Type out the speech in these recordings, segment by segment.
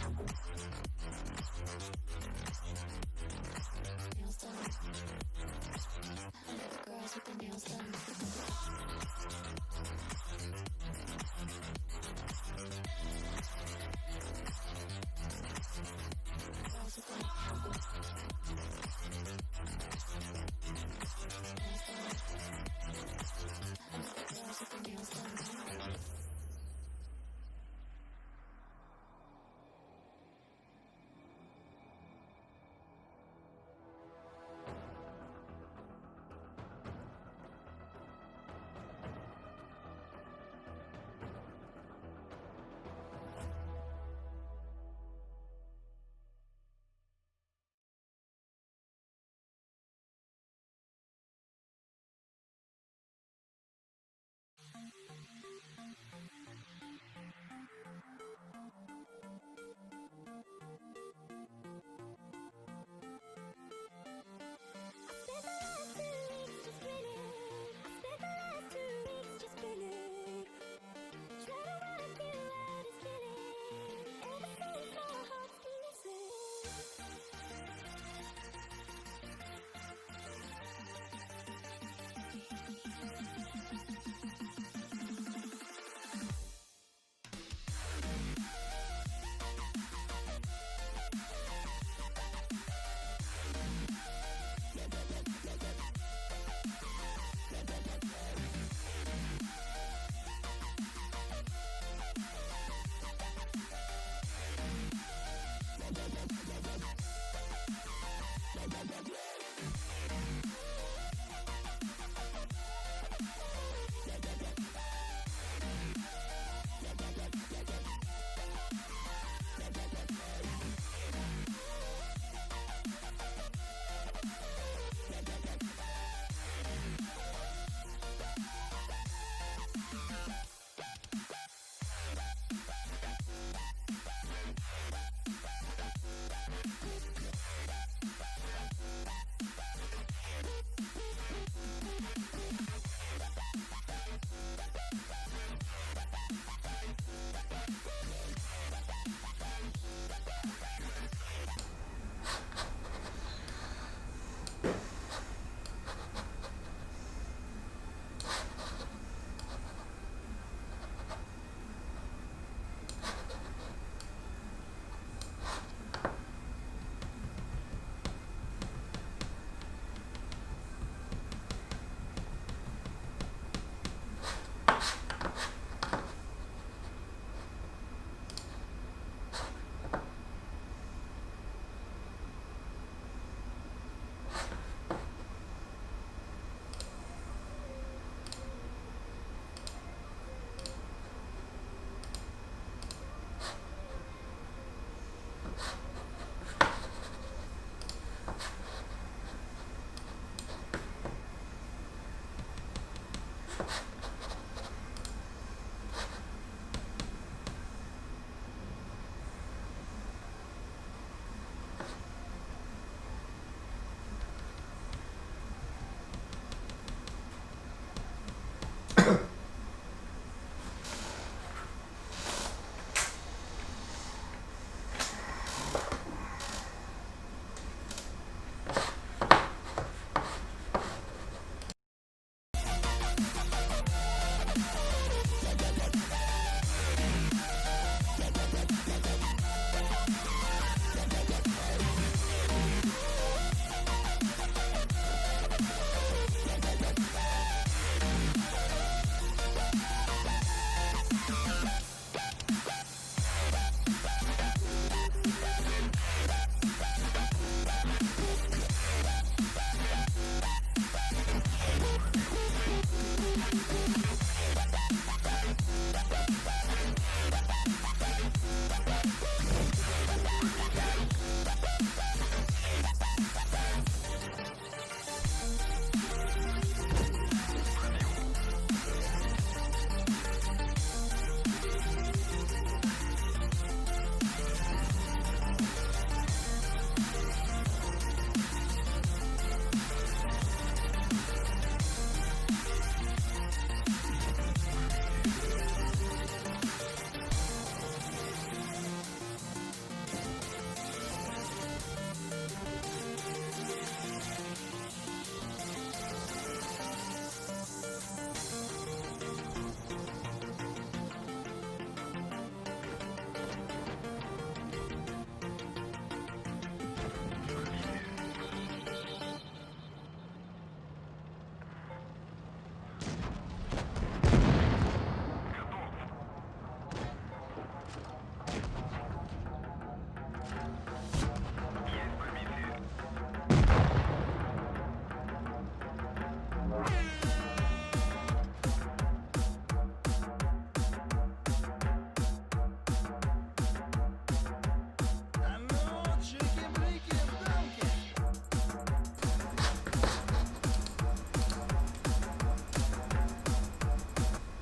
Nails done. I like the girls with the nails done. Girls with the nails done.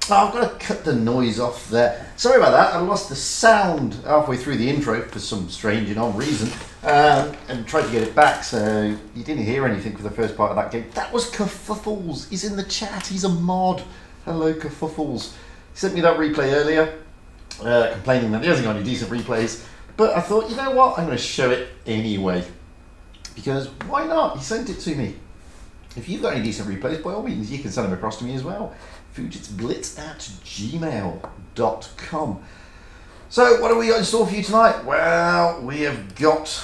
Oh, I've got to cut the noise off there. Sorry about that. I lost the sound halfway through the intro for some strange and odd reason, and tried to get it back, so you didn't hear anything for the first part of that game. That was Kerfuffles. He's in the chat. He's a mod. Hello, Kerfuffles. He sent me that replay earlier, complaining that he hasn't got any decent replays. But I thought, you know what? I'm going to show it anyway, because why not? He sent it to me. If you've got any decent replays, by all means, you can send them across to me as well. fujitsblitz@gmail.com. So, what have we got in store for you tonight? Well, we have got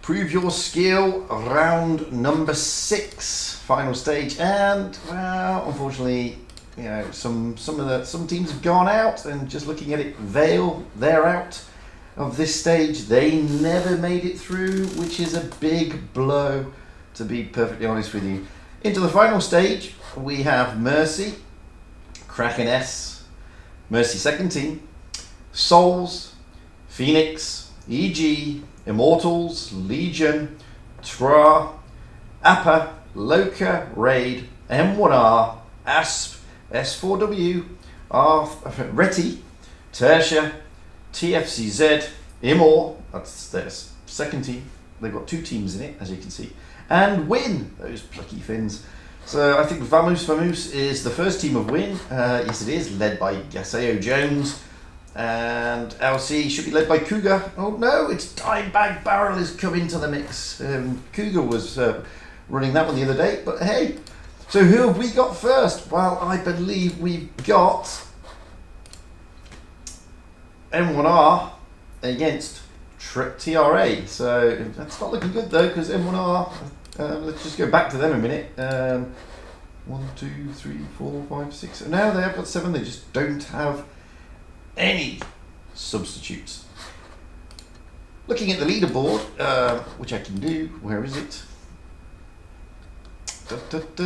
Prove Your Skill round number 6, final stage, and well, unfortunately, you know, some teams have gone out, and just looking at it, Vale, they're out of this stage. They never made it through, which is a big blow, to be perfectly honest with you. Into the final stage, we have Mercy, Kraken S, Mercy second team, Souls, Phoenix, EG, Immortals, Legion, Tra, Appa, Loka, Raid, M1R, Asp, S4W, Reti, Tertia, TFCZ, Immor, that's their second team. They've got 2 teams in it, as you can see, and Win, those plucky Finns. So I think Vamoose is the first team of Win. Yes, it is, led by Gaseo Jones. And LC should be led by Cougar. Oh no, it's Dimebag Barrel is coming to the mix. Cougar was running that one the other day, but hey. So who have we got first? Well, I believe we've got M1R against TRA. So that's not looking good though, because M1R, let's just go back to them a minute. 1, 2, 3, 4, 5, 6. Now they have got 7, they just don't have any substitutes. Looking at the leaderboard, which I can do, where is it? There, let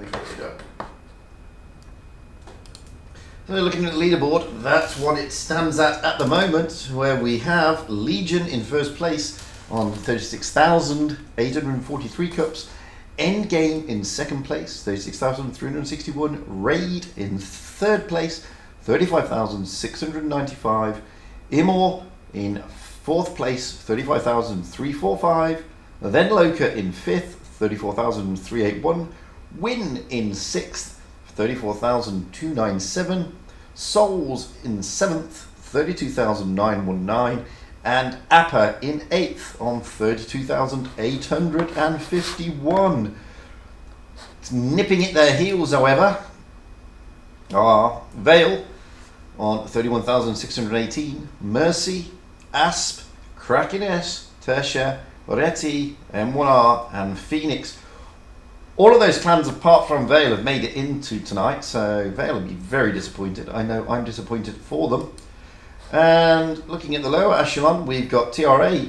me get it up. So looking at the leaderboard, that's what it stands at the moment, where we have Legion in first place on 36,843 cups, Endgame in second place, 36,361, Raid in third place, 35,695, Immor in fourth place, 35,345, then Loka in fifth, 34,381, Win in sixth, 34,297, Souls in 7th, 32,919, and Appa in 8th on 32,851. It's nipping at their heels, however, are Vale on 31,618, Mercy, Asp, Kraken S, Tertia, Reti, M1R, and Phoenix. All of those clans, apart from Vale, have made it into tonight, so Vale will be very disappointed. I know I'm disappointed for them. And looking at the lower echelon, we've got TRA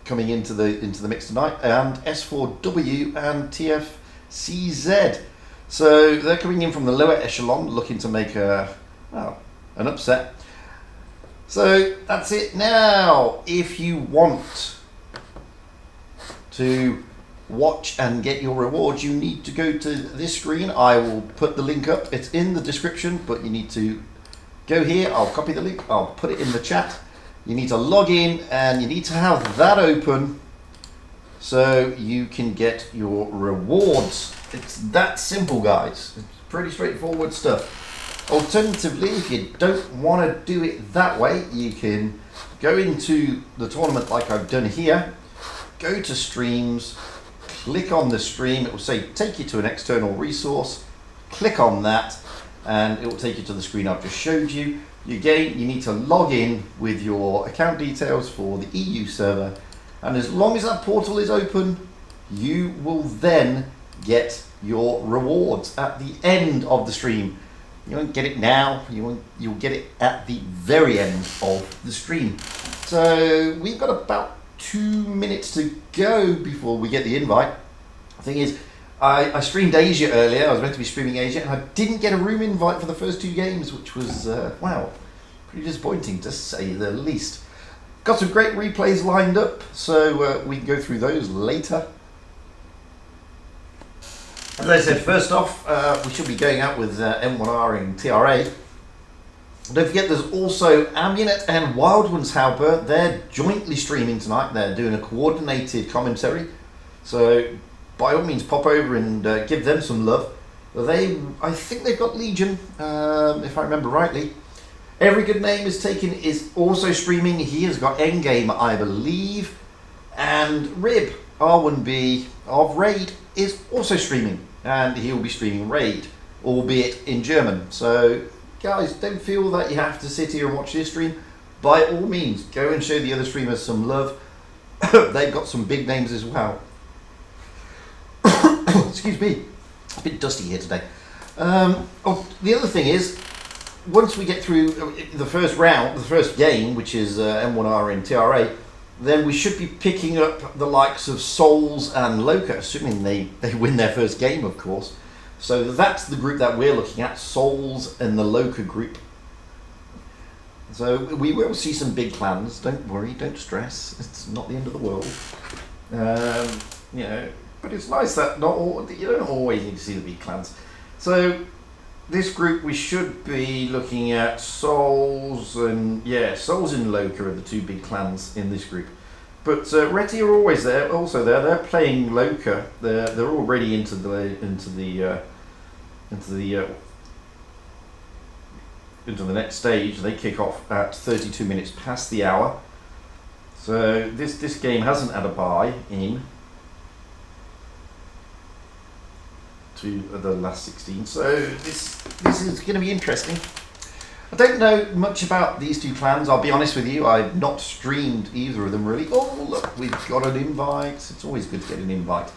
coming into the mix tonight, and S4W and TFCZ. So they're coming in from the lower echelon, looking to make an upset. So that's it. Now, if you want to watch and get your rewards, you need to go to this screen. I will put the link up. It's in the description, but you need to go here. I'll copy the link. I'll put it in the chat. You need to log in, and you need to have that open so you can get your rewards. It's that simple, guys. It's pretty straightforward stuff. Alternatively, if you don't want to do it that way, you can go into the tournament like I've done here, go to streams, click on the stream. It will say take you to an external resource, click on that, and it will take you to the screen I've just showed you. Again, you need to log in with your account details for the EU server, and as long as that portal is open, you will then get your rewards at the end of the stream. You won't get it now, you'll get it at the very end of the stream. So we've got about 2 minutes to go before we get the invite. The thing is, I streamed Asia earlier. I was meant to be streaming Asia, and I didn't get a room invite for the first 2 games, which was, wow, pretty disappointing to say the least. Got some great replays lined up, so we can go through those later. As I said, first off, we should be going out with M1R and TRA. Don't forget, there's also Amunet and Wild Ones Halper. They're jointly streaming tonight. They're doing a coordinated commentary. So, by all means, pop over and give them some love. I think they've got Legion, if I remember rightly. Every Good Name is taken is also streaming. He has got Endgame, I believe. And Rib, R1B of Raid, is also streaming. And he'll be streaming Raid, albeit in German. So, guys, don't feel that you have to sit here and watch this stream. By all means, go and show the other streamers some love. They've got some big names as well. Excuse me, it's a bit dusty here today. The other thing is, once we get through the first round, the first game, which is M1R and TRA, then we should be picking up the likes of Souls and Loka, assuming they win their first game, of course. So that's the group that we're looking at, Souls and the Loka group. So we will see some big clans. Don't worry, don't stress. It's not the end of the world. You know, but it's nice that you don't always need to see the big clans. So this group, we should be looking at Souls and Souls and Loka are the two big clans in this group. But Reti are always there, also there. They're playing Loka. They're already into the next stage. They kick off at 32 minutes past the hour. So this game hasn't had a bye in to the last 16. So this is going to be interesting. I don't know much about these two clans, I'll be honest with you. I've not streamed either of them really. Oh look, we've got an invite. It's always good to get an invite.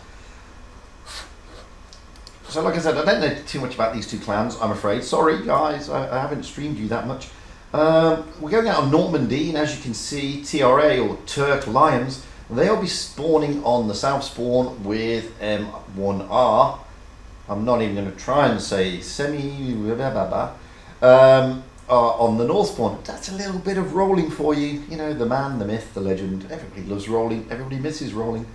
So like I said, I don't know too much about these two clans, I'm afraid. Sorry guys, I haven't streamed you that much. We're going out on Normandy, and as you can see, TRA or Turk Lions, they'll be spawning on the south spawn with M1R. I'm not even going to try and say on the north spawn. That's a little bit of rolling for you. You know, the man, the myth, the legend. Everybody loves rolling. Everybody misses rolling.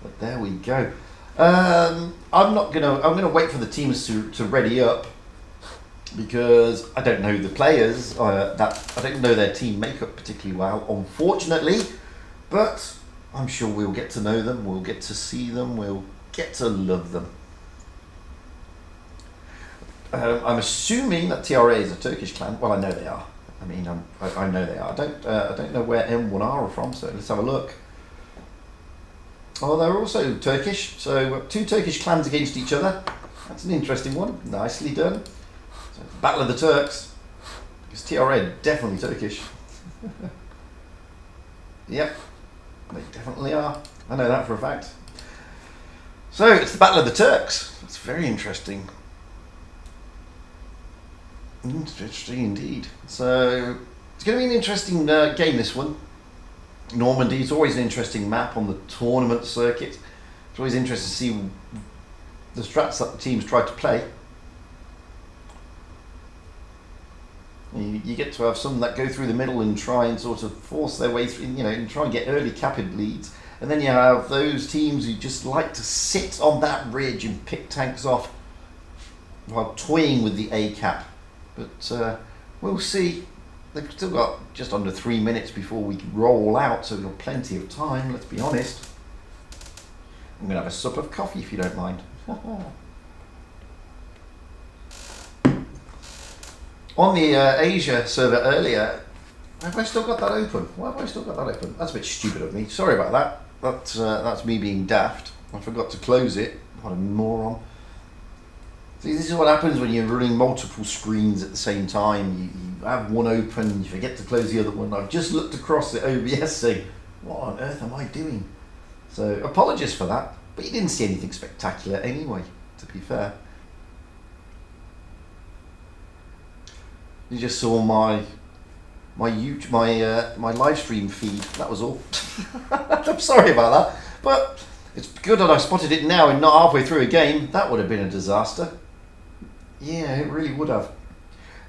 But there we go. I'm gonna wait for the teams to ready up, because I don't know the players. I don't know their team makeup particularly well, unfortunately. But I'm sure we'll get to know them. We'll get to see them. We'll get to love them. I'm assuming that TRA is a Turkish clan. Well, I know they are. I mean, I know they are. I don't know where M1R are from, so let's have a look. Oh, they're also Turkish. So two Turkish clans against each other. That's an interesting one. Nicely done. So, Battle of the Turks. Because TRA are definitely Turkish. Yep, they definitely are. I know that for a fact. So it's the Battle of the Turks. That's very interesting. Interesting indeed. So it's going to be an interesting game, this one. Normandy is always an interesting map on the tournament circuit. It's always interesting to see the strats that the teams try to play. You get to have some that go through the middle and try and sort of force their way through, you know, and try and get early capid leads. And then you have those teams who just like to sit on that ridge and pick tanks off while toying with the A cap. But we'll see. They've still got just under 3 minutes before we roll out, so we've got plenty of time, let's be honest. I'm going to have a sup of coffee if you don't mind. On the Asia server earlier, have I still got that open? Why have I still got that open? That's a bit stupid of me. Sorry about that. That's me being daft. I forgot to close it. What a moron. See, this is what happens when you're running multiple screens at the same time. You have one open, you forget to close the other one. I've just looked across the OBS saying, what on earth am I doing? So apologies for that, but you didn't see anything spectacular anyway, to be fair. You just saw my live stream feed, that was all. I'm sorry about that, but it's good that I spotted it now and not halfway through a game. That would have been a disaster. Yeah, it really would have.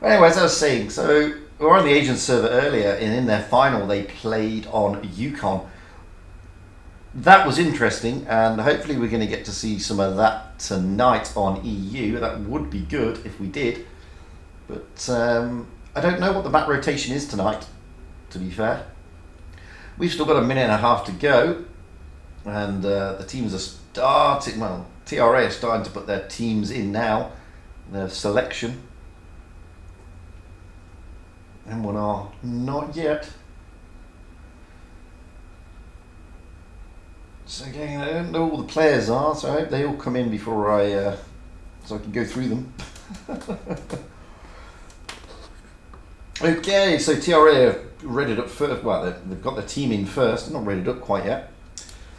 Anyway, as I was saying, so we were on the Asian server earlier, and in their final they played on Yukon. that was interesting, and hopefully we're going to get to see some of that tonight on EU. That would be good if we did. But I don't know what the map rotation is tonight, to be fair. We've still got a minute and a half to go, and the teams are starting, well, TRA are starting to put their teams in now, their selection. M1R, not yet. So again, I don't know who all the players are, so I hope they all come in before so I can go through them. Okay, so TRA have readied up first. Well, they've got their team in first. They're not readied up quite yet.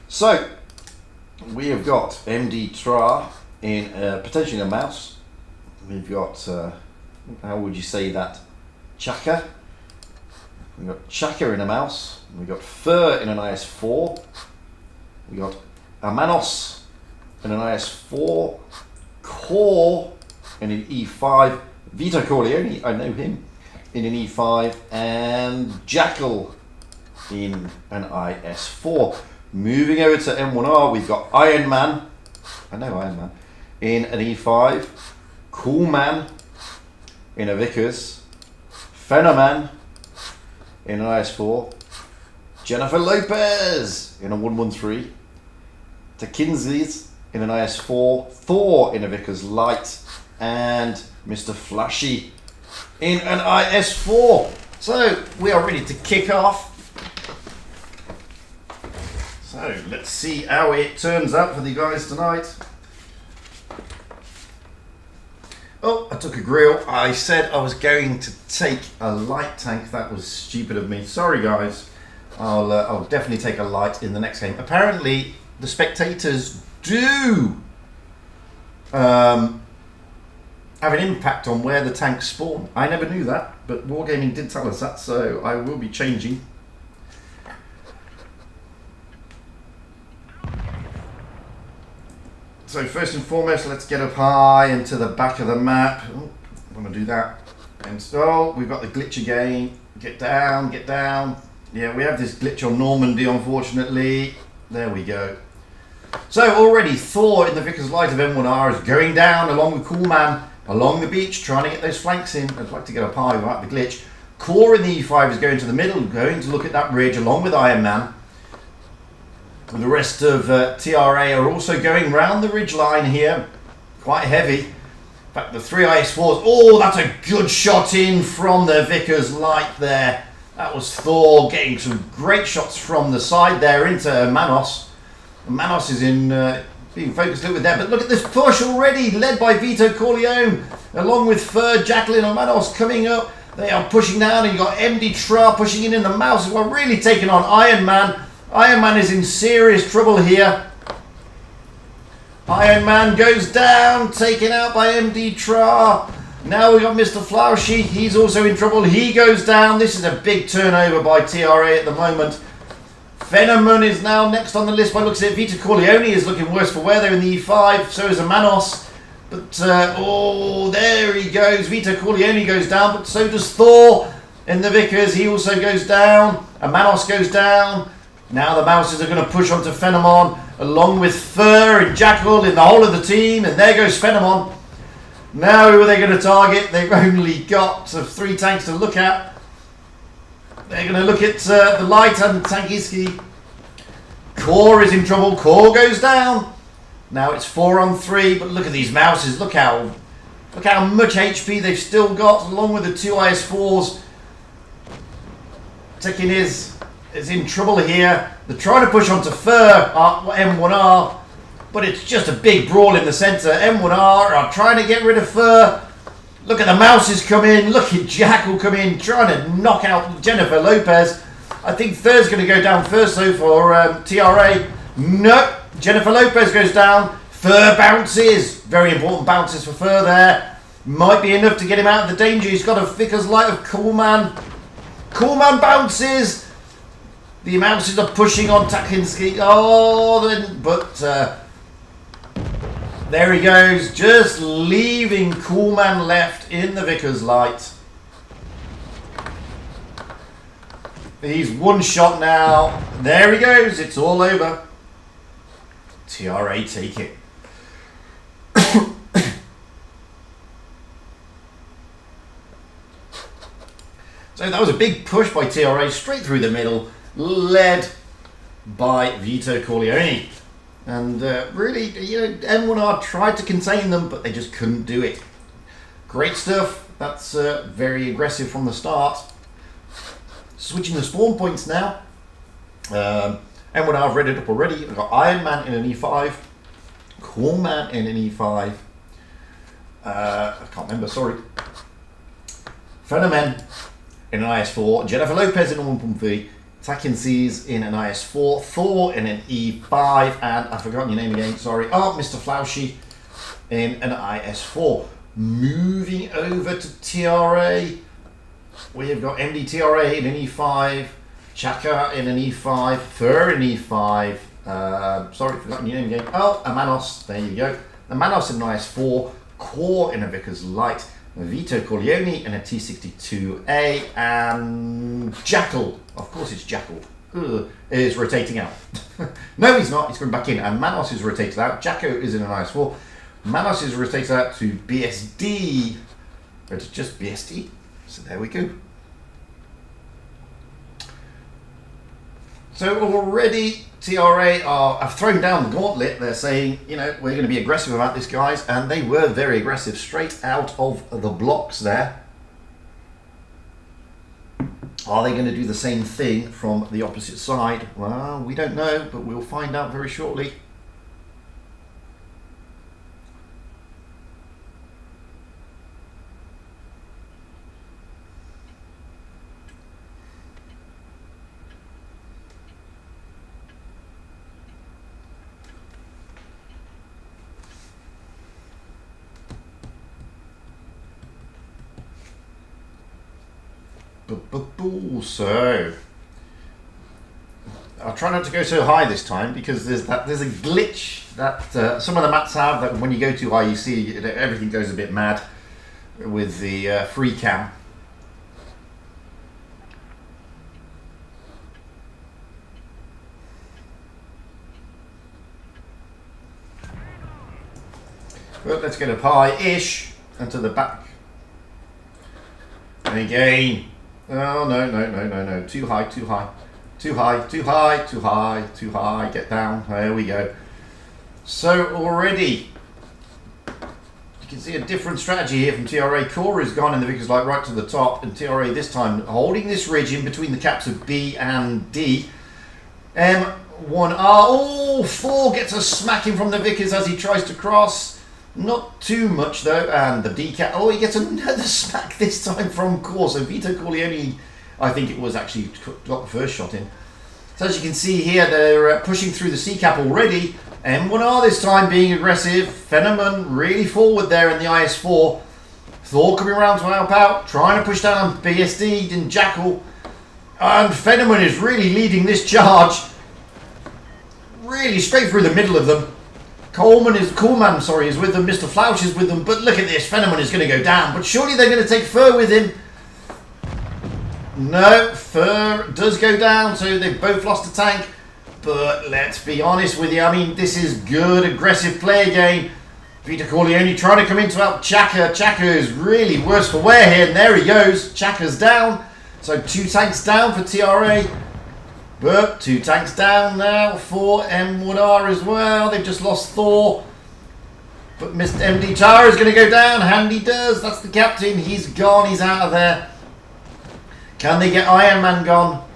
So we have got MD Tra in potentially a mouse. We've got how would you say that? Chaka. We've got Chaka in a mouse. We've got Fur in an IS4. We got Amanos in an IS4, Core in an E5, Vito Corleone, I know him, in an E5, and Jackal in an IS4. Moving over to M1R, we've got Iron Man, I know Iron Man, in an E5, Cool Man in a Vickers, Phenoman in an IS4, Jennifer Lopez in a 113, Kinsley's in an IS4, Thor in a Vickers Light, and Mr. Flashy in an IS4. So we are ready to kick off. So let's see how it turns out for the guys tonight. Oh, I took a grill. I said I was going to take a light tank. That was stupid of me. Sorry guys. I'll definitely take a light in the next game. Apparently the spectators do have an impact on where the tanks spawn. I never knew that, but Wargaming did tell us that, so I will be changing. So first and foremost, let's get up high and to the back of the map. Oh, I want to do that. And so we've got the glitch again. Get down, get down. Yeah, we have this glitch on Normandy, unfortunately. There we go. So already Thor in the Vickers Light of M1R is going down along with Cool Man along the beach, trying to get those flanks in. I'd like to get up high without the glitch. Core in the E5 is going to the middle, going to look at that ridge along with Iron Man. And the rest of TRA are also going round the ridge line here, quite heavy. In fact, the 3 IS4s, oh, that's a good shot in from the Vickers Light there. That was Thor getting some great shots from the side there into Manos. Manos is in being focused a little bit there, but look at this push already, led by Vito Corleone, along with Fur, Jacqueline and Manos coming up. They are pushing down, and you've got MD Tra pushing in the mouse, who are really taking on Iron Man. Iron Man is in serious trouble here. Iron Man goes down, taken out by MD Tra. Now we've got Mr. Flaushy, he's also in trouble. He goes down. This is a big turnover by TRA at the moment. Phenomen is now next on the list by looks at it. Vito Corleone is looking worse for wear there in the E5. So is Manos. But, oh, there he goes. Vito Corleone goes down, but so does Thor in the Vickers. He also goes down. Manos goes down. Now the Mouses are going to push on to Phenomon, along with Fur and Jackal in the whole of the team. And there goes Phenomon. Now who are they going to target? They've only got 3 tanks to look at. They're going to look at the Light and Tankiski. Core is in trouble. Core goes down. Now it's 4 on 3, but look at these Mouses. Look how much HP they've still got, along with the 2 IS4s. Tekken is in trouble here. They're trying to push onto Fur, M1R, but it's just a big brawl in the centre. M1R are trying to get rid of Fur. Look at the Mouses come in. Look at Jackal come in, trying to knock out Jennifer Lopez. I think Fur's going to go down first, though, for TRA. No, Jennifer Lopez goes down. Fur bounces. Very important bounces for Fur there. Might be enough to get him out of the danger. He's got a Vickers Light of Cool Man. Cool Man bounces. The Mouses are pushing on Takinski. Oh, but there he goes. Just leaving Cool Man left in the Vickers Light. He's one shot now. There he goes. It's all over. TRA take it. So that was a big push by TRA straight through the middle, led by Vito Corleone. And really, M1R tried to contain them, but they just couldn't do it. Great stuff. That's very aggressive from the start. Switching the spawn points now. M1R I've read it up already. I've got Iron Man in an E5, Core Man in an E5. I can't remember, sorry. Phenomen in an IS4, Jennifer Lopez in a 1.3, Takin Seas in an IS4, Thor in an E5, and I've forgotten your name again, sorry. Oh, Mr. Flaushy in an IS4. Moving over to TRA, we have got MDTRA in an E5, Chaka in an E5, Fur in E5, sorry, forgotten your name again. Oh, Amanos, there you go. Amanos in an IS4, Core in a Vickers Light, Vito Corleone in a T62A, and Jackal, of course it's Jackal, is rotating out. No, he's not, he's going back in, and Manos is rotated out. Jacko is in an IS4. Manos is rotated out to BSD, or it's just BSD, so there we go. So already TRA have thrown down the gauntlet. They're saying, we're going to be aggressive about this, guys, and they were very aggressive straight out of the blocks there. Are they going to do the same thing from the opposite side? Well, we don't know, but we'll find out very shortly. So I'll try not to go so high this time, because there's a glitch that some of the maps have, that when you go too high you see everything goes a bit mad with the free cam. But let's get up high-ish and to the back. And again, oh no, too high, too high, too high, too high, too high, too high, get down, there we go. So already, you can see a different strategy here from TRA. Core is gone in the Vickers Light right to the top, and TRA this time holding this ridge in between the caps of B and D. M1R, oh, 4 gets a smacking from the Vickers as he tries to cross. Not too much though, and the D-cap, oh, he gets another smack this time from Core. So Vito Corleone, I think it was, actually got the first shot in. So as you can see here, they're pushing through the C-cap already. M1R this time being aggressive. Phenomen really forward there in the IS4. Thor coming around to help out, trying to push down on BSD and Jackal. And Phenomen is really leading this charge. Really straight through the middle of them. Coolman is with them. Mr. Flausch is with them. But look at this. Phenomen is going to go down. But surely they're going to take Fur with him. No, Fur does go down. So they've both lost a tank. But let's be honest with you. I mean, this is good, aggressive play again. Vito Corleone trying to come in to help Chaka. Chaka is really worse for wear here. And there he goes. Chaka's down. So 2 tanks down for TRA. But 2 tanks down now for M1R as well. They've just lost Thor. But Mr. MD Tara is going to go down. Handy does. That's the captain. He's gone. He's out of there. Can they get Iron Man gone?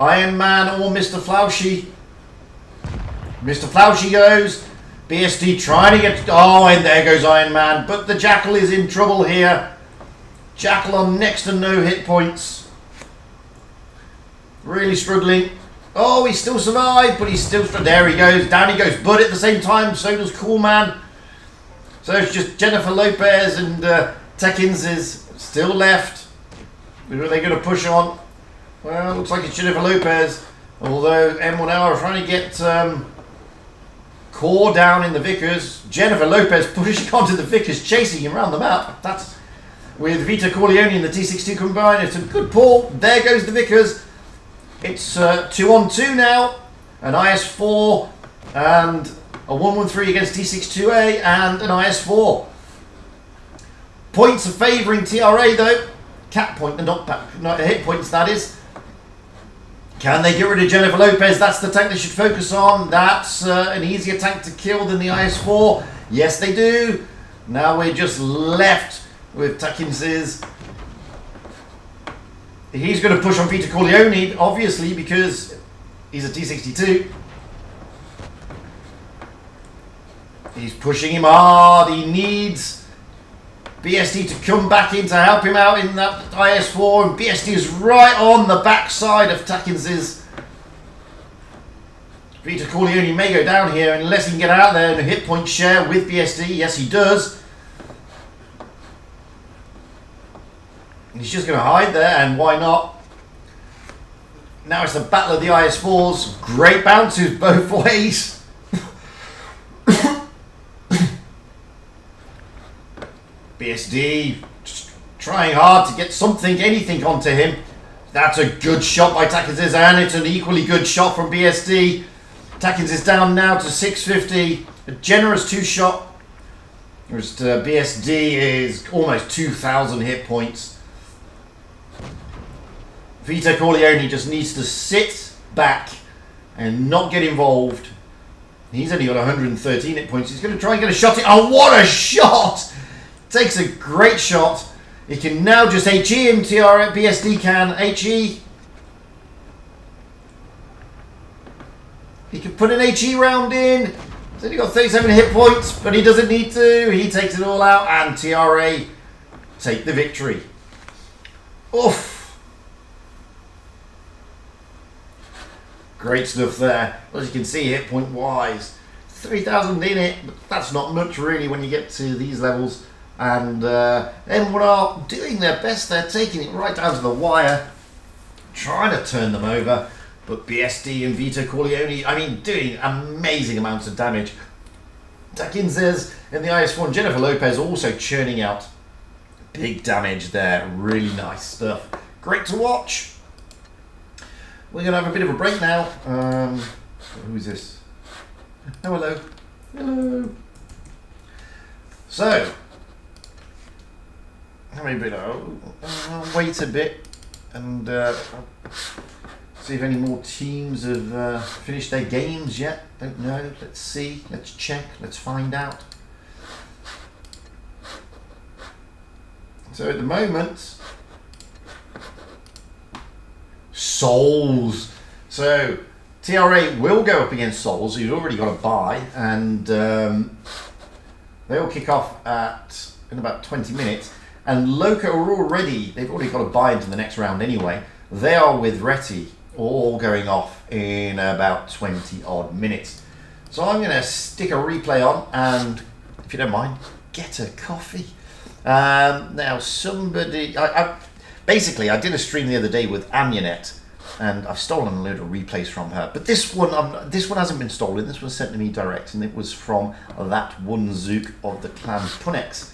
Iron Man or Mr. Flaushy? Mr. Flaushy goes. BSD trying to get... Oh, and there goes Iron Man. But the Jackal is in trouble here. Jackal on next to no hit points. Really struggling. Oh, he still survived, but he's still... There he goes. Down he goes. But at the same time, so does Cool Man. So it's just Jennifer Lopez and Tekins is still left. Who are they going to push on? Well, looks like it's Jennifer Lopez. Although M1R are trying to get Core down in the Vickers. Jennifer Lopez pushing onto the Vickers, chasing him around the map. That's with Vito Corleone and the T62 combined. It's a good pull. There goes the Vickers. It's 2-on-2 now. An IS4 and A 113 against T62A and an IS4. Points are favouring TRA though. Cap point, not hit points, that is. Can they get rid of Jennifer Lopez? That's the tank they should focus on. That's an easier tank to kill than the IS4. Yes, they do. Now we're just left with Takinses. He's going to push on Vito Corleone, obviously, because he's a T62. He's pushing him hard. He needs BSD to come back in to help him out in that IS4, and BSD is right on the backside of Takins's. Vito Corleone may go down here unless he can get out there and a hit point share with BSD. Yes, he does. He's just going to hide there, and why not? Now it's the battle of the IS4s. Great bounces both ways. BSD just trying hard to get something, anything onto him. That's a good shot by Tackins, and it's an equally good shot from BSD. Tackins is down now to 650. A generous 2-shot. Whereas BSD is almost 2,000 hit points. Vito Corleone just needs to sit back and not get involved. He's only got 113 hit points. He's going to try and get a shot in. Oh, what a shot! Takes a great shot. He can now just HE him. BSD can HE. He can put an HE round in. He's only got 37 hit points, but he doesn't need to. He takes it all out, and TRA take the victory. Oof. Great stuff there. As you can see, hit point wise, 3,000 in it, but that's not much really when you get to these levels. And M1 are doing their best. They're taking it right down to the wire, trying to turn them over. But BSD and Vito Corleone, I mean, doing amazing amounts of damage. Takinses in the IS1, Jennifer Lopez also churning out big damage there. Really nice stuff. Great to watch. We're going to have a bit of a break now. Who is this? Oh, hello. Hello. So, I'll wait a bit and see if any more teams have finished their games yet. Don't know. Let's see. Let's check. Let's find out. So at the moment, Souls. So TRA will go up against Souls. He's already got a bye, and they'll kick off in about 20 minutes. And Loka are already, they've already got a bye into the next round anyway. They are with Reti, all going off in about 20 odd minutes. So I'm going to stick a replay on, and if you don't mind, get a coffee. Now somebody, basically I did a stream the other day with Amunet, and I've stolen a load of replays from her. But this one hasn't been stolen. This was sent to me direct, and it was from that one Zook of the clan Punex.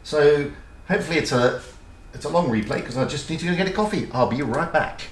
So hopefully it's a long replay, because I just need to go get a coffee. I'll be right back.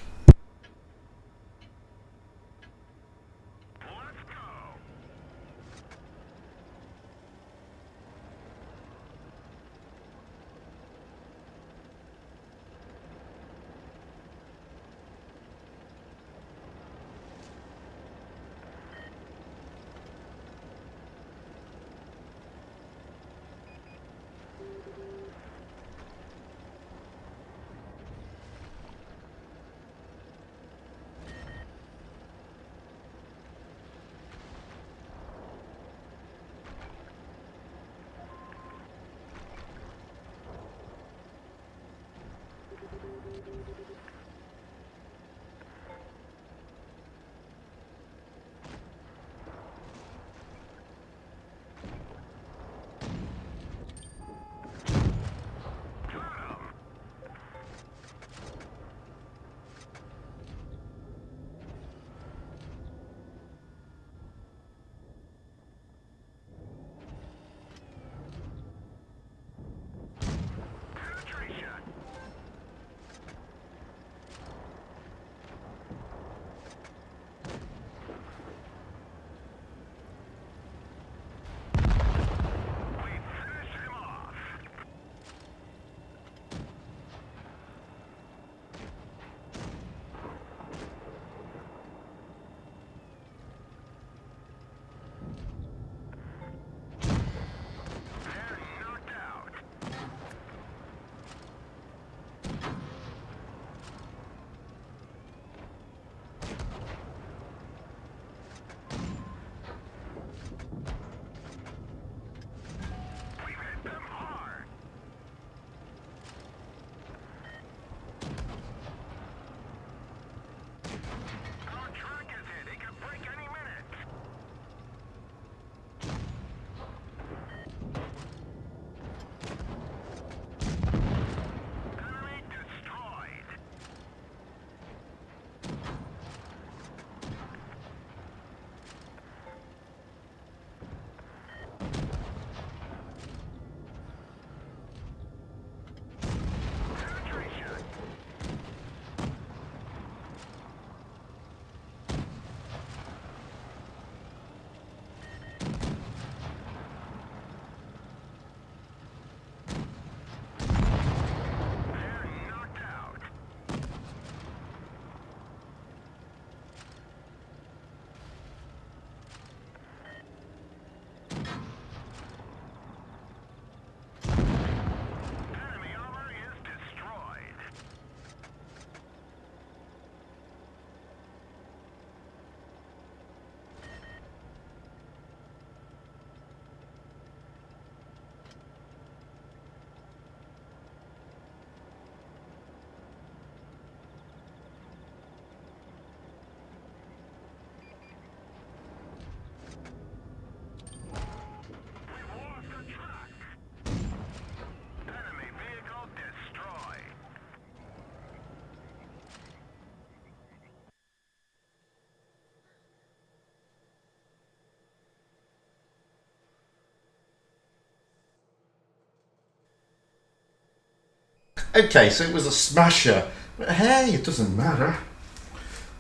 Okay, so it was a smasher, but hey, it doesn't matter.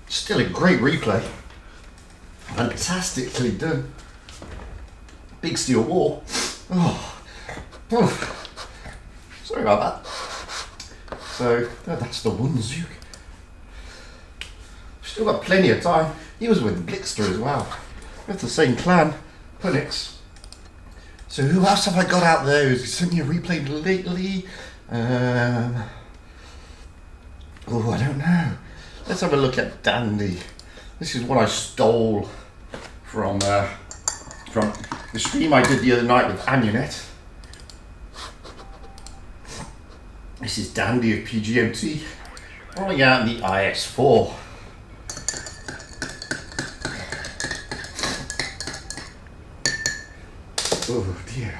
Still a great replay. Fantastically done. Big steel wall. Oh. Sorry about that. So that's the one Zook. Still got plenty of time. He was with Blixter as well. That's the same clan, Punix. So who else have I got out there who's sent me a replay lately? Oh, I don't know. Let's have a look at Dandy. This is what I stole from the stream I did the other night with Amunet. This is Dandy of PGMT, rolling out in the IS4. Oh dear.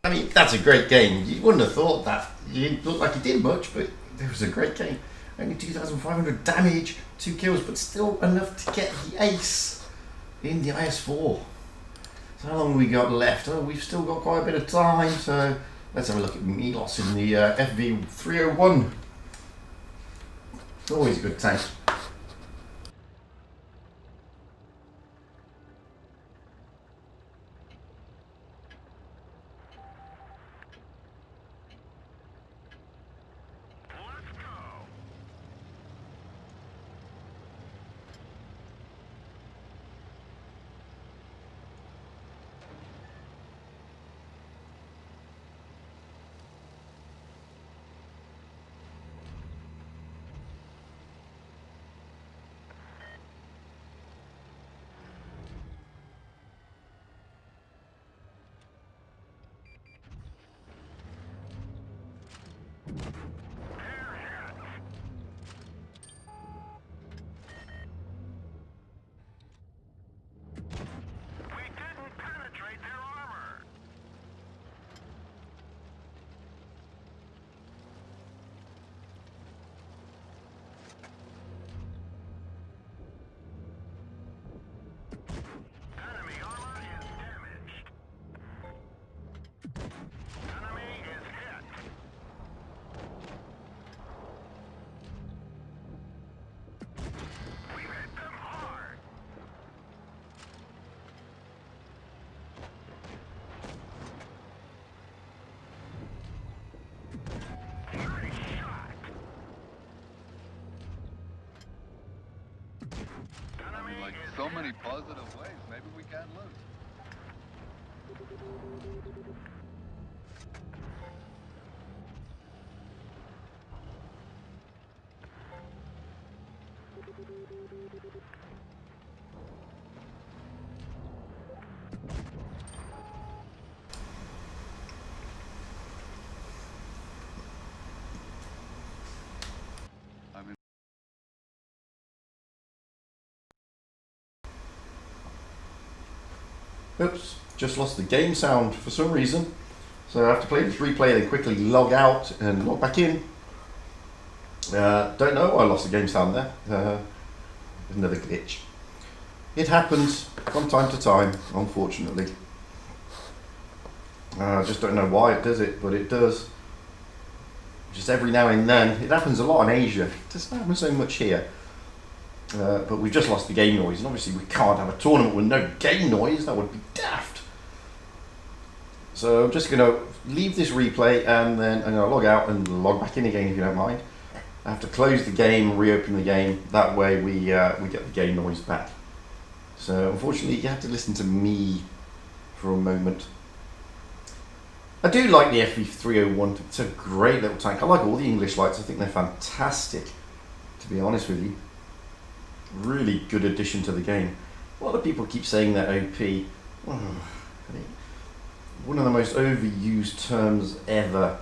I mean, that's a great game. You wouldn't have thought that. You didn't look like you did much, but it was a great game. Only 2,500 damage, 2 kills, but still enough to get the ace in the IS4. So how long have we got left? Oh, we've still got quite a bit of time, so let's have a look at Milos in the FV301. Always a good tank. so many positive ways. Maybe we can't lose. Oops, just lost the game sound for some reason. So I have to play this replay, then quickly log out and log back in. Don't know why I lost the game sound there. Another glitch. It happens from time to time, unfortunately. I just don't know why it does it, but it does. Just every now and then. It happens a lot in Asia. It doesn't happen so much here. But we've just lost the game noise, and obviously we can't have a tournament with no game noise. That would be daft. So I'm just going to leave this replay, and then I'm going to log out and log back in again if you don't mind. I have to close the game, reopen the game. That way we get the game noise back. So unfortunately you have to listen to me for a moment. I do like the FV301. It's a great little tank. I like all the English lights. I think they're fantastic, to be honest with you. Really good addition to the game. A lot of people keep saying they're OP. One of the most overused terms ever.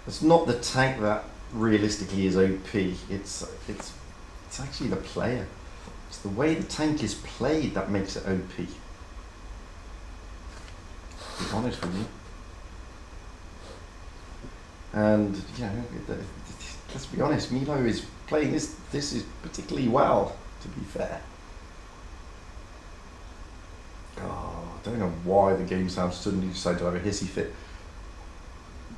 It's not the tank that realistically is OP. It's actually the player. It's the way the tank is played that makes it OP. To be honest with you. And you know, let's be honest, Milo is playing this is particularly well, to be fair. Oh, I don't know why the game sound suddenly decided to have a hissy fit.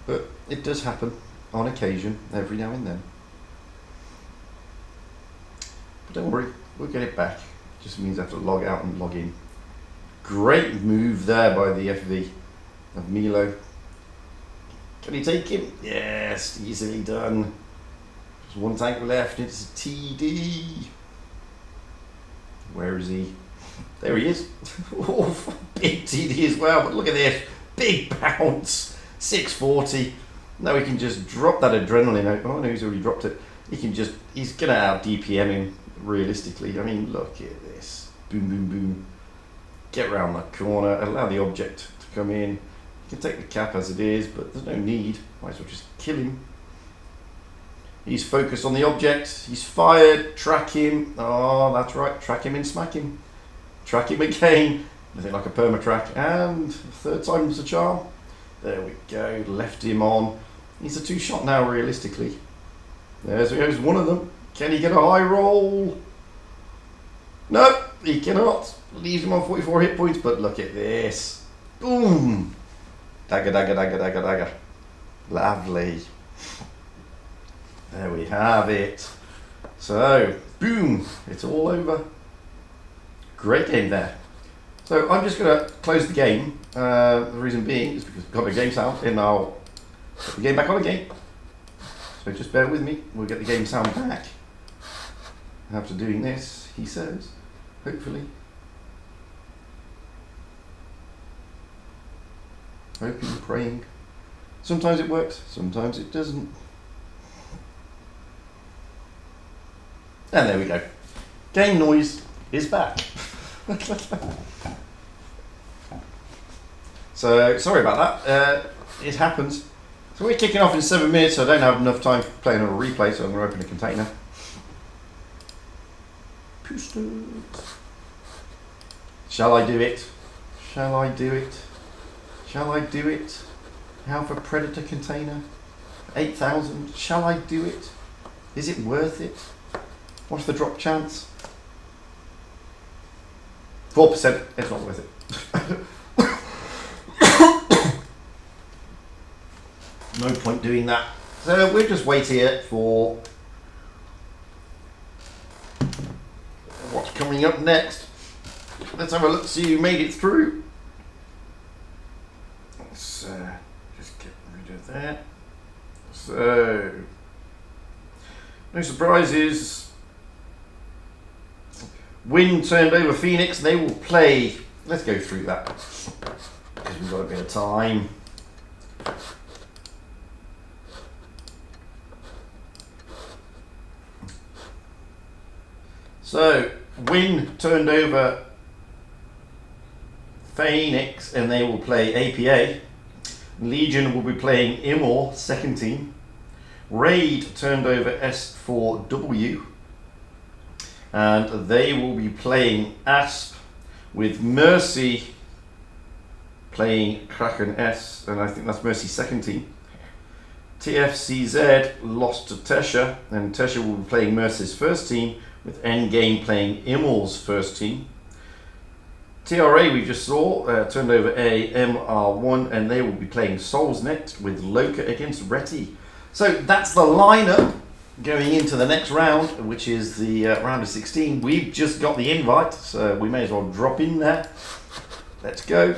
But it does happen on occasion, every now and then. But don't worry, we'll get it back. It just means I have to log out and log in. Great move there by the FV of Milo. Can he take him? Yes, easily done. There's one tank left, it's TD. Where is he? There he is. Oh, big TD as well, but look at this. Big bounce. 640. Now he can just drop that adrenaline out. Oh no, he's already dropped it. He's going to out DPM him, realistically. I mean, look at this. Boom, boom, boom. Get around that corner, allow the object to come in. You can take the cap as it is, but there's no need. Might as well just kill him. He's focused on the object. He's fired. Track him. Oh, that's right. Track him and smack him. Track him again. Nothing like a perma track. And third time's the charm. There we go. Left him on. He's a two-shot now, realistically. There's one of them. Can he get a high roll? No, he cannot. Leaves him on 44 hit points, but look at this. Boom. Dagger, dagger, dagger, dagger, dagger. Lovely. There we have it. So, boom. It's all over. Great game there. So I'm just going to close the game. The reason being is because I've got the game sound and I'll put the game back on again. So just bear with me. We'll get the game sound back. After doing this, he says, hopefully. Hoping and praying. Sometimes it works, sometimes it doesn't. And there we go. Game noise is back. So, sorry about that. It happens. So we're kicking off in 7 minutes, so I don't have enough time for playing on a replay, so I'm going to open a container. Shall I do it? Shall I do it? Shall I do it? Alpha Predator container? 8,000? Shall I do it? Is it worth it? What's the drop chance? 4%. It's not worth it. No point doing that. So we'll just wait here for what's coming up next. Let's have a look, see who made it through. Let's just get rid of that. So, no surprises. Win turned over Phoenix. They will play. Let's go through that because we've got a bit of time. So, Win turned over Phoenix and they will play APA. Legion will be playing Imor, second team. Raid turned over S4W. And they will be playing ASP with Mercy playing Kraken S. And I think that's Mercy's second team. TFCZ lost to Tesha. And Tesha will be playing Mercy's first team, with Endgame playing Imor's first team. TRA we just saw turned over AMR1 and they will be playing Soulsnet with Loka against Reti. So that's the lineup going into the next round, which is the round of 16. We've just got the invite, so we may as well drop in there. Let's go.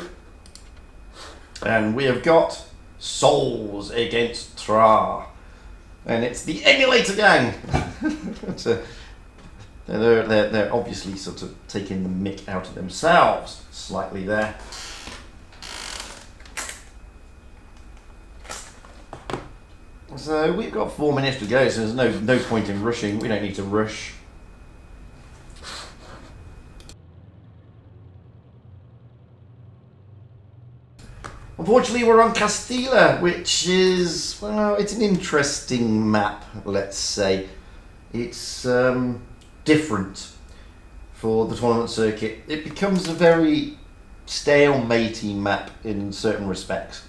And we have got Souls against Tra. And it's the Emulator Gang. They're obviously sort of taking the mick out of themselves slightly there. So we've got 4 minutes to go, so there's no point in rushing. We don't need to rush. Unfortunately, we're on Castilla, which is, well, it's an interesting map, let's say. It's different for the tournament circuit. It becomes a very stalematey map in certain respects.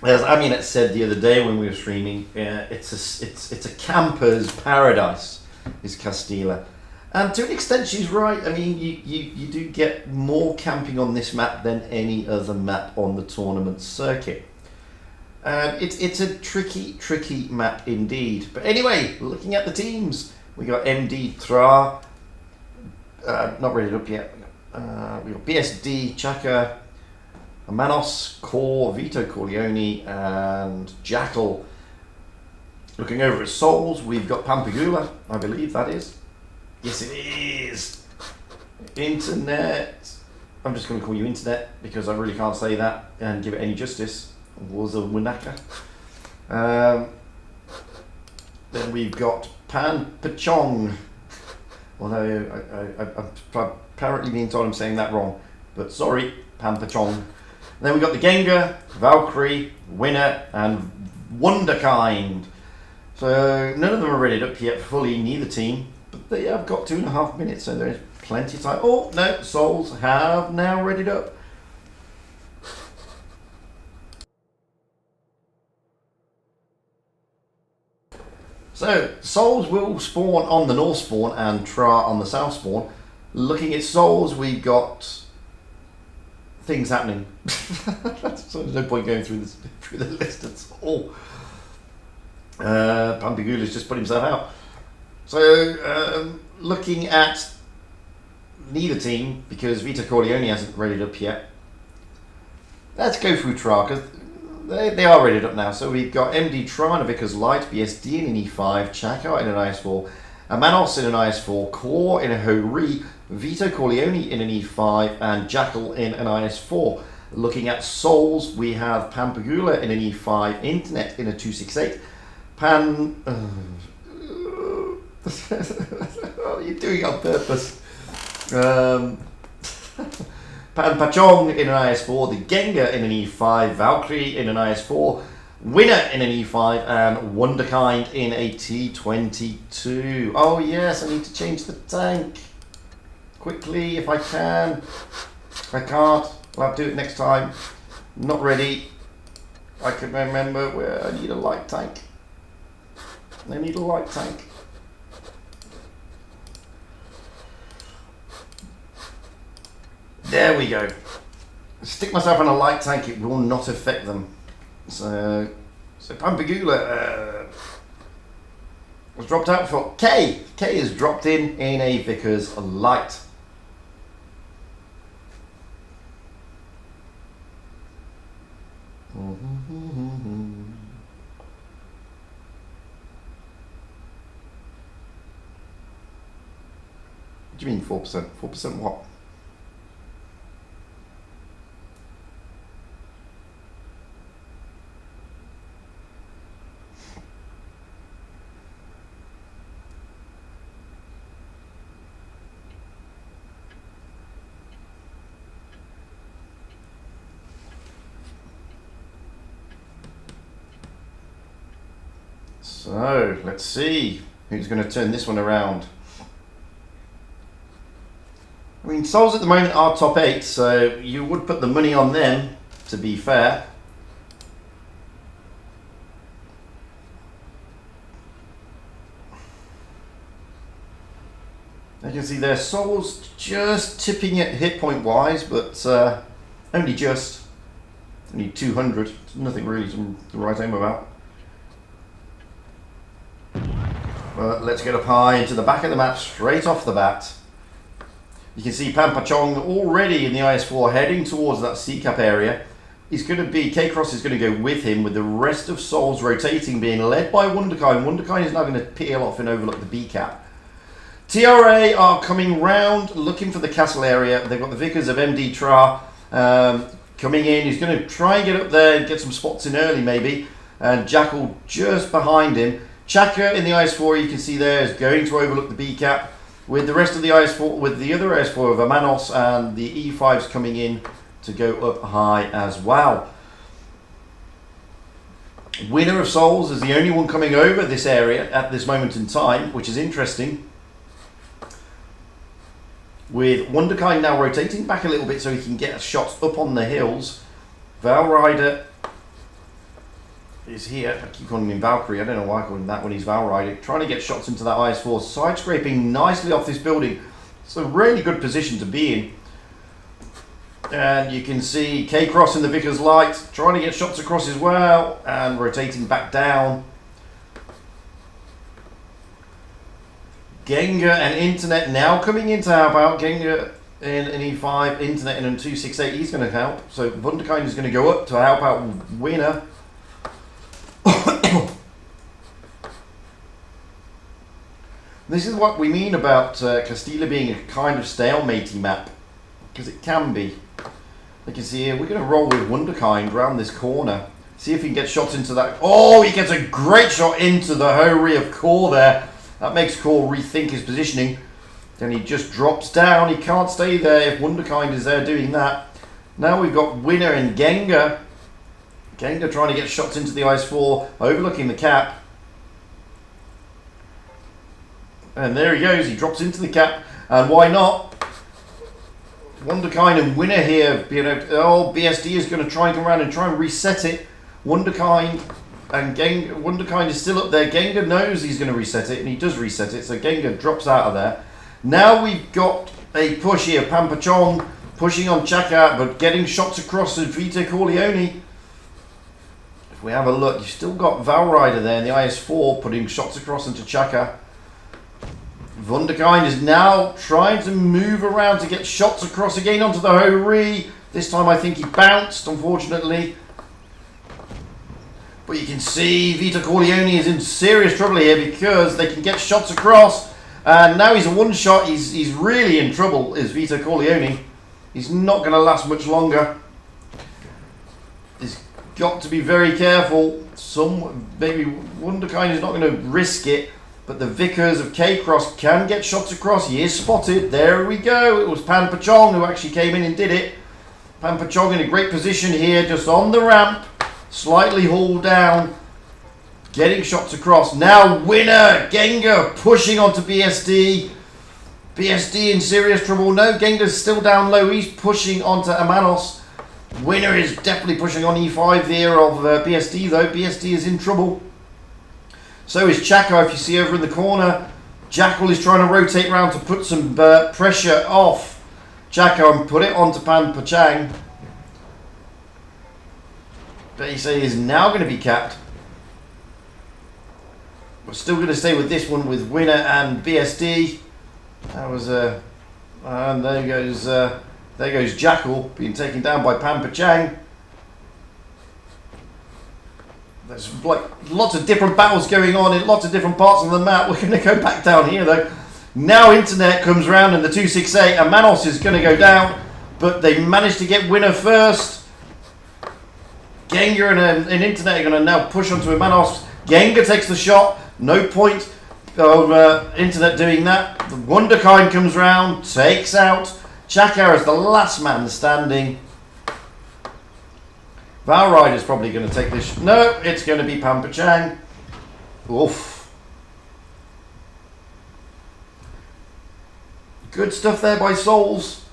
As Aminet said the other day when we were streaming, it's a camper's paradise, is Castilla. And to an extent she's right. I mean, you do get more camping on this map than any other map on the tournament circuit. It's a tricky map indeed. But anyway, looking at the teams, we got MD Thra, not rated up yet. We got BSD, Chaka, Manos, Core, Vito Corleone, and Jackal. Looking over at Souls, we've got Pampagula, I believe that is. Yes, it is. Internet. I'm just going to call you Internet because I really can't say that and give it any justice. Was a Winaka. Then we've got Pan Pachong. Although I'm apparently being told I'm saying that wrong, but sorry, Pan Pachong. Then we've got the Gengar, Valkyrie, Winner, and Wonderkind. So none of them are rated up yet fully, neither team, but they have got 2.5 minutes, so there's plenty of time. Oh no, Souls have now rated up. So, Souls will spawn on the north spawn and Tra on the south spawn. Looking at Souls, we've got things happening. So there's no point going through the list at all. Pampagula's just put himself out. So, looking at neither team, because Vito Corleone hasn't rated up yet. Let's go through Tra, because they are rated up now. So we've got MD Tra, Vickers Light, BSD in an E5, Chaka in an IS4, Manos in an IS4, Core in a Ho-Ri, Vito Corleone in an E5, and Jackal in an IS4. Looking at Souls, we have Pampagula in an E5, Internet in a 268, oh, you're doing it on purpose. Pan Pachong in an IS4, the Gengar in an E5, Valkyrie in an IS4, Winner in an E5, and Wonderkind in a T22. Oh yes, I need to change the tank quickly if I can. If I can't, I'll have to do it next time. Not ready. I can remember where I need a light tank. I need a light tank. There we go. Stick myself in a light tank, it will not affect them. So Pampagula was dropped out for K. K is dropped in a Vickers Light. do you mean 4%? 4% what? So, let's see who's going to turn this one around. I mean, Souls at the moment are top 8, so you would put the money on them, to be fair. You can see their Souls just tipping it hit point wise, but only just. Only 200, nothing really to write home about. But let's get up high into the back of the map straight off the bat. You can see Pampachong already in the IS-4 heading towards that C-cap area. He's going to be, K-Cross is going to go with him with the rest of Souls rotating, being led by Wunderkind. Wunderkind is now going to peel off and overlook the B-cap. TRA are coming round looking for the castle area. They've got the Vicars of MD Tra coming in. He's going to try and get up there and get some spots in early maybe. And Jackal just behind him. Chaka in the IS-4, you can see there, is going to overlook the B-cap with the rest of the IS-4, with the other IS-4 of Amanos and the E5s coming in to go up high as well. Winner of Souls is the only one coming over this area at this moment in time, which is interesting. With Wunderkind now rotating back a little bit so he can get shots up on the hills. Valrider is here. I keep calling him Valkyrie. I don't know why I call him that when he's Valrider. Trying to get shots into that IS-4. Side scraping nicely off this building. It's a really good position to be in. And you can see K-Cross in the Vicar's Light. Trying to get shots across as well. And rotating back down. Genga and Internet now coming in to help out. Genga in an E5. Internet in a 268. He's going to help. So Wunderkind is going to go up to help out Winner. This is what we mean about Castilla being a kind of stalematey map, because it can be. You can see here, we're going to roll with Wunderkind around this corner. See if he can get shots into that. Oh, he gets a great shot into the Hori of Core there. That makes Core rethink his positioning. Then he just drops down. He can't stay there if Wunderkind is there doing that. Now we've got Winner and Genga. Genga trying to get shots into the IS-4, overlooking the cap. And there he goes, he drops into the cap. And why not? Wunderkind and Winner here. BSD is going to try and come around and try and reset it. Wunderkind and Genga. Wunderkind is still up there. Genga knows he's going to reset it, and he does reset it. So Genga drops out of there. Now we've got a push here. Pampachong pushing on Chaka, but getting shots across to Vito Corleone. If we have a look, you've still got Valrider there in the IS-4 putting shots across into Chaka. Wunderkind is now trying to move around to get shots across again onto the Hori. This time I think he bounced, unfortunately. But you can see Vito Corleone is in serious trouble here because they can get shots across. And now he's a one-shot. He's really in trouble, is Vito Corleone. He's not going to last much longer. He's got to be very careful. Maybe Wunderkind is not going to risk it. But the Vicars of K-Cross can get shots across. He is spotted. There we go. It was Pampachong who actually came in and did it. Pampachong in a great position here, just on the ramp. Slightly hauled down. Getting shots across. Now Winner. Genga pushing onto BSD. BSD in serious trouble. No, Genga's still down low. He's pushing onto Amanos. Winner is definitely pushing on E5 here of BSD though. BSD is in trouble. So is Chaka, if you see over in the corner. Jackal is trying to rotate around to put some pressure off Chaka and put it onto Pampachang. But he say is now going to be capped. We're still going to stay with this one with Winner and BSD. That was and there goes Jackal being taken down by Pampachang. There's like lots of different battles going on in lots of different parts of the map. We're going to go back down here though. Now Internet comes round in the 268 and Manos is going to go down, but they managed to get Winner first. Genga and Internet are going to now push onto Manos. Genga takes the shot, no point of Internet doing that. The Wunderkind comes round, takes out Chakar as the last man standing. Valride is probably going to take this. No, it's going to be Pampachang. Oof. Good stuff there by Souls.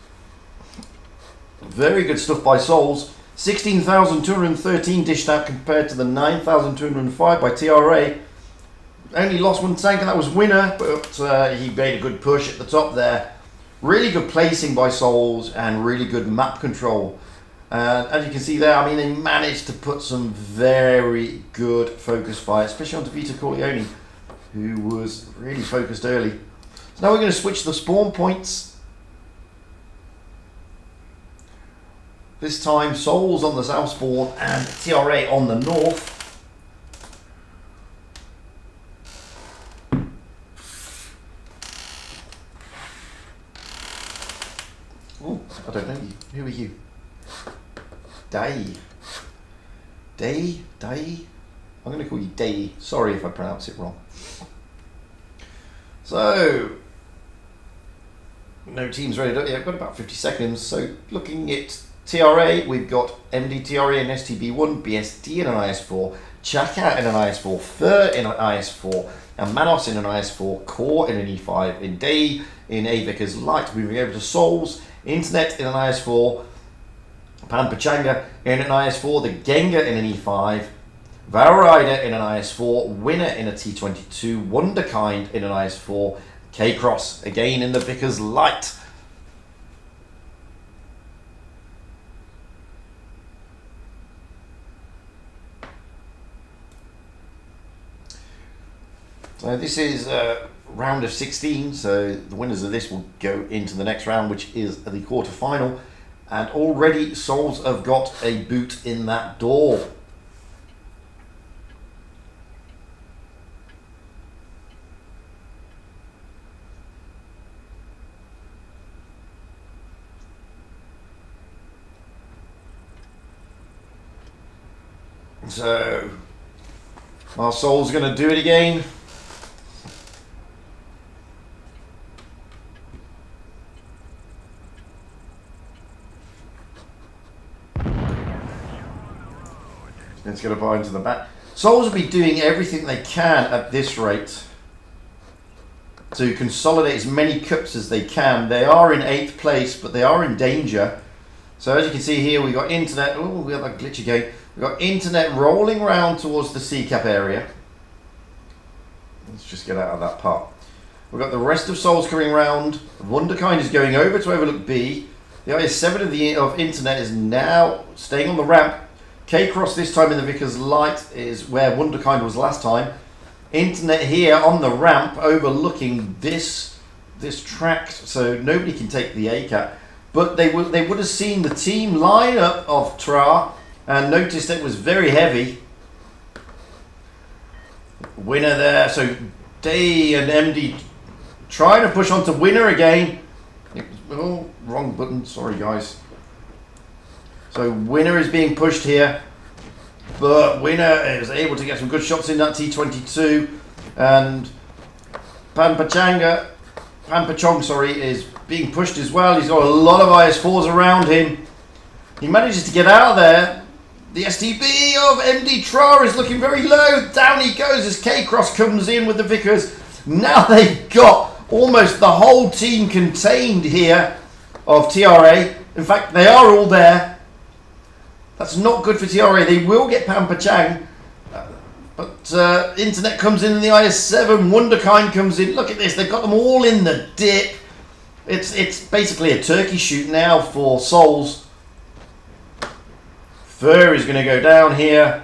Very good stuff by Souls. 16,213 dished out compared to the 9,205 by TRA. Only lost one tank and that was Winner, but he made a good push at the top there. Really good placing by Souls and really good map control. As you can see there, I mean, they managed to put some very good focus fire, especially onto Vito Corleone, who was really focused early. So now we're going to switch the spawn points. This time, Souls on the south spawn and TRA on the north. Oh, I don't know you. Who are you? Day. I'm going to call you Day. Sorry if I pronounce it wrong. So, no teams ready. Yeah, I've got about 50 seconds. So, looking at TRA, we've got MDTRA and STB1, BSD in an IS4, Chaka in an IS4, Fur in an IS4, and Manos in an IS4, Core in an E5, in Day in Avica's Light. Moving over to Souls, Internet in an IS4, Pampachanga in an IS4, the Genga in an E5, Valrider in an IS4, Winner in a T22, Wunderkind in an IS4, K-Cross again in the Vickers Light. So this is a round of 16, so the winners of this will go into the next round, which is the quarter-final. And already Souls have got a boot in that door. So, our Soul's going to do it again. It's going to buy into the back. Souls will be doing everything they can at this rate to consolidate as many cups as they can. They are in 8th place, but they are in danger. So as you can see here, we've got Internet. Oh, we have that glitch again. We've got Internet rolling round towards the C-cap area. Let's just get out of that part. We've got the rest of Souls coming round. Wunderkind is going over to overlook B. The IS7 of Internet is now staying on the ramp. K-Cross this time in the Vickers Light is where Wunderkind was last time. Internet here on the ramp overlooking this track, so nobody can take the A-cap. But they would have seen the team lineup of Tra and noticed it was very heavy. Winner there, so Day and MD trying to push on to Winner again. Oh, wrong button, sorry guys. So Winner is being pushed here, but Winner is able to get some good shots in that T22, and Pampachong, is being pushed as well. He's got a lot of IS4s around him. He manages to get out of there. The STB of MD Tra is looking very low. Down he goes as K-Cross comes in with the Vickers. Now they've got almost the whole team contained here of TRA. In fact, they are all there. That's not good for TRA. They will get Pampachang. But Internet comes in the IS7. Wunderkind comes in. Look at this. They've got them all in the dip. It's basically a turkey shoot now for Souls. Fur is going to go down here.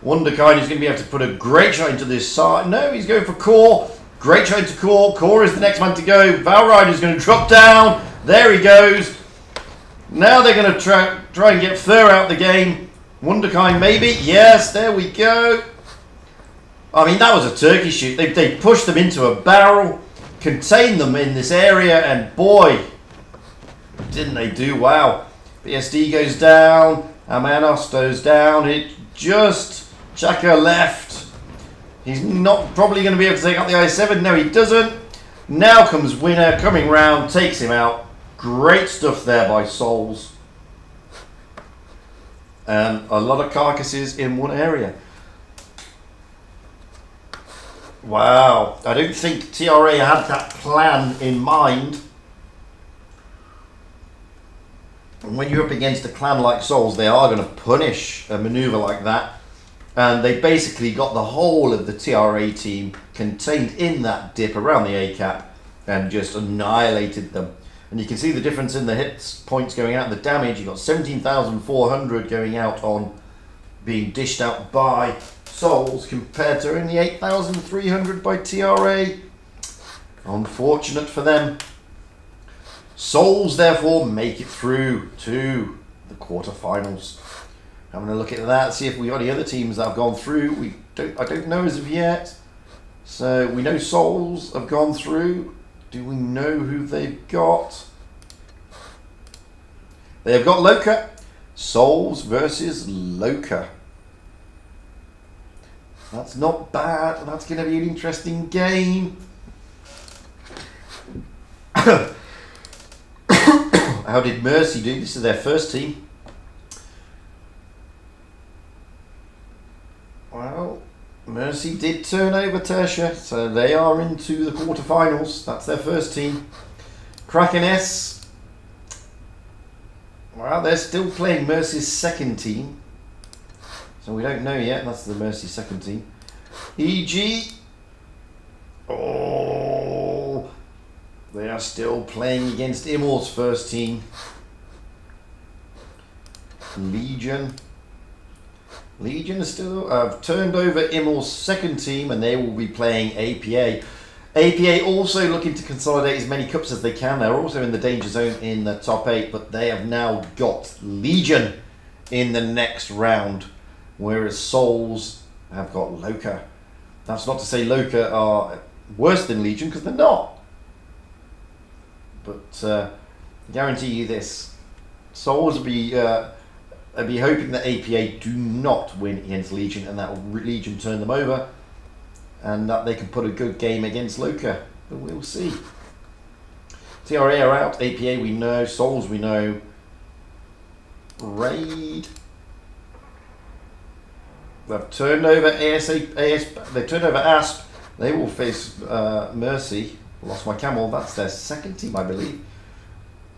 Wunderkind is going to be able to put a great shot into this side. No, he's going for Core. Great shot into Core. Core is the next man to go. Valrider is going to drop down. There he goes. Now they're going to try and get Fur out the game. Wunderkind maybe. Yes, there we go. I mean, that was a turkey shoot. They pushed them into a barrel, contained them in this area, and boy, didn't they do wow. BSD goes down, Amanos goes down. It just, Chaka left. He's not probably going to be able to take out the I7. No, he doesn't. Now comes Winner, coming round, takes him out. Great stuff there by Souls. And a lot of carcasses in one area. Wow. I don't think TRA had that plan in mind. And when you're up against a clan like Souls, they are going to punish a maneuver like that. And they basically got the whole of the TRA team contained in that dip around the A-cap and just annihilated them. And you can see the difference in the hits points going out and the damage. You've got 17,400 going out on being dished out by Souls compared to only 8,300 by TRA. Unfortunate for them. Souls therefore make it through to the quarterfinals. Having a look at that, see if we got any other teams that have gone through. I don't know as of yet. So we know Souls have gone through. Do we know who they've got? They have got Loka. Souls versus Loka. That's not bad. That's going to be an interesting game. How did Mercy do? This is their first team. Well, Mercy did turn over Tertia, so they are into the quarterfinals. That's their first team. Kraken S. Well, they're still playing Mercy's second team. So we don't know yet. That's the Mercy second team. EG. Oh, they are still playing against Immor's first team. Legion. Legion is still turned over Immor's second team, and they will be playing APA. APA also looking to consolidate as many cups as they can. They're also in the danger zone in the top 8, but they have now got Legion in the next round, whereas Souls have got Loka. That's not to say Loka are worse than Legion, because they're not. But I guarantee you this, Souls will be... I'd be hoping that APA do not win against Legion and that will Legion turn them over and that they can put a good game against Loka. But we'll see. TRA are out. APA we know. Souls we know. Raid. They've turned over they've turned over ASP. They will face Mercy. Lost my camel. That's their second team, I believe.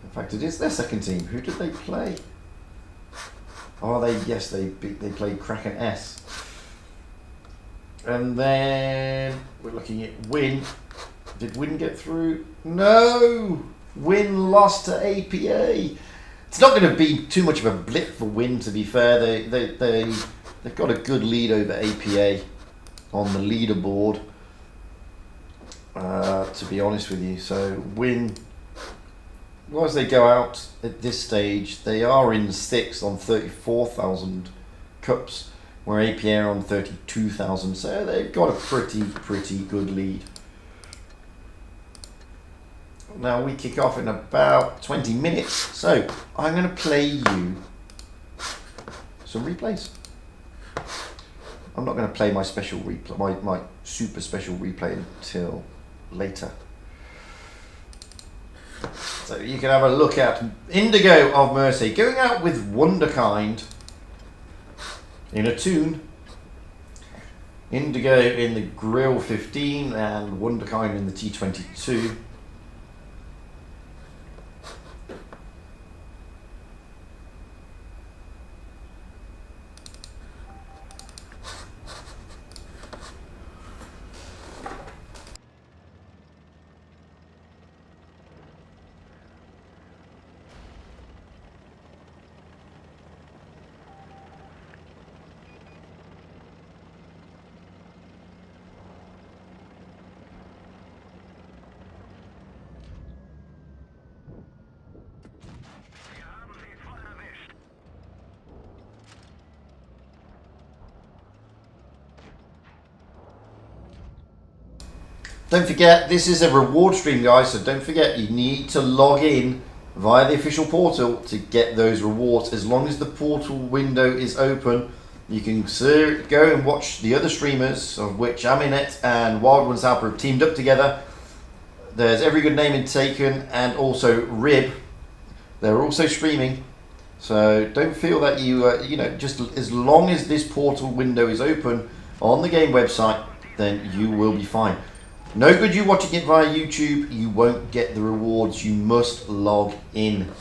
In fact, it is their second team. Who did they play? Oh, they played Kraken S. And then we're looking at Win. Did Win get through? No! Win lost to APA. It's not going to be too much of a blip for Win, to be fair. They've got a good lead over APA on the leaderboard, to be honest with you. So Win... As they go out at this stage, they are in 6th on 34,000 cups, where APA are on 32,000. So they've got a pretty good lead. Now we kick off in about 20 minutes. So I'm going to play you some replays. I'm not going to play my special replay, my super special replay until later. So you can have a look at Indigo of Mercy going out with Wonderkind in a tune. Indigo in the Grill 15 and Wonderkind in the T22. Don't forget, this is a reward stream, guys, so don't forget you need to log in via the official portal to get those rewards. As long as the portal window is open, you can go and watch the other streamers, of which Aminet and Wild Ones Alpha have teamed up together. There's Every Good Name in Taken and also Rib. They're also streaming. So don't feel that you know, just as long as this portal window is open on the game website, then you will be fine. No good you watching it via YouTube, you won't get the rewards, you must log in.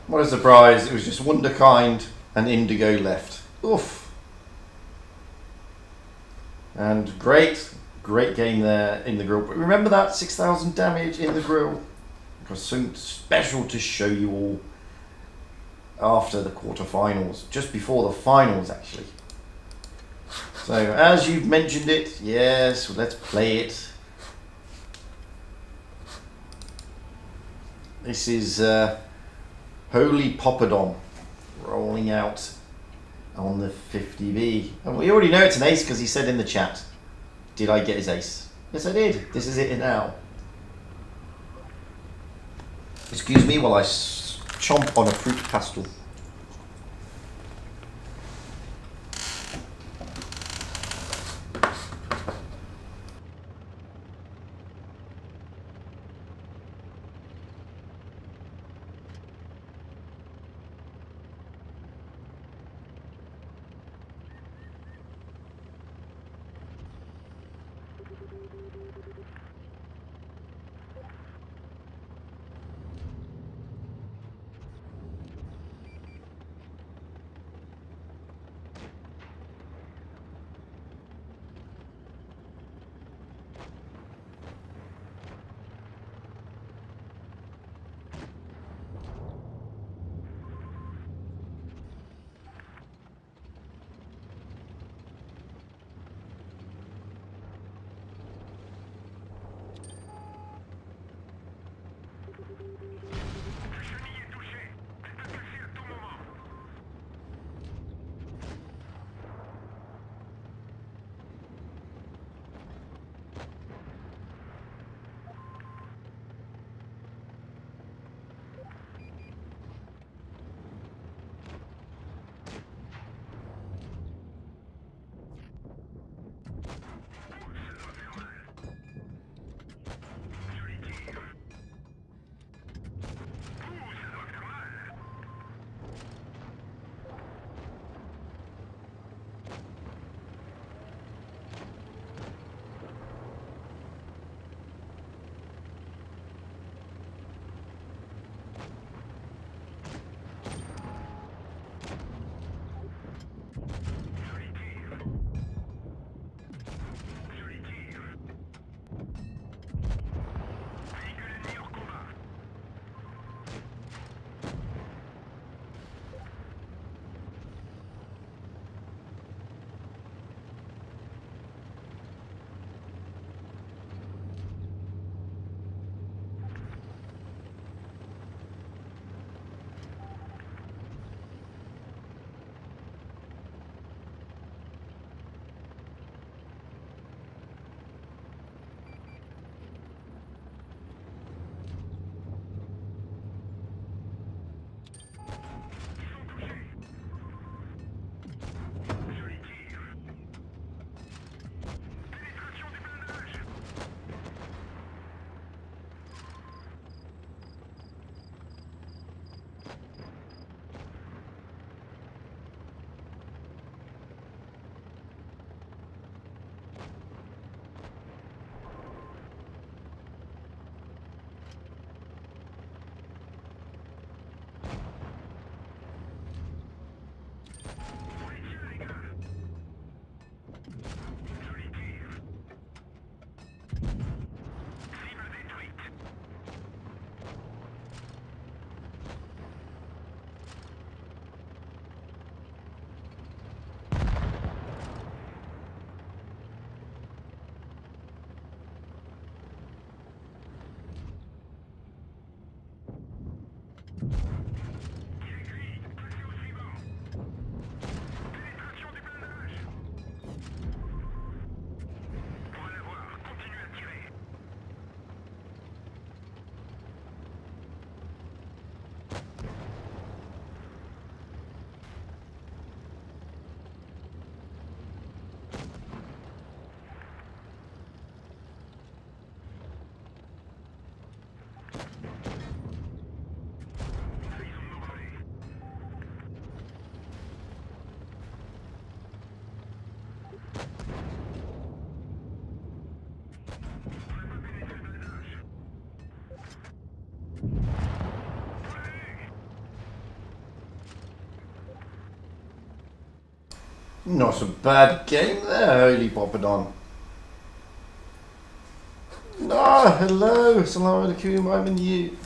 What a surprise, it was just Wunderkind and Indigo left. Oof. And great game there in the grill. But remember that 6,000 damage in the grill? It was something special to show you all after the quarterfinals, just before the finals actually. So as you've mentioned it, yes, let's play it. This is Holy Poppadom rolling out on the 50B. And we already know it's an ace because he said in the chat, did I get his ace? Yes, I did. This is it now. Excuse me while I chomp on a fruit pastel. Not a bad game there, Holy Poppadon. No, hello, Assalamu alaikum, I'm in you.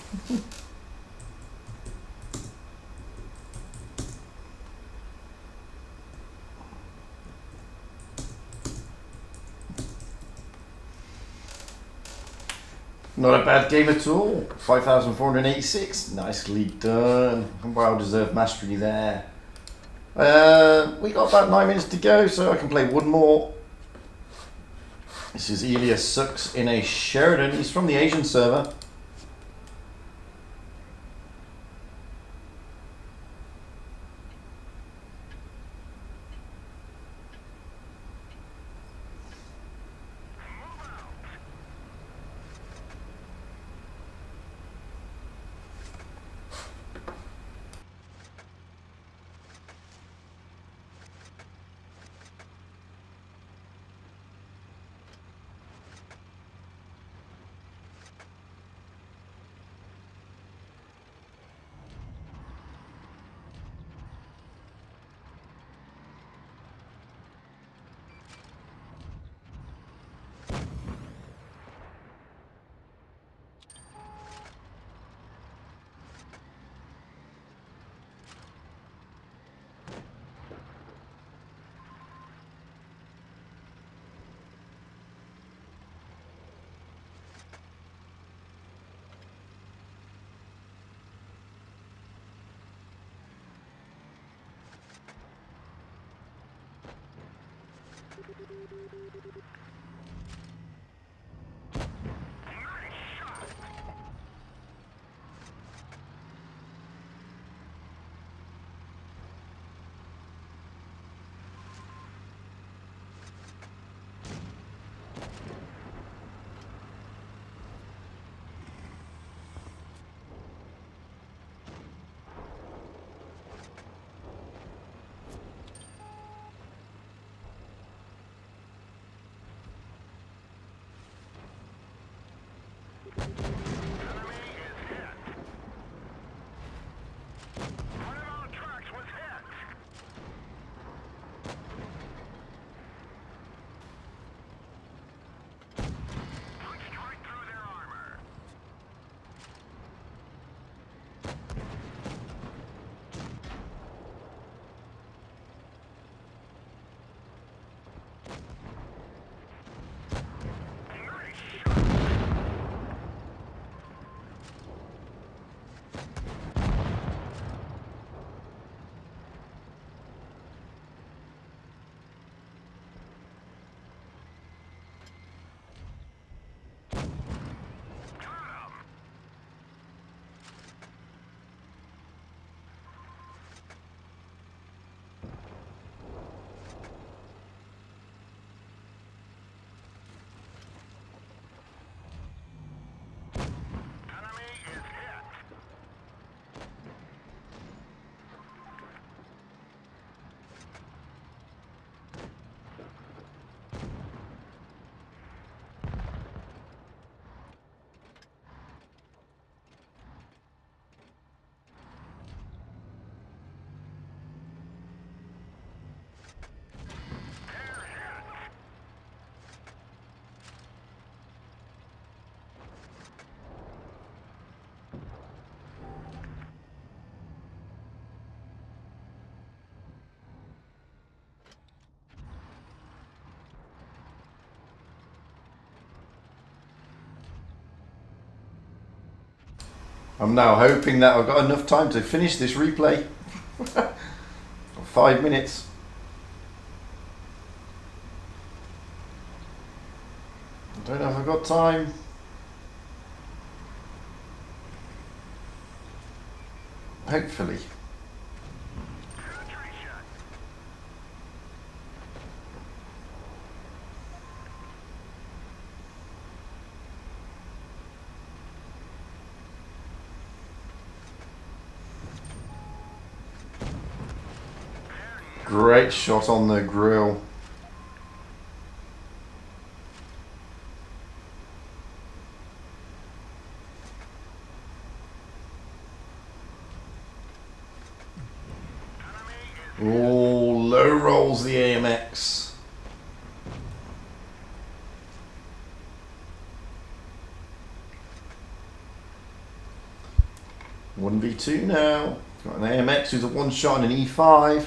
Not a bad game at all. 5,486. Nicely done. Well deserved mastery there. We got about 9 minutes to go, so I can play one more. This is Elias Sucks in a Sheridan. He's from the Asian server. I'm now hoping that I've got enough time to finish this replay. 5 minutes. I don't know if I've got time. Hopefully. Great shot on the grill. Oh, low rolls the AMX. One v2 now. Got an AMX who's a one shot and an E5.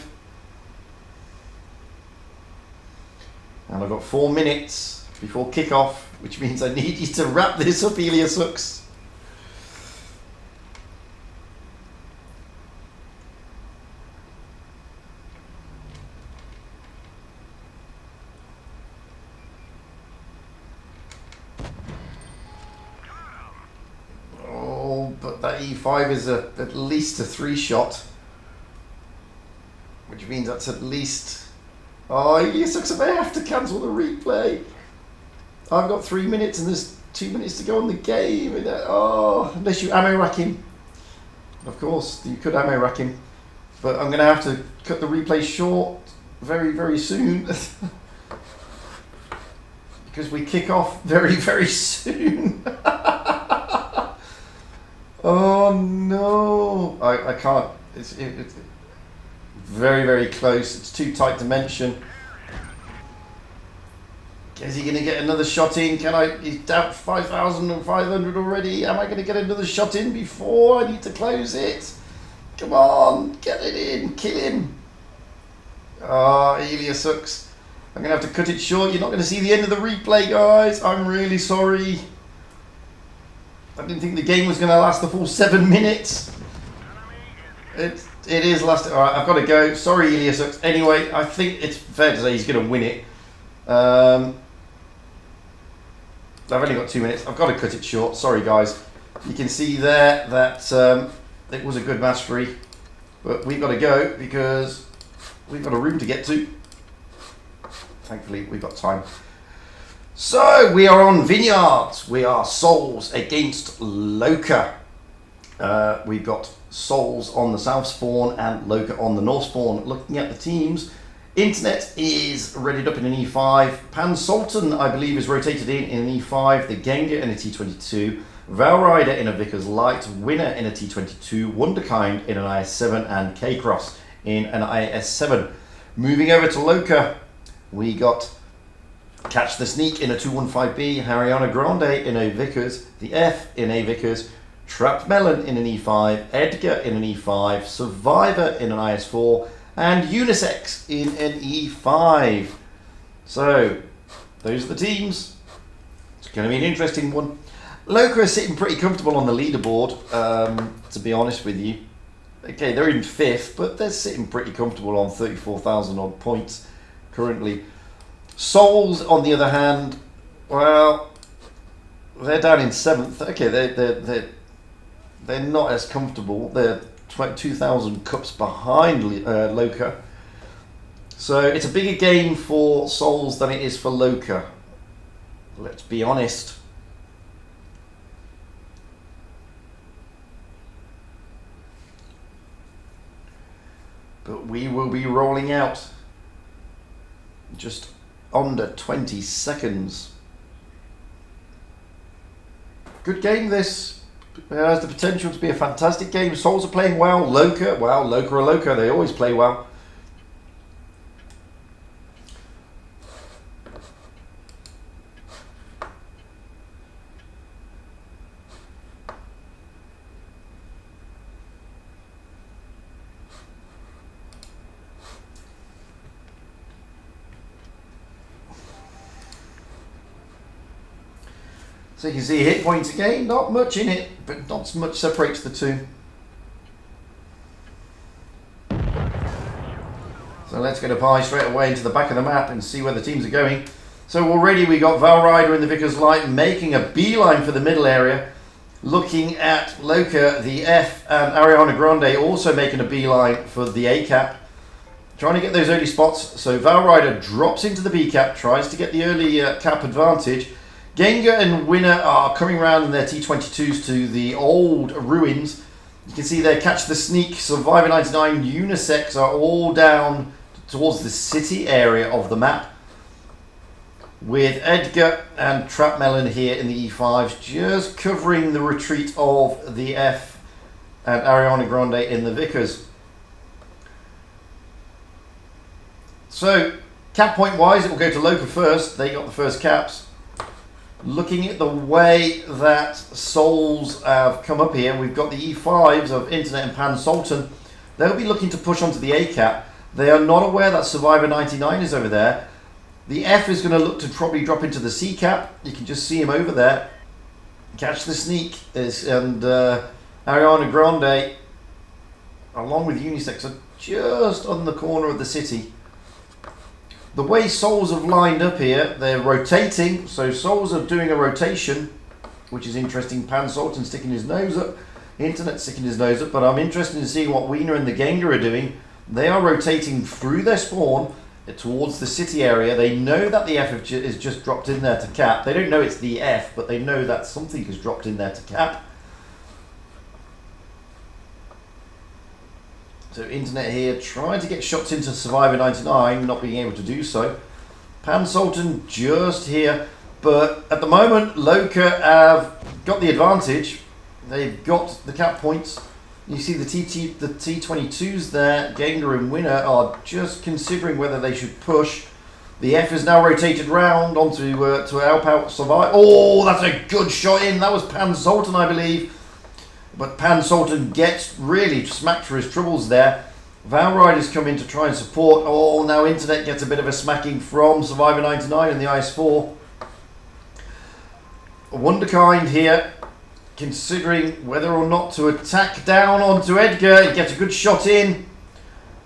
And I've got 4 minutes before kickoff, which means I need you to wrap this up, Elias Hooks. But that E5 is at least a 3 shot, which means that's at least. Oh, Elias Hooks, I may have to cancel the replay. I've got 3 minutes and there's 2 minutes to go on the game. And, unless you ammo rack him. Of course, you could ammo rack him, but I'm going to have to cut the replay short very, very soon because we kick off very, very soon. Oh no, I can't, it's very, very close, it's too tight dimension. Is he going to get another shot in? He's down 5,500 already, am I going to get another shot in before I need to close it? Come on, get it in, kill him. Elias Hooks, I'm going to have to cut it short, you're not going to see the end of the replay, guys, I'm really sorry. I didn't think the game was going to last the full 7 minutes. It is last. All right, I've got to go. Sorry, Elias Hooks. Anyway, I think it's fair to say he's going to win it. I've only got 2 minutes. I've got to cut it short. Sorry, guys. You can see there that it was a good match for you, but we've got to go because we've got a room to get to. Thankfully, we've got time. So we are on Vineyards. We are Souls against Loka. We've got Souls on the south spawn and Loka on the north spawn. Looking at the teams, Internet is readied up in an E5. Pan Sultan, I believe, is rotated in an E5. The Gengar in a T22. Valrider in a Vickers Light. Winner in a T22. Wonderkind in an IS7 and K-Cross in an IS7. Moving over to Loka, we got Catch the Sneak in a 215B, Ariana Grande in a Vickers, the F in a Vickers, Trapped Melon in an E5, Edgar in an E5, Survivor in an IS4, and Unisex in an E5. So, those are the teams. It's going to be an interesting one. Loka is sitting pretty comfortable on the leaderboard, to be honest with you. Okay, they're in 5th, but they're sitting pretty comfortable on 34,000 odd points currently. Souls, on the other hand, well, they're down in 7th. Okay, they're not as comfortable. They're 2,000 cups behind Loka. So it's a bigger game for Souls than it is for Loka. Let's be honest. But we will be rolling out just under 20 seconds. Good game this. It has the potential to be a fantastic game. Souls are playing well. Loka, well, Loka are Loka. They always play well. So you can see hit points again, not much in it, but not much separates the two. So let's get a pie straight away into the back of the map and see where the teams are going. So already we got Valrider in the Vickers Light making a beeline for the middle area. Looking at Loka, the F, and Ariana Grande also making a beeline for the A cap. Trying to get those early spots. So Valrider drops into the B cap, tries to get the early cap advantage. Gengar and Winner are coming around in their T22s to the old ruins. You can see there Catch the Sneak, Survivor 99, Unisex are all down towards the city area of the map. With Edgar and Trap Melon here in the E5s, just covering the retreat of the F and Ariana Grande in the Vickers. So, cap point wise, it will go to Loka first. They got the first caps. Looking at the way that souls have come up here, we've got the E5s of Internet and Pan Sultan. They'll be looking to push onto the A cap. They are not aware that Survivor 99 is over there. The F is going to look to probably drop into the C cap. You can just see him over there. Catch the sneak. And Ariana Grande, along with Unisex, are just on the corner of the city. The way souls have lined up here, they're rotating. So souls are doing a rotation, which is interesting. Pan Sultan sticking his nose up. Internet sticking his nose up. But I'm interested in seeing what Wiener and the Gengar are doing. They are rotating through their spawn towards the city area. They know that the F is just dropped in there to cap. They don't know it's the F, but they know that something has dropped in there to cap. So Internet here trying to get shots into Survivor 99, not being able to do so. Pan Sultan just here, but at the moment Loka have got the advantage. They've got the cap points. You see the T22s there. Gengar and Winner are just considering whether they should push. The F is now rotated round onto to help out Survive. Oh, that's a good shot in. That was Pan Sultan, I believe. But Pan Sultan gets really smacked for his troubles there. Valrider's come in to try and support. Oh, now Internet gets a bit of a smacking from Survivor 99 in the IS-4. Wonderkind here, considering whether or not to attack down onto Edgar. He gets a good shot in.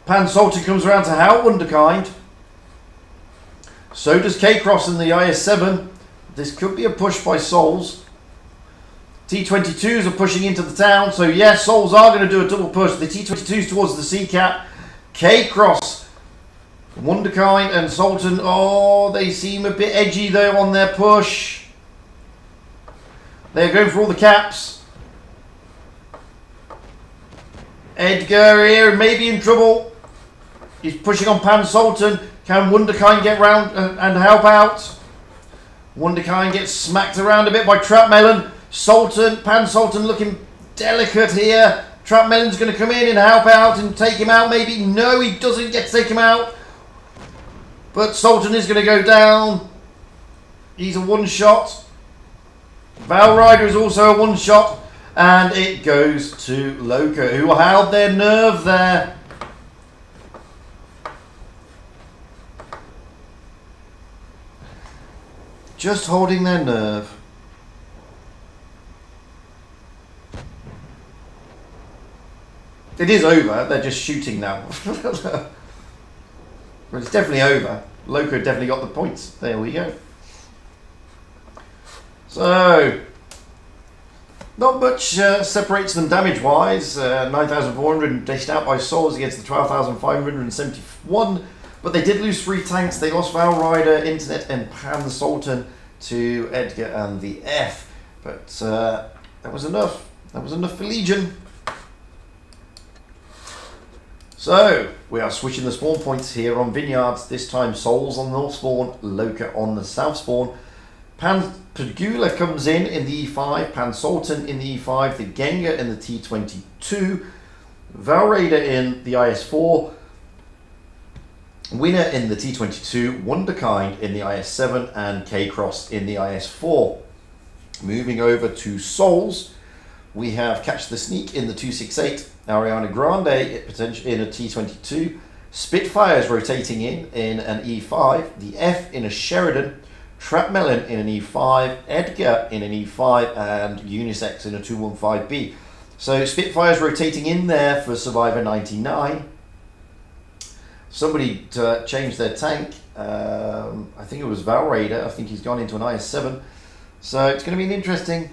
Pan Sultan comes around to help Wonderkind. So does K-Cross in the IS-7. This could be a push by Souls. T22s are pushing into the town, so yes, Souls are going to do a double push. The T22s towards the C-Cap. K-Cross, Wonderkind and Sultan, oh, they seem a bit edgy though on their push. They're going for all the caps. Edgar here may be in trouble. He's pushing on Pan Sultan. Can Wonderkind get round and help out? Wonderkind gets smacked around a bit by Trap Melon. Pan Sultan looking delicate here. Trap Melon's going to come in and help out and take him out maybe. No, he doesn't get to take him out. But Sultan is going to go down. He's a one-shot. Valrider is also a one-shot. And it goes to Loka, who held their nerve there. Just holding their nerve. It is over. They're just shooting now. But it's definitely over. Loka definitely got the points. There we go. So, not much separates them damage-wise. 9,400 dished out by Souls against the 12,571. But they did lose 3 tanks. They lost Valrider, Internet, and Pan Sultan to Edgar and the F. But that was enough. That was enough for Legion. So, we are switching the spawn points here on Vineyards. This time Souls on the north spawn, Loka on the south spawn. Pan Pagula comes in the E5, Pan Sultan in the E5, the Gengar in the T22, Valraider in the IS4, Winner in the T22, Wonderkind in the IS7, and K-Cross in the IS4. Moving over to Souls, we have Catch the Sneak in the 268, Ariana Grande in a T22, Spitfires rotating in an E5, the F in a Sheridan, Trap Melon in an E5, Edgar in an E5, and Unisex in a 215B. So Spitfires rotating in there for Survivor 99. Somebody changed their tank. I think it was Valraider. I think he's gone into an IS7. So it's going to be an interesting.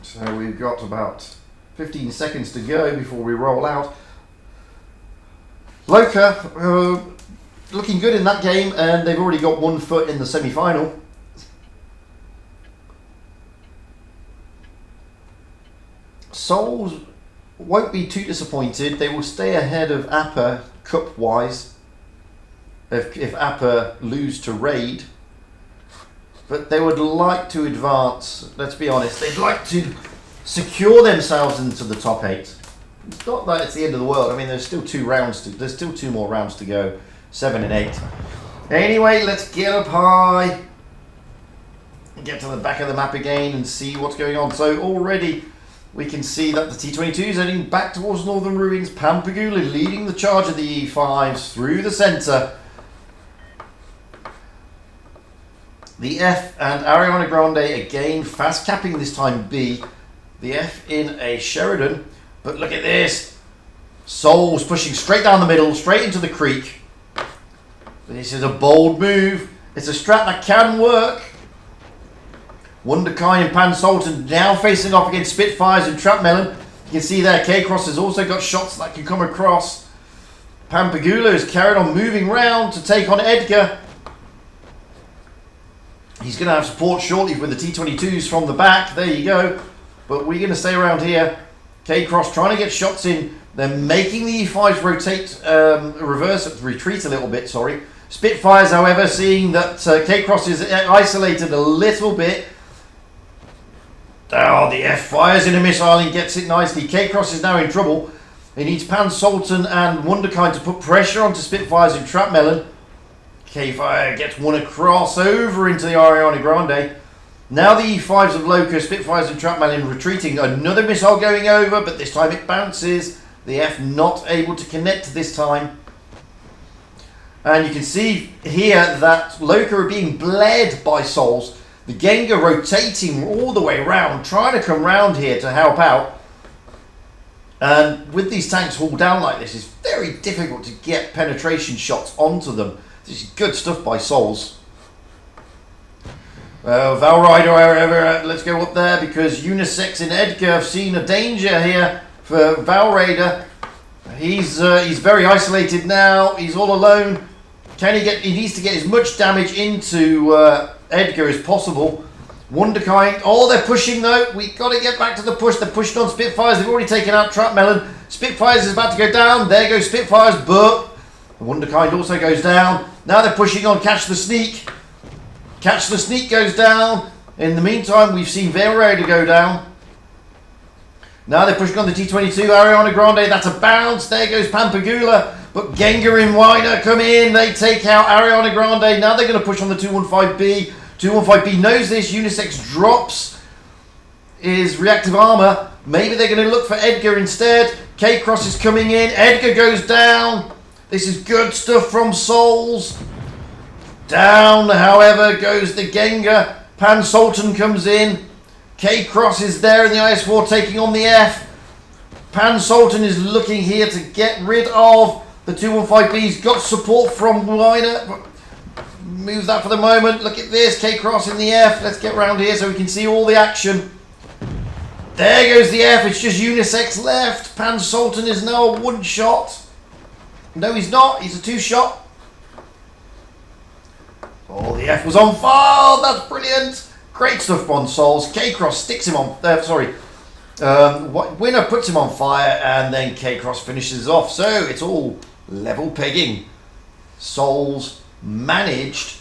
So we've got about 15 seconds to go before we roll out. Loka looking good in that game, and they've already got 1 foot in the semi-final. Souls won't be too disappointed. They will stay ahead of Appa cup-wise if Appa lose to Raid. But they would like to advance, let's be honest. They'd like to secure themselves into the top 8. It's not that it's the end of the world. I mean, there's still 2 more rounds to go. 7 and 8. Anyway, let's get up high. Get to the back of the map again and see what's going on. So already we can see that the T-22 is heading back towards Northern Ruins. Pampagula leading the charge of the E5s through the centre. The F and Ariana Grande again fast capping this time B. The F in a Sheridan. But look at this. Souls pushing straight down the middle, straight into the creek. This is a bold move. It's a strat that can work. Wonderkind and Pan Sultan now facing off against Spitfires and Trap Melon. You can see there K-Cross has also got shots that can come across. Pampagula is carried on moving round to take on Edgar. He's going to have support shortly with the T-22s from the back. There you go. But we're going to stay around here. K-Cross trying to get shots in. They're making the E5s rotate, retreat a little bit, sorry. Spitfires, however, seeing that K-Cross is isolated a little bit. Oh, the F fires in a missile and gets it nicely. K-Cross is now in trouble. He needs Pan Sultan and Wonderkind to put pressure onto Spitfires and Trap Melon. K-Fire gets one across over into the Ariana Grande. Now the E5s of Loka, Spitfires and Trap Melon retreating. Another missile going over, but this time it bounces. The F not able to connect this time. And you can see here that Loka are being bled by Souls. The Gengar rotating all the way around, trying to come round here to help out. And with these tanks hauled down like this, it's very difficult to get penetration shots onto them. This is good stuff by Souls. Valrider, however, let's go up there because Unisex and Edgar have seen a danger here for Valraider. He's very isolated now. He's all alone. He needs to get as much damage into Edgar as possible. Wonderkind. Oh, they're pushing though. We got to get back to the push. They're pushing on Spitfires. They've already taken out Trap Melon. Spitfires is about to go down. There goes Spitfires, but Wonderkind also goes down. Now they're pushing on Catch the Sneak. Catch the Sneak goes down. In the meantime, we've seen Valraider go down. Now they're pushing on the T-22. Ariana Grande. That's a bounce. There goes Pampagula. But Gengar and Wyner come in. They take out Ariana Grande. Now they're going to push on the 215B. 215B knows this. Unisex drops his reactive armor. Maybe they're going to look for Edgar instead. K-Cross is coming in. Edgar goes down. This is good stuff from Souls. Down, however, goes the Gengar. Pan Sultan comes in. K-Cross is there in the IS-4 taking on the F. Pan Sultan is looking here to get rid of the 215B. He's got support from Wyner. Move that for the moment. Look at this. K-Cross in the F. Let's get around here so we can see all the action. There goes the F. It's just Unisex left. Pan Sultan is now a one shot. No, he's not. He's a two shot. Oh, the F was on fire. That's brilliant. Great stuff on Souls. K-Cross sticks him on... Winner puts him on fire and then K-Cross finishes off. So it's all level pegging. Souls managed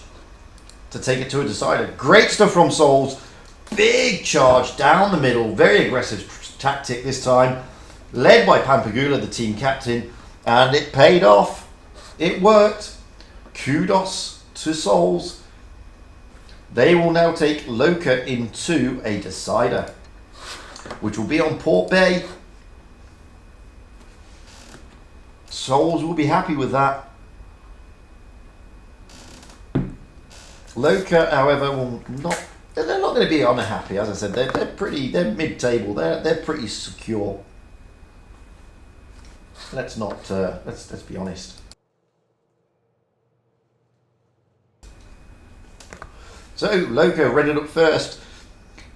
to take it to a decider. Great stuff from Souls. Big charge down the middle. Very aggressive tactic this time. Led by Pampagula, the team captain. And it paid off. It worked. Kudos to Souls. They will now take Loka into a decider, which will be on Port Bay. Souls will be happy with that. Loka, however, will not. They're not going to be unhappy. As I said, they're mid-table. They're pretty secure. Let's be honest. So Loka rendered up first.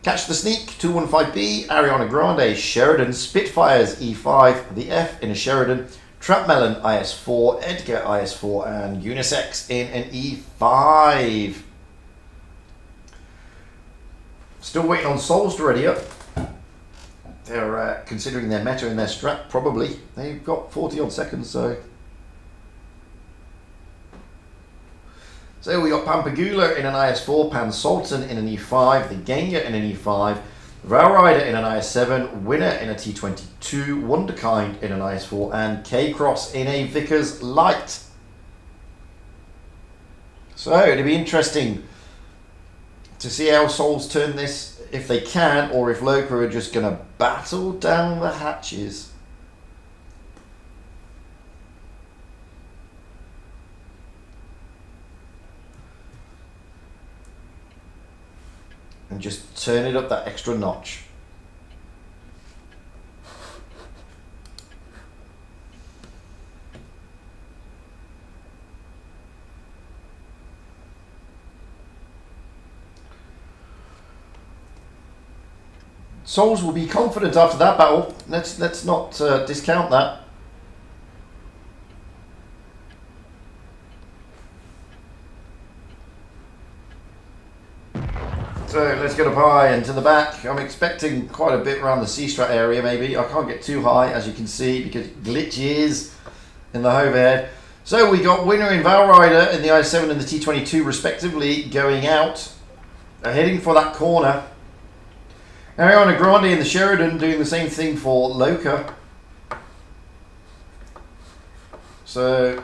Catch the Sneak, 215B, Ariana Grande, Sheridan, Spitfires, E5, the F in a Sheridan, Trap Melon, IS4, Edgar, IS4, and Unisex in an E5. Still waiting on Souls to ready up. They're considering their meta and their strat, probably. They've got 40 odd seconds, so. So we got Pampagula in an IS4, Pan Sultan in an E5, the Gengar in an E5, Valrider in an IS7, Winner in a T22, Wonderkind in an IS4, and K-Cross in a Vickers Light. So it'll be interesting to see how Souls turn this, if they can, or if Loka are just going to battle down the hatches. And just turn it up that extra notch. Souls will be confident after that battle. Let's not discount that. So let's get up high and to the back. I'm expecting quite a bit around the C-strat area maybe. I can't get too high as you can see because glitches in the overhead. So we got Winner in Valrider in the I7 and the T22 respectively going out. Heading for that corner. Ariana Grande in the Sheridan doing the same thing for Loka. So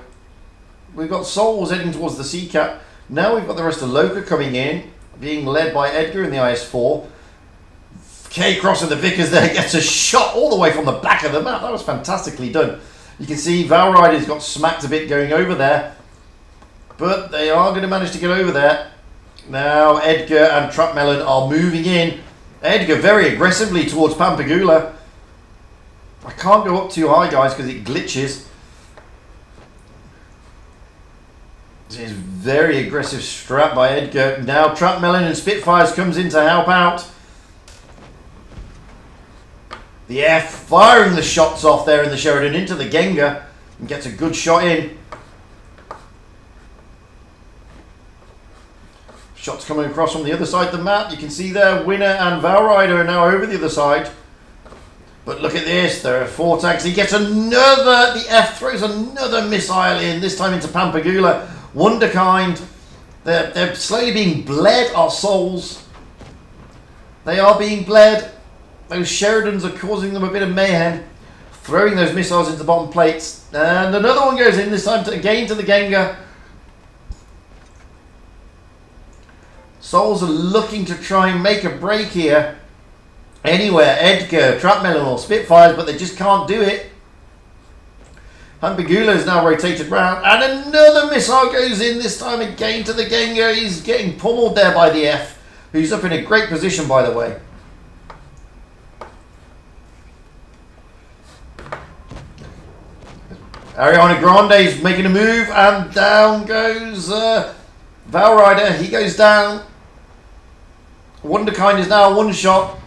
we've got Souls heading towards the C-cap. Now we've got the rest of Loka coming in, being led by Edgar in the IS4. K-Cross in the Vickers there gets a shot all the way from the back of the map. That was fantastically done. You can see Valrider's got smacked a bit going over there. But they are going to manage to get over there. Now Edgar and Trapmelon are moving in. Edgar very aggressively towards Pampagula. I can't go up too high, guys, because it glitches. This is very aggressive strat by Edgar. Now Trapmelon and Spitfires comes in to help out. The F firing the shots off there in the Sheridan into the Gengar and gets a good shot in. Shots coming across from the other side of the map. You can see there, Winner and Valrider are now over the other side. But look at this, there are 4 tags. He gets another, the F throws another missile in, this time into Pampagula. Wonderkind, they're slowly being bled, our Souls. They are being bled. Those Sheridans are causing them a bit of mayhem. Throwing those missiles into the bottom plates. And another one goes in, this time again to the Gengar. Souls are looking to try and make a break here. Anywhere, Edgar, Trapmelon or Spitfires, but they just can't do it. Pampagula is now rotated round, and another missile goes in, this time again to the Gengar. He's getting pummeled there by the F, who's up in a great position, by the way. Ariana Grande is making a move, and down goes Valrider. He goes down. Wonderkind is now one shot.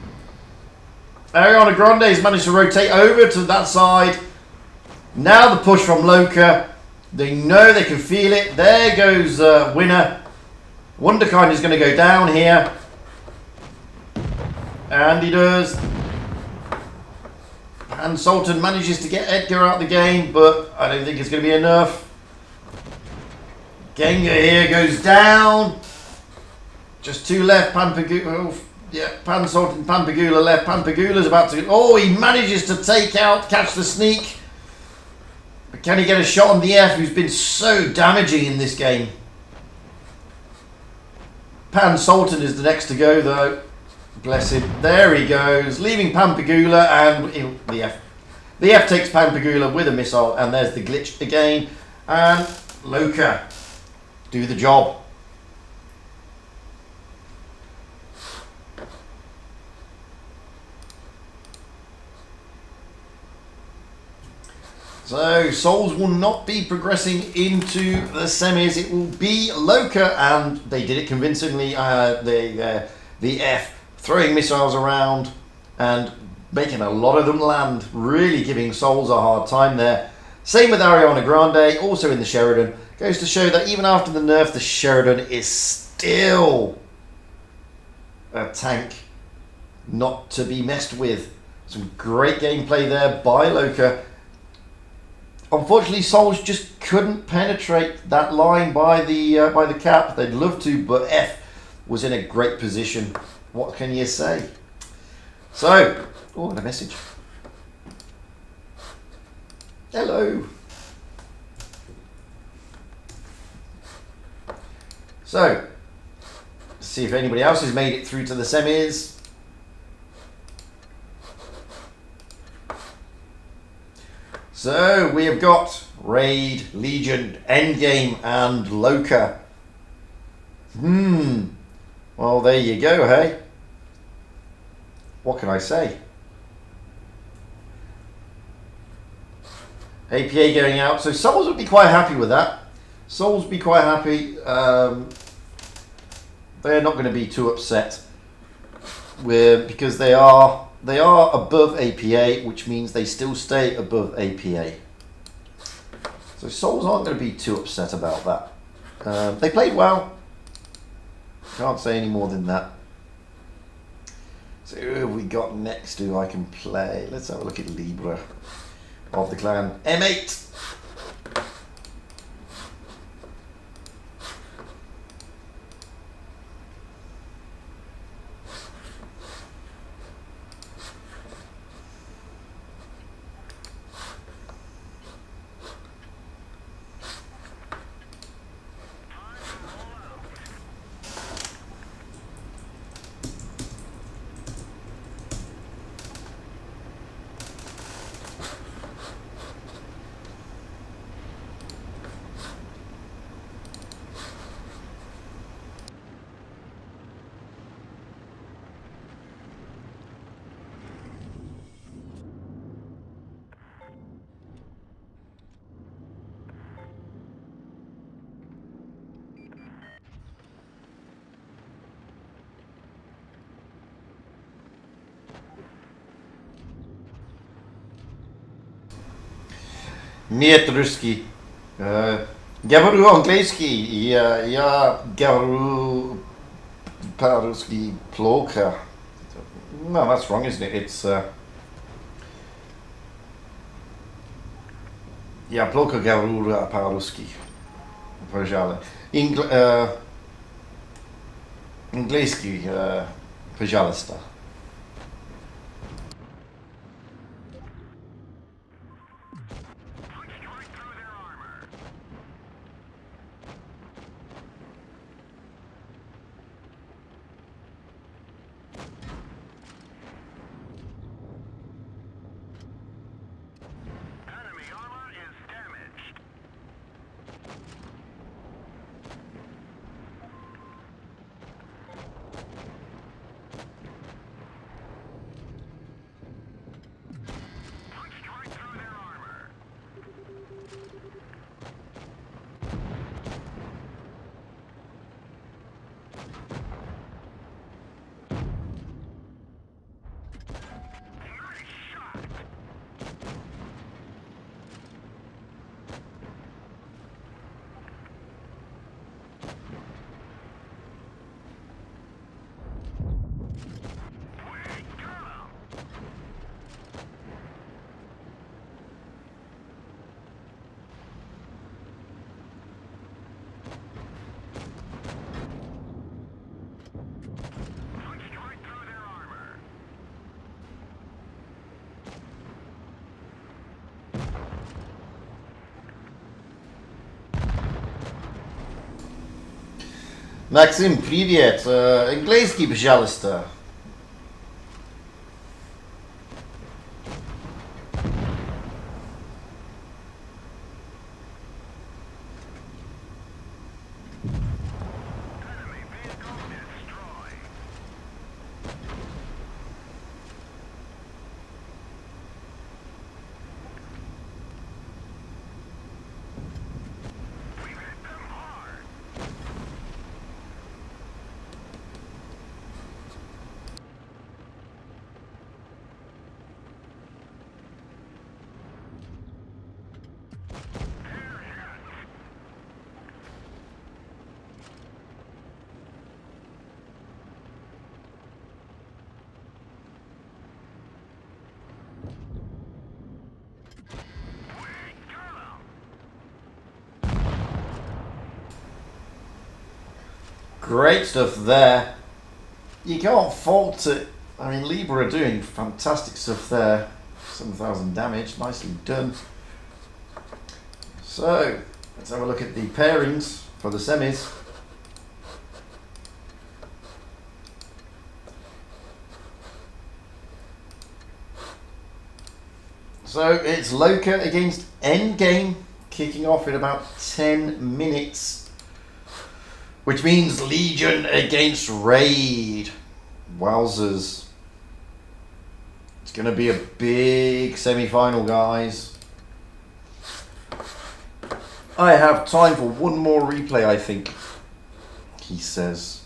Ariana Grande has managed to rotate over to that side. Now the push from Loka. They know they can feel it. There goes Winner. Wonderkind is going to go down here. And he does. And Sultan manages to get Edgar out the game, but I don't think it's going to be enough. Gengar here goes down. Just 2 left. Pampagula. Oh, yeah, Pan Sultan, Pampagula left. Pampagula's about to. Oh, he manages to catch the sneak. But can he get a shot on the F, who's been so damaging in this game? Pan Sultan is the next to go, though. Bless him. There he goes, leaving Pampagula, and the F. The F takes Pampagula with a missile, and there's the glitch again. And Loka do the job. So Souls will not be progressing into the semis. It will be Loka, and they did it convincingly. The F throwing missiles around and making a lot of them land, really giving Souls a hard time there. Same with Ariana Grande, also in the Sheridan. Goes to show that even after the nerf, the Sheridan is still a tank not to be messed with. Some great gameplay there by Loka. Unfortunately, Souls just couldn't penetrate that line by the cap. They'd love to, but F was in a great position. What can you say? So, oh, and a message. Hello. So, see if anybody else has made it through to the semis. So, we have got Raid, Legion, Endgame, and Loka. Well, there you go, hey? What can I say? APA going out, so Souls would be quite happy with that. Souls would be quite happy. They're not going to be too upset because they are above APA, which means they still stay above APA. So Souls aren't going to be too upset about that. They played well. Can't say any more than that. So who have we got next who I can play? Let's have a look at Libra of the clan. M8. Niet ruski. Говорю английский. Я говорю по-русски плохо. No, that's wrong, isn't it? It's я плохо говорю по-русски. Пожалуйста. Английский, пожалуйста. Максим, привет. Английский, пожалуйста. Great stuff there. You can't fault it. I mean, Libra are doing fantastic stuff there. 7,000 damage, nicely done. So, let's have a look at the pairings for the semis. So, it's Loka against Endgame, kicking off in about 10 minutes. Which means Legion against Raid. Wowzers. It's going to be a big semi-final, guys. I have time for one more replay, I think. He says.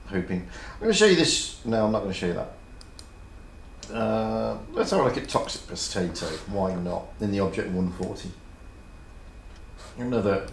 Hoping. I'm going to show you this. No, I'm not going to show you that. Let's have a look at Toxic Potato. Why not? In the Object 140. Another...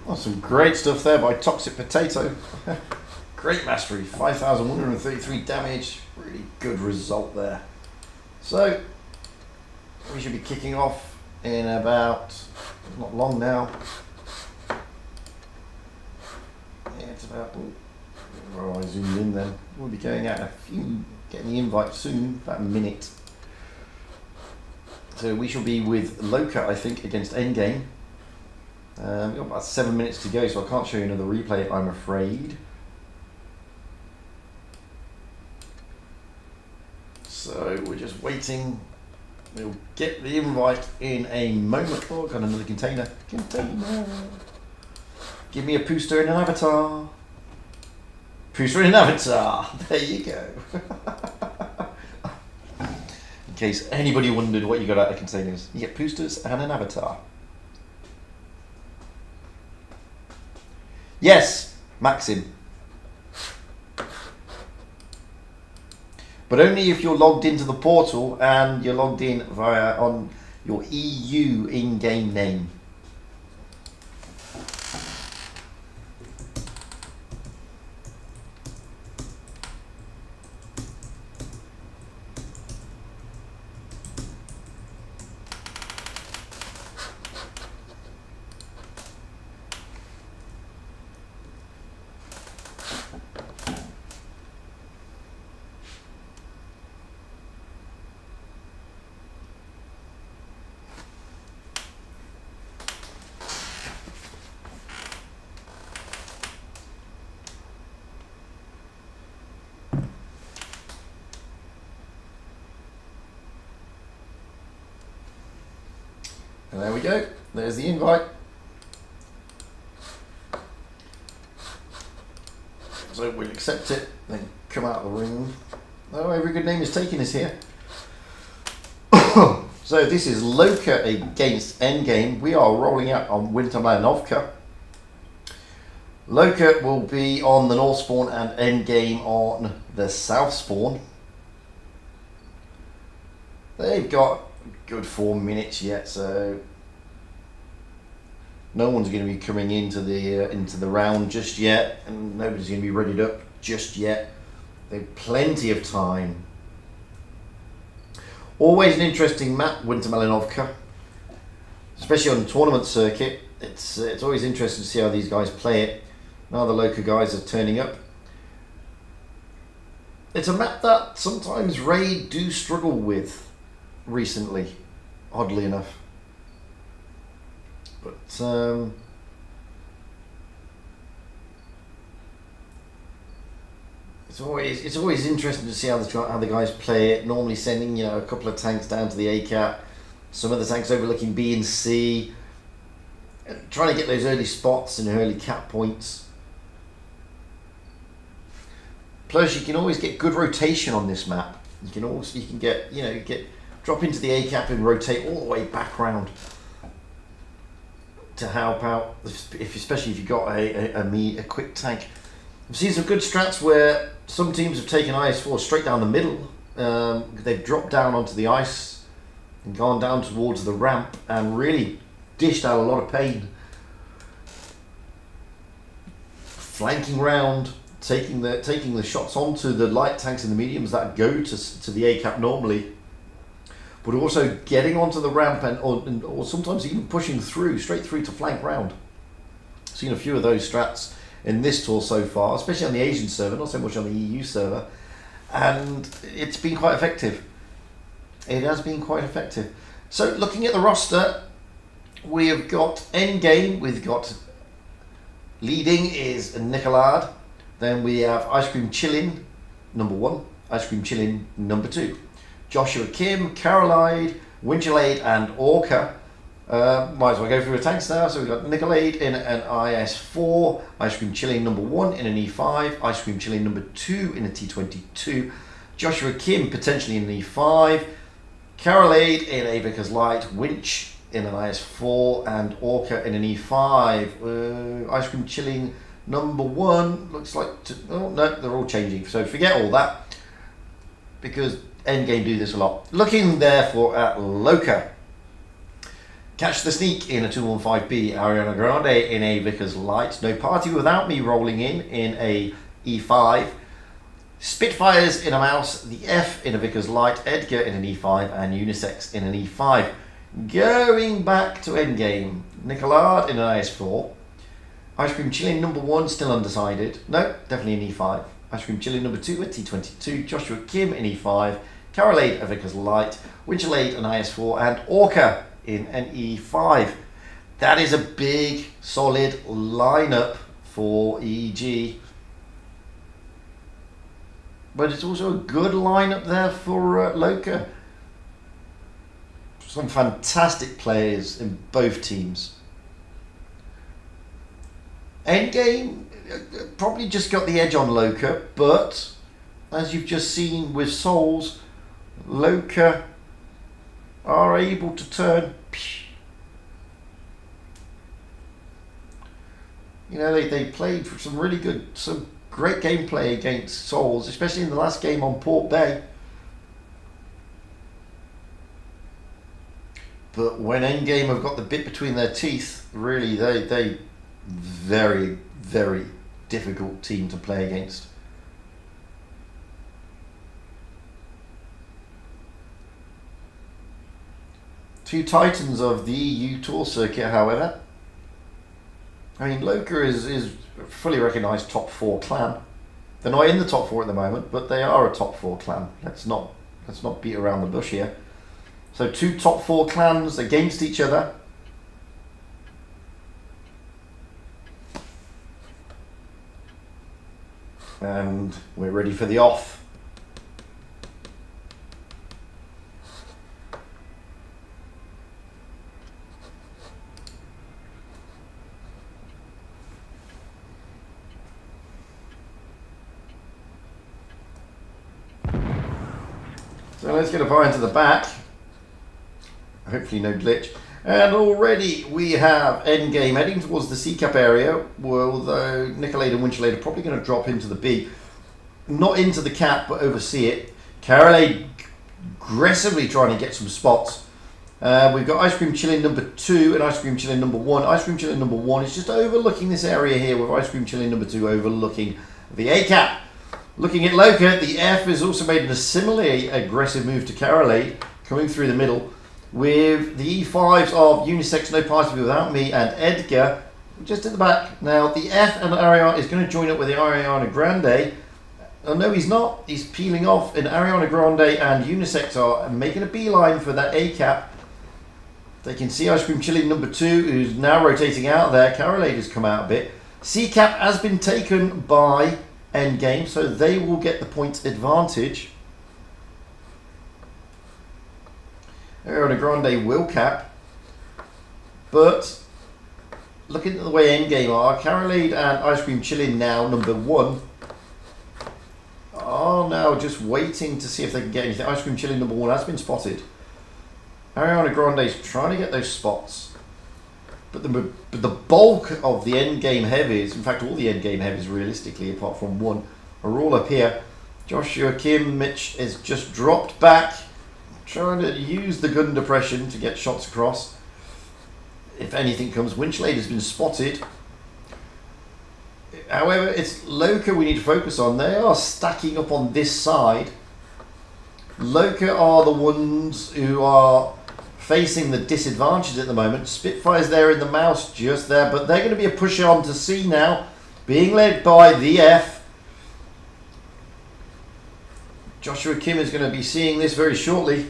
Oh, some great stuff there by Toxic Potato. Great mastery, 5,133 damage. Really good result there. So, we should be kicking off in about, not long now. Yeah, it's about, oh, I zoomed in then. We'll be going out getting the invite soon, about a minute. So we shall be with Loka, I think, against Endgame. We've got about 7 minutes to go, so I can't show you another replay, I'm afraid. So we're just waiting. We'll get the invite in a moment. Oh, got another container. Give me a booster and an avatar. Booster and an avatar. There you go. In case anybody wondered what you got out of containers, you get boosters and an avatar. Yes, Maxim. but only if you're logged into the portal and you're logged in via on your EU in-game name. And there we go. There's the invite. So we'll accept it, then come out of the room. Oh, every good name is taken is here. So this is Loka against Endgame. We are rolling out on Winter Loka will be on the North spawn and Endgame on the South spawn. They've got good 4 minutes yet, so no one's going to be coming into the round just yet, and nobody's going to be readied up just yet. They've plenty of time. Always an interesting map, Winter Malinovka, especially on the tournament circuit. It's always interesting to see how these guys play it. Now the Loka guys are turning up. It's a map that sometimes Raid do struggle with recently, oddly enough. But it's always interesting to see how the guys play it. Normally sending a couple of tanks down to the A cap, some of the tanks overlooking B and C, trying to get those early spots and early cap points. Plus, you can always get good rotation on this map. You can get drop into the A cap and rotate all the way back round to help out, especially if you've got a quick tank. I've seen some good strats where some teams have taken IS-4 straight down the middle. They've dropped down onto the ice and gone down towards the ramp and really dished out a lot of pain. Flanking round, taking the shots onto the light tanks and the mediums that go to the A cap normally, but also getting onto the ramp or sometimes even pushing straight through to flank round. I've seen a few of those strats in this tour so far, especially on the Asian server, not so much on the EU server, and it's been quite effective. It has been quite effective. So looking at the roster, we have got Endgame, we've got leading is Nicolard, then we have Ice Cream Chillin number 1, Ice Cream Chillin number 2. Joshua Kim, Caroline, Winchellade and Orca. Might as well go through the tanks now. So we've got Nicolade in an IS-4, Ice Cream Chilling number 1 in an E5, Ice Cream Chilling number 2 in a T22, Joshua Kim potentially in an E5, Caroline in a Vickers Light, Winch in an IS-4 and Orca in an E5. Ice Cream Chilling number 1 looks like, oh no, they're all changing. So forget all that because Endgame do this a lot. Looking therefore at Loka. Catch the Sneak in a 215B, Ariana Grande in a Vickers Light, No Party Without Me rolling in a E5, Spitfires in a Mouse, the F in a Vickers Light, Edgar in an E5 and Unisex in an E5. Going back to Endgame, Nicolard in an IS-4, Ice Cream Chilling number 1 still undecided, no, definitely an E5, Ice Cream Chilling number 2 at T22, Joshua Kim in E5, Carolade a Vickers Light, Winchellade an IS-4 and Orca in an E5. That is a big solid lineup for EG, but it's also a good lineup there for Loka. Some fantastic players in both teams. Endgame probably just got the edge on Loka, but as you've just seen with Souls, Loka are able to turn. They played some great gameplay against Souls, especially in the last game on Port Bay. But when Endgame have got the bit between their teeth, really, they very, very difficult team to play against. Two titans of the EU Tour circuit, however. I mean, Loka is a fully recognised top 4 clan. They're not in the top 4 at the moment, but they are a top 4 clan. Let's not beat around the bush here. So 2 top 4 clans against each other. And we're ready for the off. So let's get a fire into the back. Hopefully no glitch. And already we have Endgame heading towards the C-Cap area, although Nicolade and Winchelade are probably going to drop into the B. Not into the cap, but oversee it. Carolade aggressively trying to get some spots. We've got Ice Cream Chillin number 2 and Ice Cream Chillin number 1. Ice Cream Chillin number 1 is just overlooking this area here, with Ice Cream Chillin number 2 overlooking the A-Cap. Looking at Loka, the F has also made a similarly aggressive move to Carolade, coming through the middle, with the E5s of Unisex, No Party Without Me, and Edgar just at the back. Now, the F and Ariana is going to join up with the Ariana Grande. Oh, no, he's not. He's peeling off, and Ariana Grande and Unisex are making a beeline for that A-Cap. They can see Ice Cream Chili number 2, who's now rotating out there. Carolade has come out a bit. C-Cap has been taken by Endgame, so they will get the point advantage. Ariana Grande will cap, but looking at the way Endgame are, Carolade and Ice Cream Chillin now number 1 are now just waiting to see if they can get anything. Ice Cream Chillin number 1 has been spotted. Ariana Grande is trying to get those spots, but the bulk of the Endgame heavies, in fact all the Endgame heavies realistically apart from 1, are all up here. Joshua Kim, Mitch is just dropped back, trying to use the gun depression to get shots across. If anything comes, Winchlade has been spotted. However, it's Loka we need to focus on. They are stacking up on this side. Loka are the ones who are facing the disadvantage at the moment. Spitfire's there in the mouse just there, but they're going to be a push on to C now, being led by the F. Joshua Kim is going to be seeing this very shortly.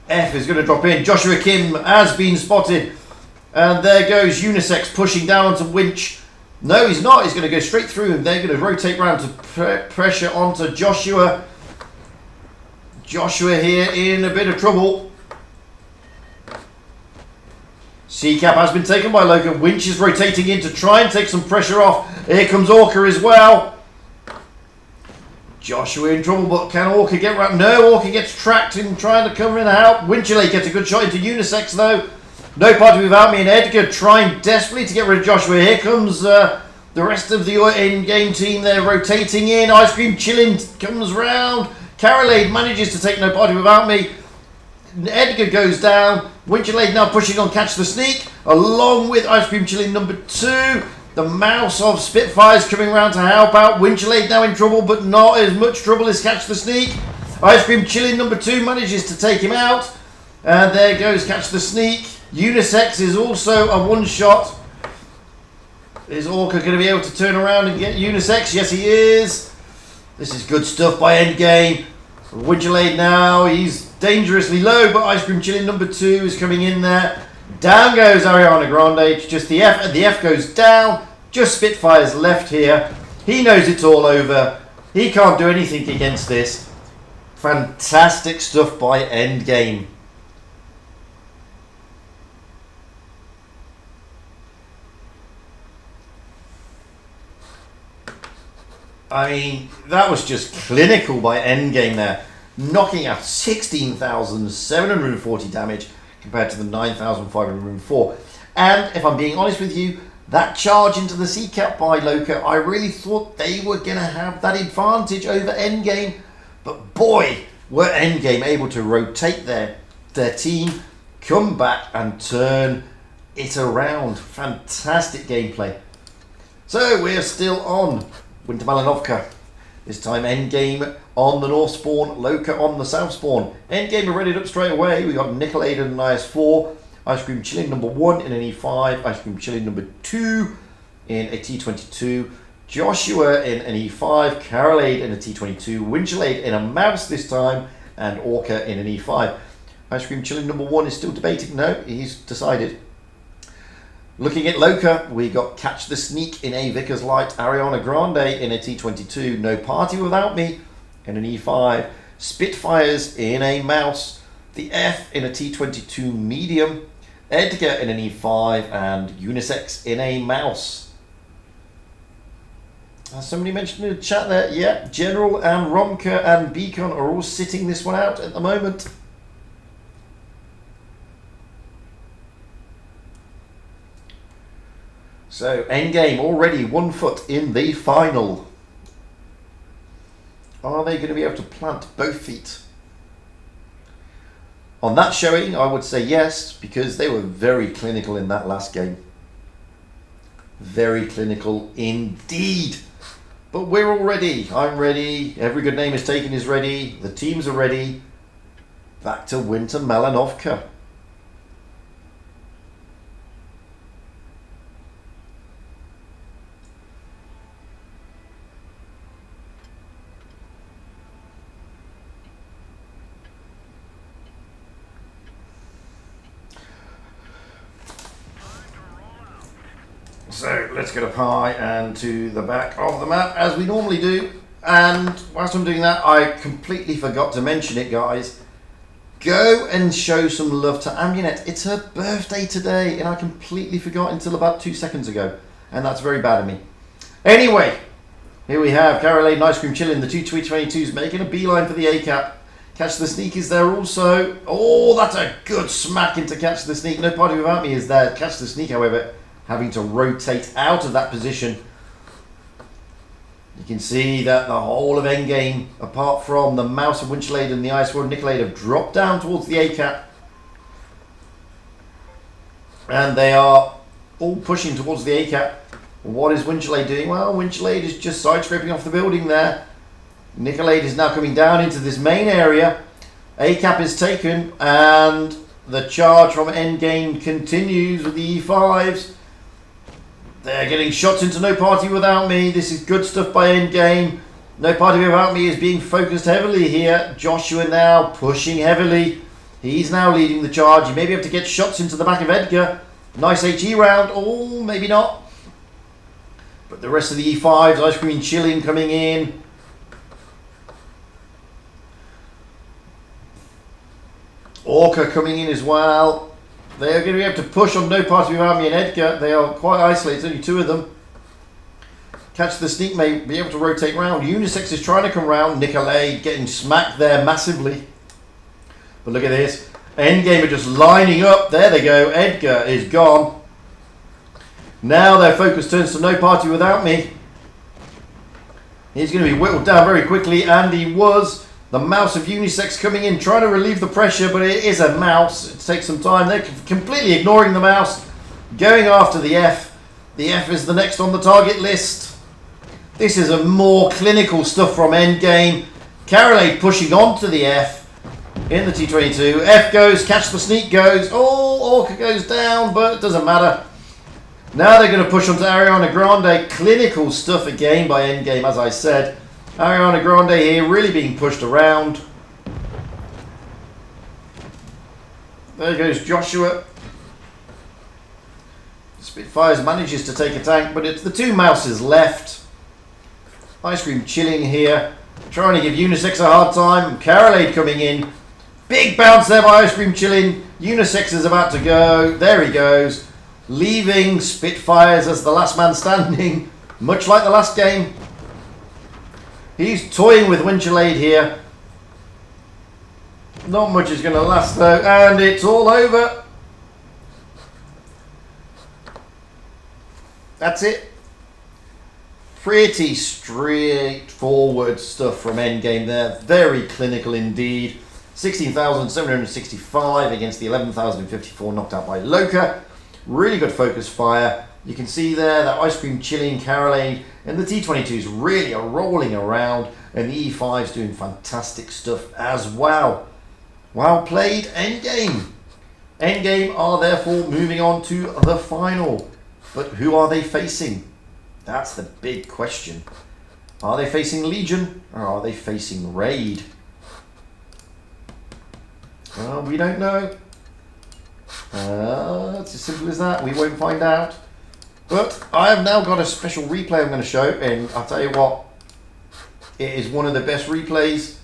F is going to drop in. Joshua Kim has been spotted. And there goes Unisex pushing down to Winch. No, he's not. He's going to go straight through him. They're going to rotate round to pressure onto Joshua. Joshua here in a bit of trouble. C-Cap has been taken by Loka. Winch is rotating in to try and take some pressure off. Here comes Orca as well. Joshua in trouble, but can Orca get around? No, Orca gets tracked in trying to come in and help. Winchelay gets a good shot into Unisex though. No Party Without Me and Edgar trying desperately to get rid of Joshua. Here comes the rest of the in-game team. They're rotating in. Ice Cream Chillin comes round. Carolade manages to take No Party Without Me. Edgar goes down. Winchelade now pushing on Catch the Sneak, along with Ice Cream Chillin number 2. The mouse of Spitfires coming around to help out. Winchelade now in trouble, but not as much trouble as Catch the Sneak. Ice Cream Chillin number 2 manages to take him out. And there goes Catch the Sneak. Unisex is also a one-shot. Is Orca going to be able to turn around and get Unisex? Yes, he is. This is good stuff by Endgame. Winchelade now, he's dangerously low, but Ice Cream Chillin number 2 is coming in there. Down goes Ariana Grande. It's just the F, and the F goes down. Just Spitfire's left here. He knows it's all over. He can't do anything against this. Fantastic stuff by Endgame. I mean, that was just clinical by Endgame there. Knocking out 16,740 damage compared to the 9,504. And if I'm being honest with you, That charge into the sea cap by Loka, I really thought they were going to have that advantage over Endgame. But boy, were Endgame able to rotate their team, come back and turn it around. Fantastic gameplay. So we're still on Winter Malinovka. This time Endgame on the north spawn, Loka on the south spawn. Endgame are readied up straight away. We got Nicolade and an IS-4. Ice Cream Chilling number 1 in an E5. Ice Cream Chilling number 2 in a T22. Joshua in an E5. Carolade in a T22. Winchelade in a Mouse this time. And Orca in an E5. Ice Cream Chilling number 1 is still debating. No, he's decided. Looking at Loka, we got Catch the Sneak in a Vickers Light, Ariana Grande in a T22, No Party Without Me in an E5, Spitfires in a Mouse, the F in a T22 Medium, Edgar in an E5, and Unisex in a Mouse. As somebody mentioned in the chat there, yeah, General and Romka and Beacon are all sitting this one out at the moment. So, Endgame already 1 foot in the final. Are they going to be able to plant both feet? On that showing, I would say yes, because they were very clinical in that last game. Very clinical indeed. But we're all ready. I'm ready. Every Good Name Is Taken is ready. The teams are ready. Back to Winter Malinovka. So let's get up high and to the back of the map as we normally do. And whilst I'm doing that, I completely forgot to mention it, guys. Go and show some love to Amunet. It's her birthday today and I completely forgot until about 2 seconds ago. And that's very bad of me. Anyway, here we have Caroline Ice Cream Chillin', the 222s making a beeline for the A-cap. Catch the Sneak is there also. Oh, that's a good smack into Catch the Sneak. No Party Without Me is there. Catch the Sneak, however, having to rotate out of that position. You can see that the whole of Endgame, apart from the Mouse of Winchelade and the Ice-4 Nicolade, have dropped down towards the A-cap. And they are all pushing towards the A-cap. What is Winchelade doing? Well, Winchelade is just side-scraping off the building there. Nicolade is now coming down into this main area. A-cap is taken, and the charge from Endgame continues with the E5s. They're getting shots into No Party Without Me. This is good stuff by Endgame. No Party Without Me is being focused heavily here. Joshua now pushing heavily. He's now leading the charge. He may be able to get shots into the back of Edgar. Nice HE round. Oh, maybe not. But the rest of the E5s, Ice Cream Chilling coming in. Orca coming in as well. They are going to be able to push on No Party Without Me and Edgar. They are quite isolated, only 2 of them. Catch the Sneak may be able to rotate round. Unisex is trying to come round. Nicolade getting smacked there massively. But look at this. Endgame are just lining up. There they go. Edgar is gone. Now their focus turns to No Party Without Me. He's going to be whittled down very quickly, and he was. The Mouse of Unisex coming in, trying to relieve the pressure, but it is a Mouse. It takes some time. They're completely ignoring the Mouse, going after the F. The F is the next on the target list. This is a more clinical stuff from Endgame. Carolade pushing on to the F in the T22. F goes, Catch the Sneak goes. Oh, Orca goes down, but it doesn't matter. Now they're going to push onto Ariana Grande. Clinical stuff again by Endgame, as I said. Ariana Grande here really being pushed around. There goes Joshua. Spitfires manages to take a tank, but it's the 2 Mouses left. Ice Cream Chilling here. Trying to give Unisex a hard time. Carolade coming in. Big bounce there by Ice Cream Chilling. Unisex is about to go. There he goes. Leaving Spitfires as the last man standing. Much like the last game. He's toying with Winchelade here. Not much is going to last though, and it's all over. that's it. Pretty straightforward stuff from Endgame there. Very clinical indeed. 16,765 against the 11,054 knocked out by Loka. Really good focus fire. You can see there that Ice Cream Chilling, Caroline, and the T22s really are rolling around, and the E5's doing fantastic stuff as well. Well played, Endgame. Endgame are therefore moving on to the final. But who are they facing? That's the big question. Are they facing Legion or are they facing Raid? Well, we don't know. It's as simple as that. We won't find out. But I have now got a special replay I'm going to show, and I'll tell you what, it is one of the best replays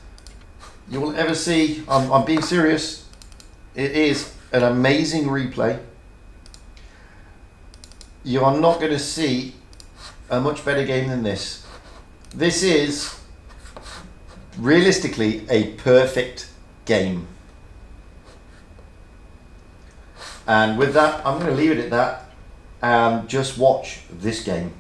you will ever see. I'm being serious. It is an amazing replay. You are not going to see a much better game than this. This is realistically a perfect game. And with that, I'm going to leave it at that and just watch this game.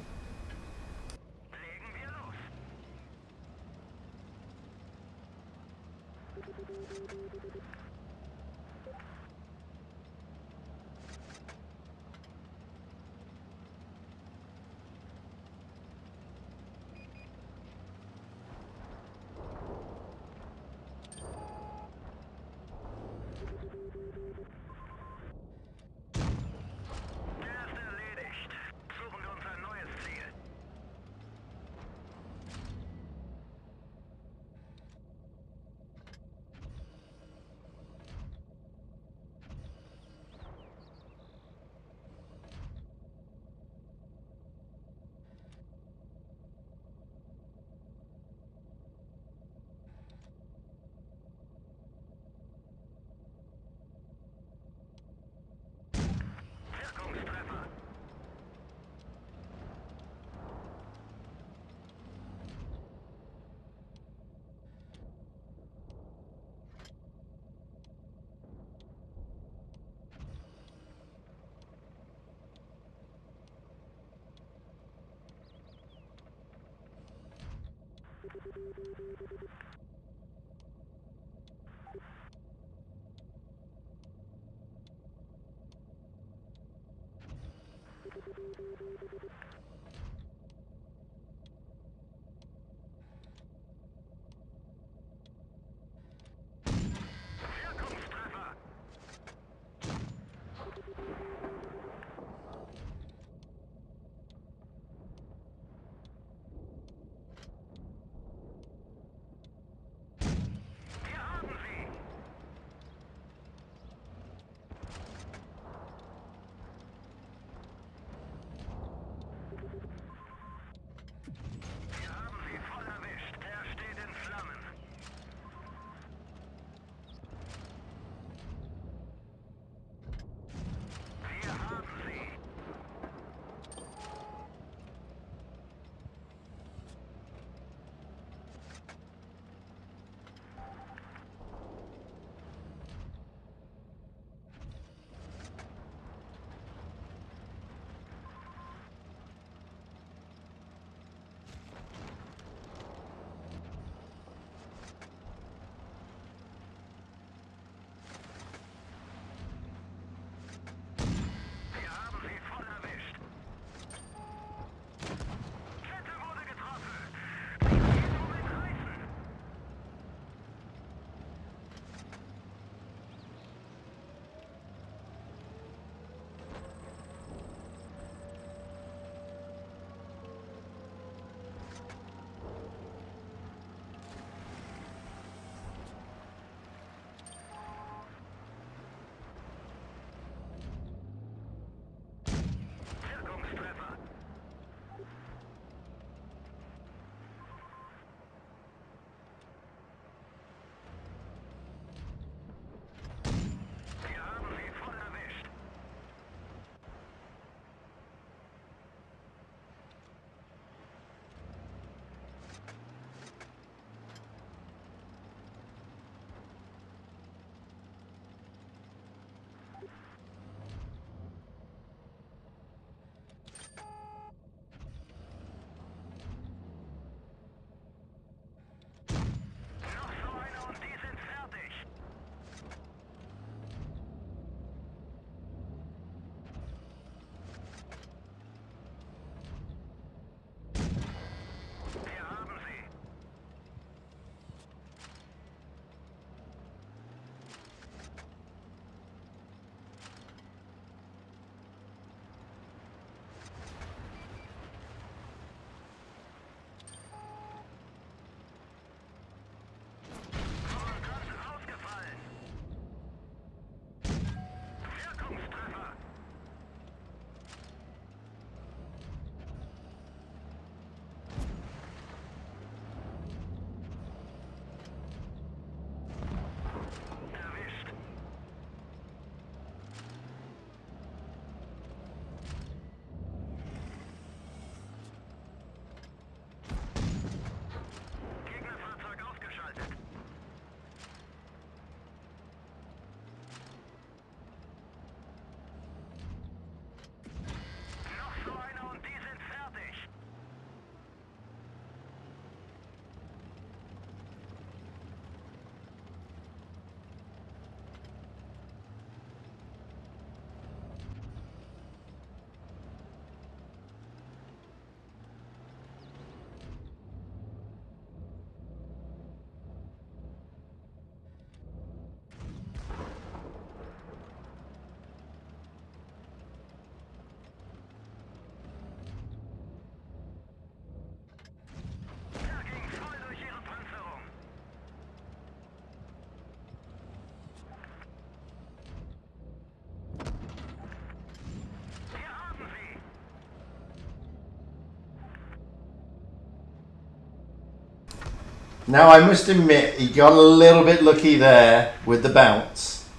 Now, I must admit, he got a little bit lucky there with the bounce.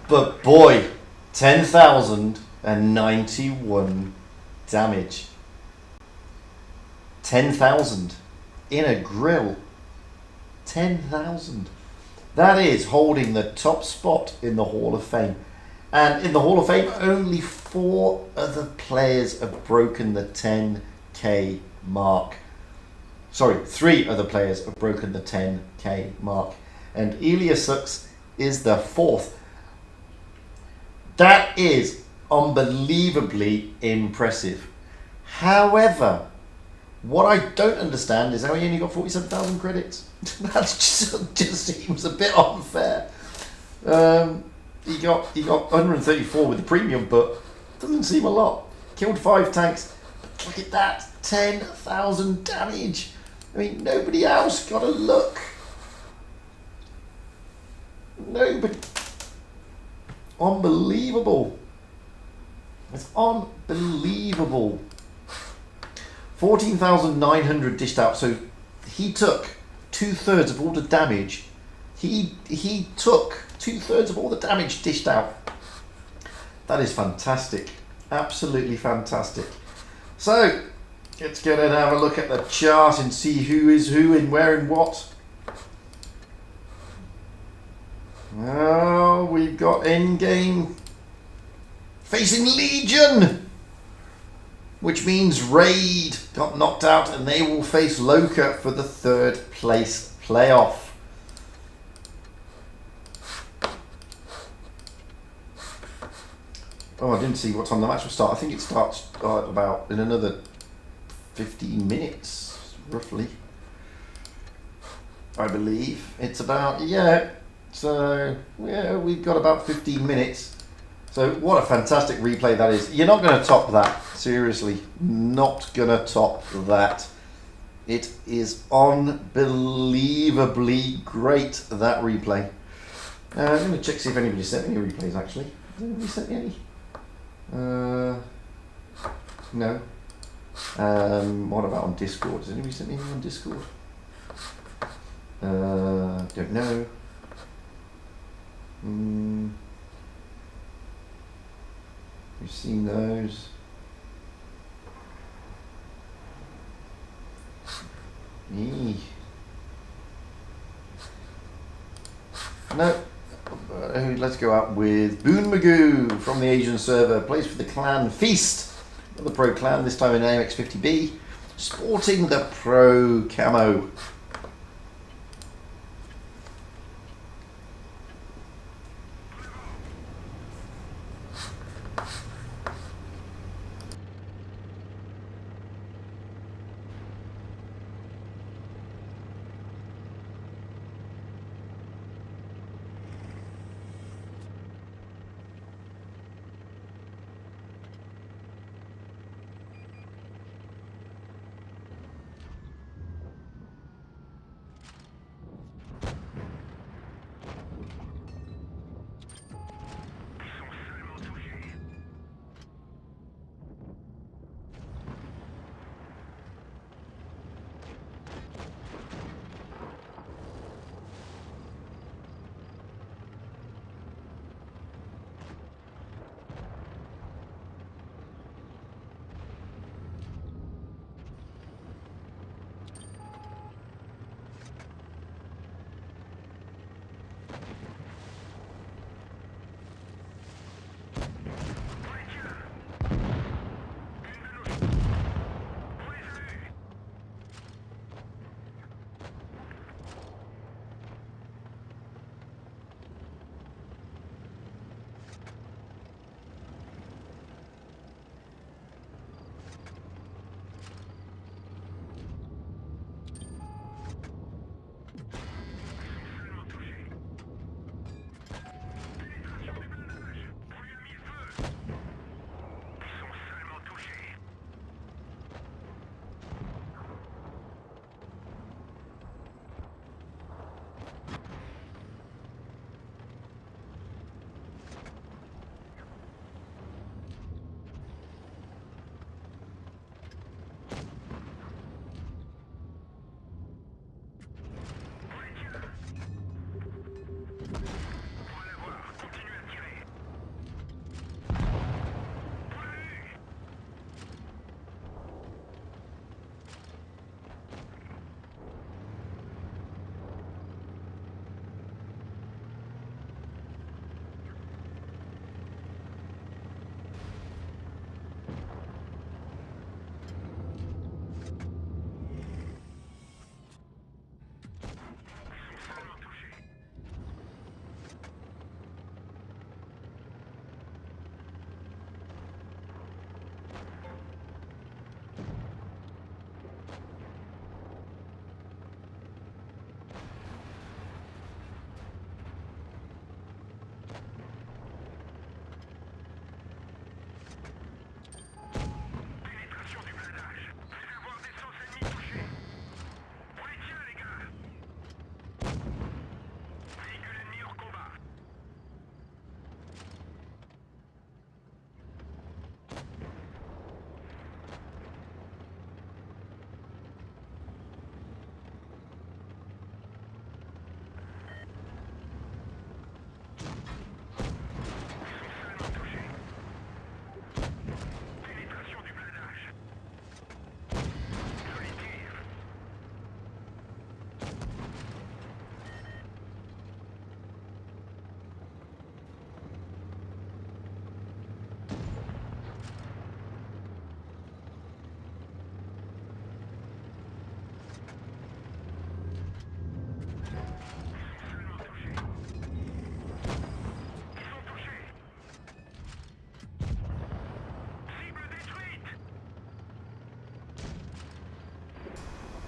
But boy, 10,091 damage. 10,000 in a grill. 10,000. That is holding the top spot in the Hall of Fame. And in the Hall of Fame, only 4 other players have broken the 10k mark. Sorry, 3 other players have broken the 10k mark. And Elias Sux is the 4th. That is unbelievably impressive. However, what I don't understand is how he only got 47,000 credits. That just seems a bit unfair. He got 134 with the premium, but doesn't seem a lot. Killed 5 tanks. Look at that, 10,000 damage. I mean, nobody else got a look. Nobody. Unbelievable. It's unbelievable. 14,900 dished out. So he took 2/3 of all the damage. He took 2/3 of all the damage dished out. That is fantastic. Absolutely fantastic. So let's go and have a look at the chart and see who is who and where and what. Oh, we've got Endgame facing Legion, which means Raid got knocked out and they will face Loka for the 3rd place playoff. Oh, I didn't see what time the match will start. I think it starts about in another 15 minutes, roughly. I believe. It's about, yeah. So, yeah, we've got about 15 minutes. So, what a fantastic replay that is. You're not going to top that. Seriously. Not going to top that. It is unbelievably great, that replay. Let me check, see if anybody sent me any replays, actually. Has anybody sent me any? No. What about on Discord? Has anybody sent me anything on Discord? Don't know. We've seen those. No. Let's go out with Boon Magoo from the Asian server. Plays for the clan Feast. The Pro Clan, this time in AMX50B. Sporting the Pro Camo.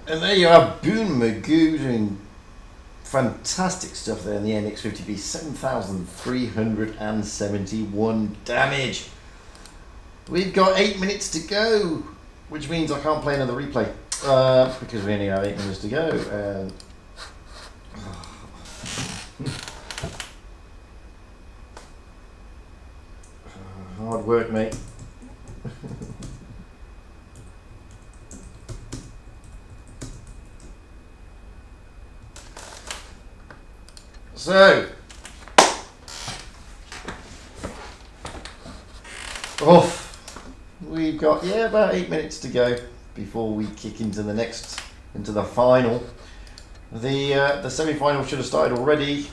And there you have Boone Magoo doing fantastic stuff there in the NX50B. 7,371 damage. We've got 8 minutes to go, which means I can't play another replay because we only have 8 minutes to go. And hard work, mate. So, we've got about 8 minutes to go before we kick into the final. The semi-final should have started already.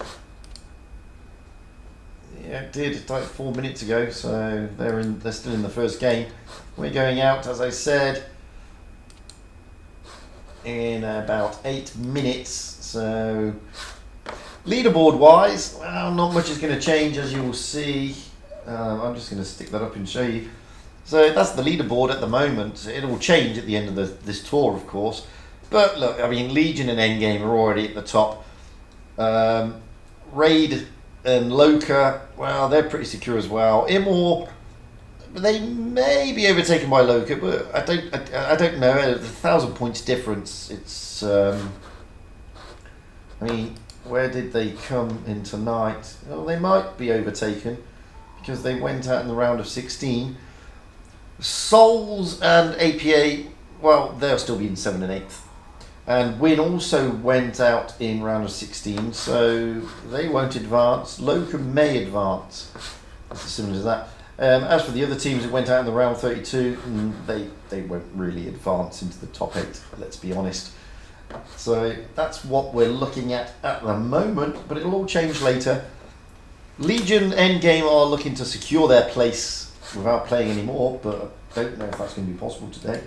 Yeah, it did. Like 4 minutes ago. So they're still in the first game. We're going out, as I said, in about 8 minutes. So leaderboard wise, well, not much is going to change, as you will see. I'm just going to stick that up and show you. So that's the leaderboard at the moment. It will change at the end of this tour, of course. But look, I mean, Legion and Endgame are already at the top. Raid and Loka, well, they're pretty secure as well. Immor, they may be overtaken by Loka, but I don't know. 1,000 points difference. It's I mean, where did they come in tonight? Well, they might be overtaken because they went out in the round of 16. Souls and APA, well, they'll still be in 7th and 8th. And Win also went out in round of 16, so they won't advance. Loka may advance. It's as simple as that. As for the other teams that went out in the round 32, they won't really advance into the top 8, let's be honest. So that's what we're looking at the moment, but it'll all change later. Legion Endgame are looking to secure their place without playing anymore, but I don't know if that's going to be possible today.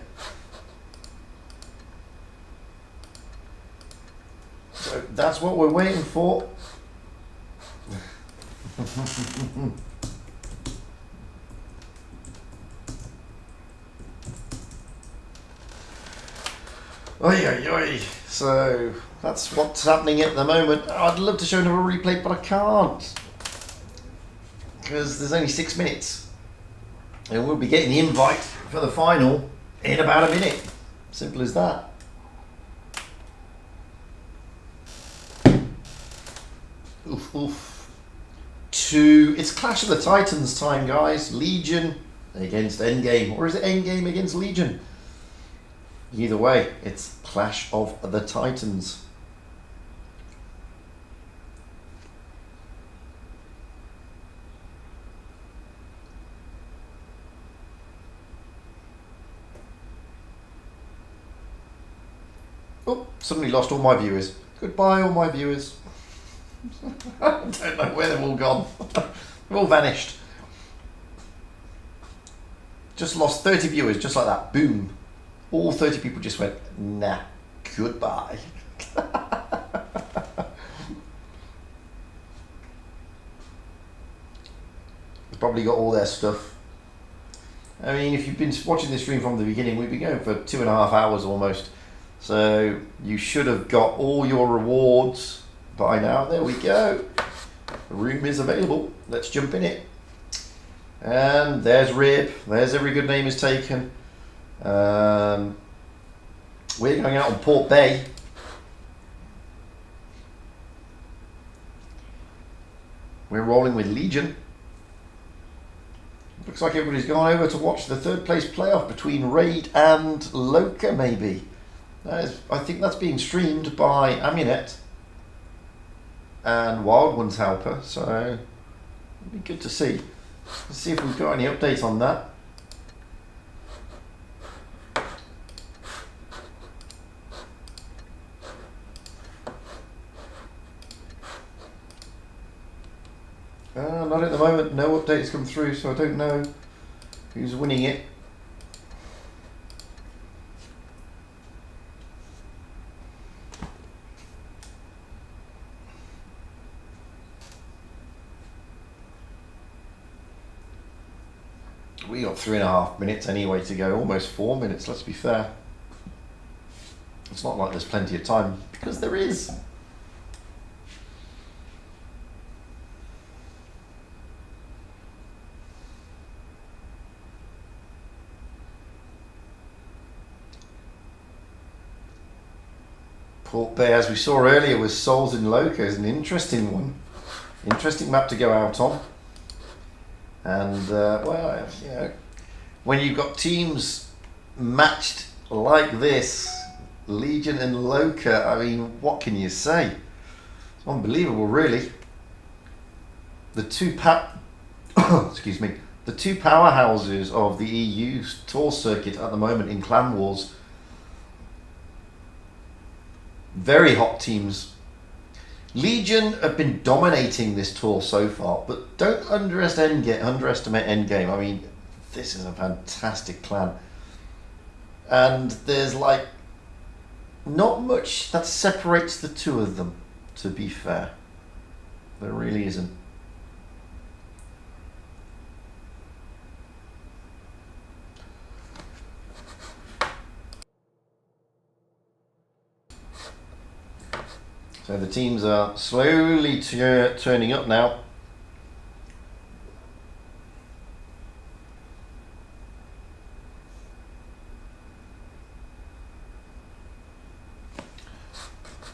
So that's what we're waiting for. Oi. So that's what's happening at the moment. I'd love to show another replay, but I can't because there's only 6 minutes, and we'll be getting the invite for the final in about a minute. Simple as that. Oof. It's Clash of the Titans time, guys. Legion against Endgame, or is it Endgame against Legion? Either way, it's Clash of the Titans. Oh, suddenly lost all my viewers. Goodbye, all my viewers. I don't know where they've all gone. They've all vanished. Just lost 30 viewers, just like that. Boom. All 30 people just went, nah, goodbye. They've probably got all their stuff. I mean, if you've been watching this stream from the beginning, we've been going for 2.5 hours almost. So you should have got all your rewards by now. There we go. The room is available. Let's jump in it. And there's Rib. There's Every Good Name Is Taken. We're going out on Port Bay. We're rolling with Legion. Looks like everybody's gone over to watch the third place playoff between Raid and Loka, maybe. I think that's being streamed by Amunet and Wild One's Helper, so it'd be good to see. Let's see if we've got any updates on that. Not at the moment, no updates come through, so I don't know who's winning it. We got 3.5 minutes anyway to go, almost 4 minutes, let's be fair. It's not like there's plenty of time, because there is. Port Bay, as we saw earlier, with Souls in Loka is an interesting one. Interesting map to go out on. And, well, you know, when you've got teams matched like this, Legion and Loka, I mean, what can you say? It's unbelievable, really. The two excuse me, the two powerhouses of the EU tour circuit at the moment in Clan Wars. Very hot teams. Legion have been dominating this tour so far, but don't underestimate Endgame. I mean, this is a fantastic clan. And there's like not much that separates the two of them, to be fair. There really isn't. So the teams are slowly turning up now.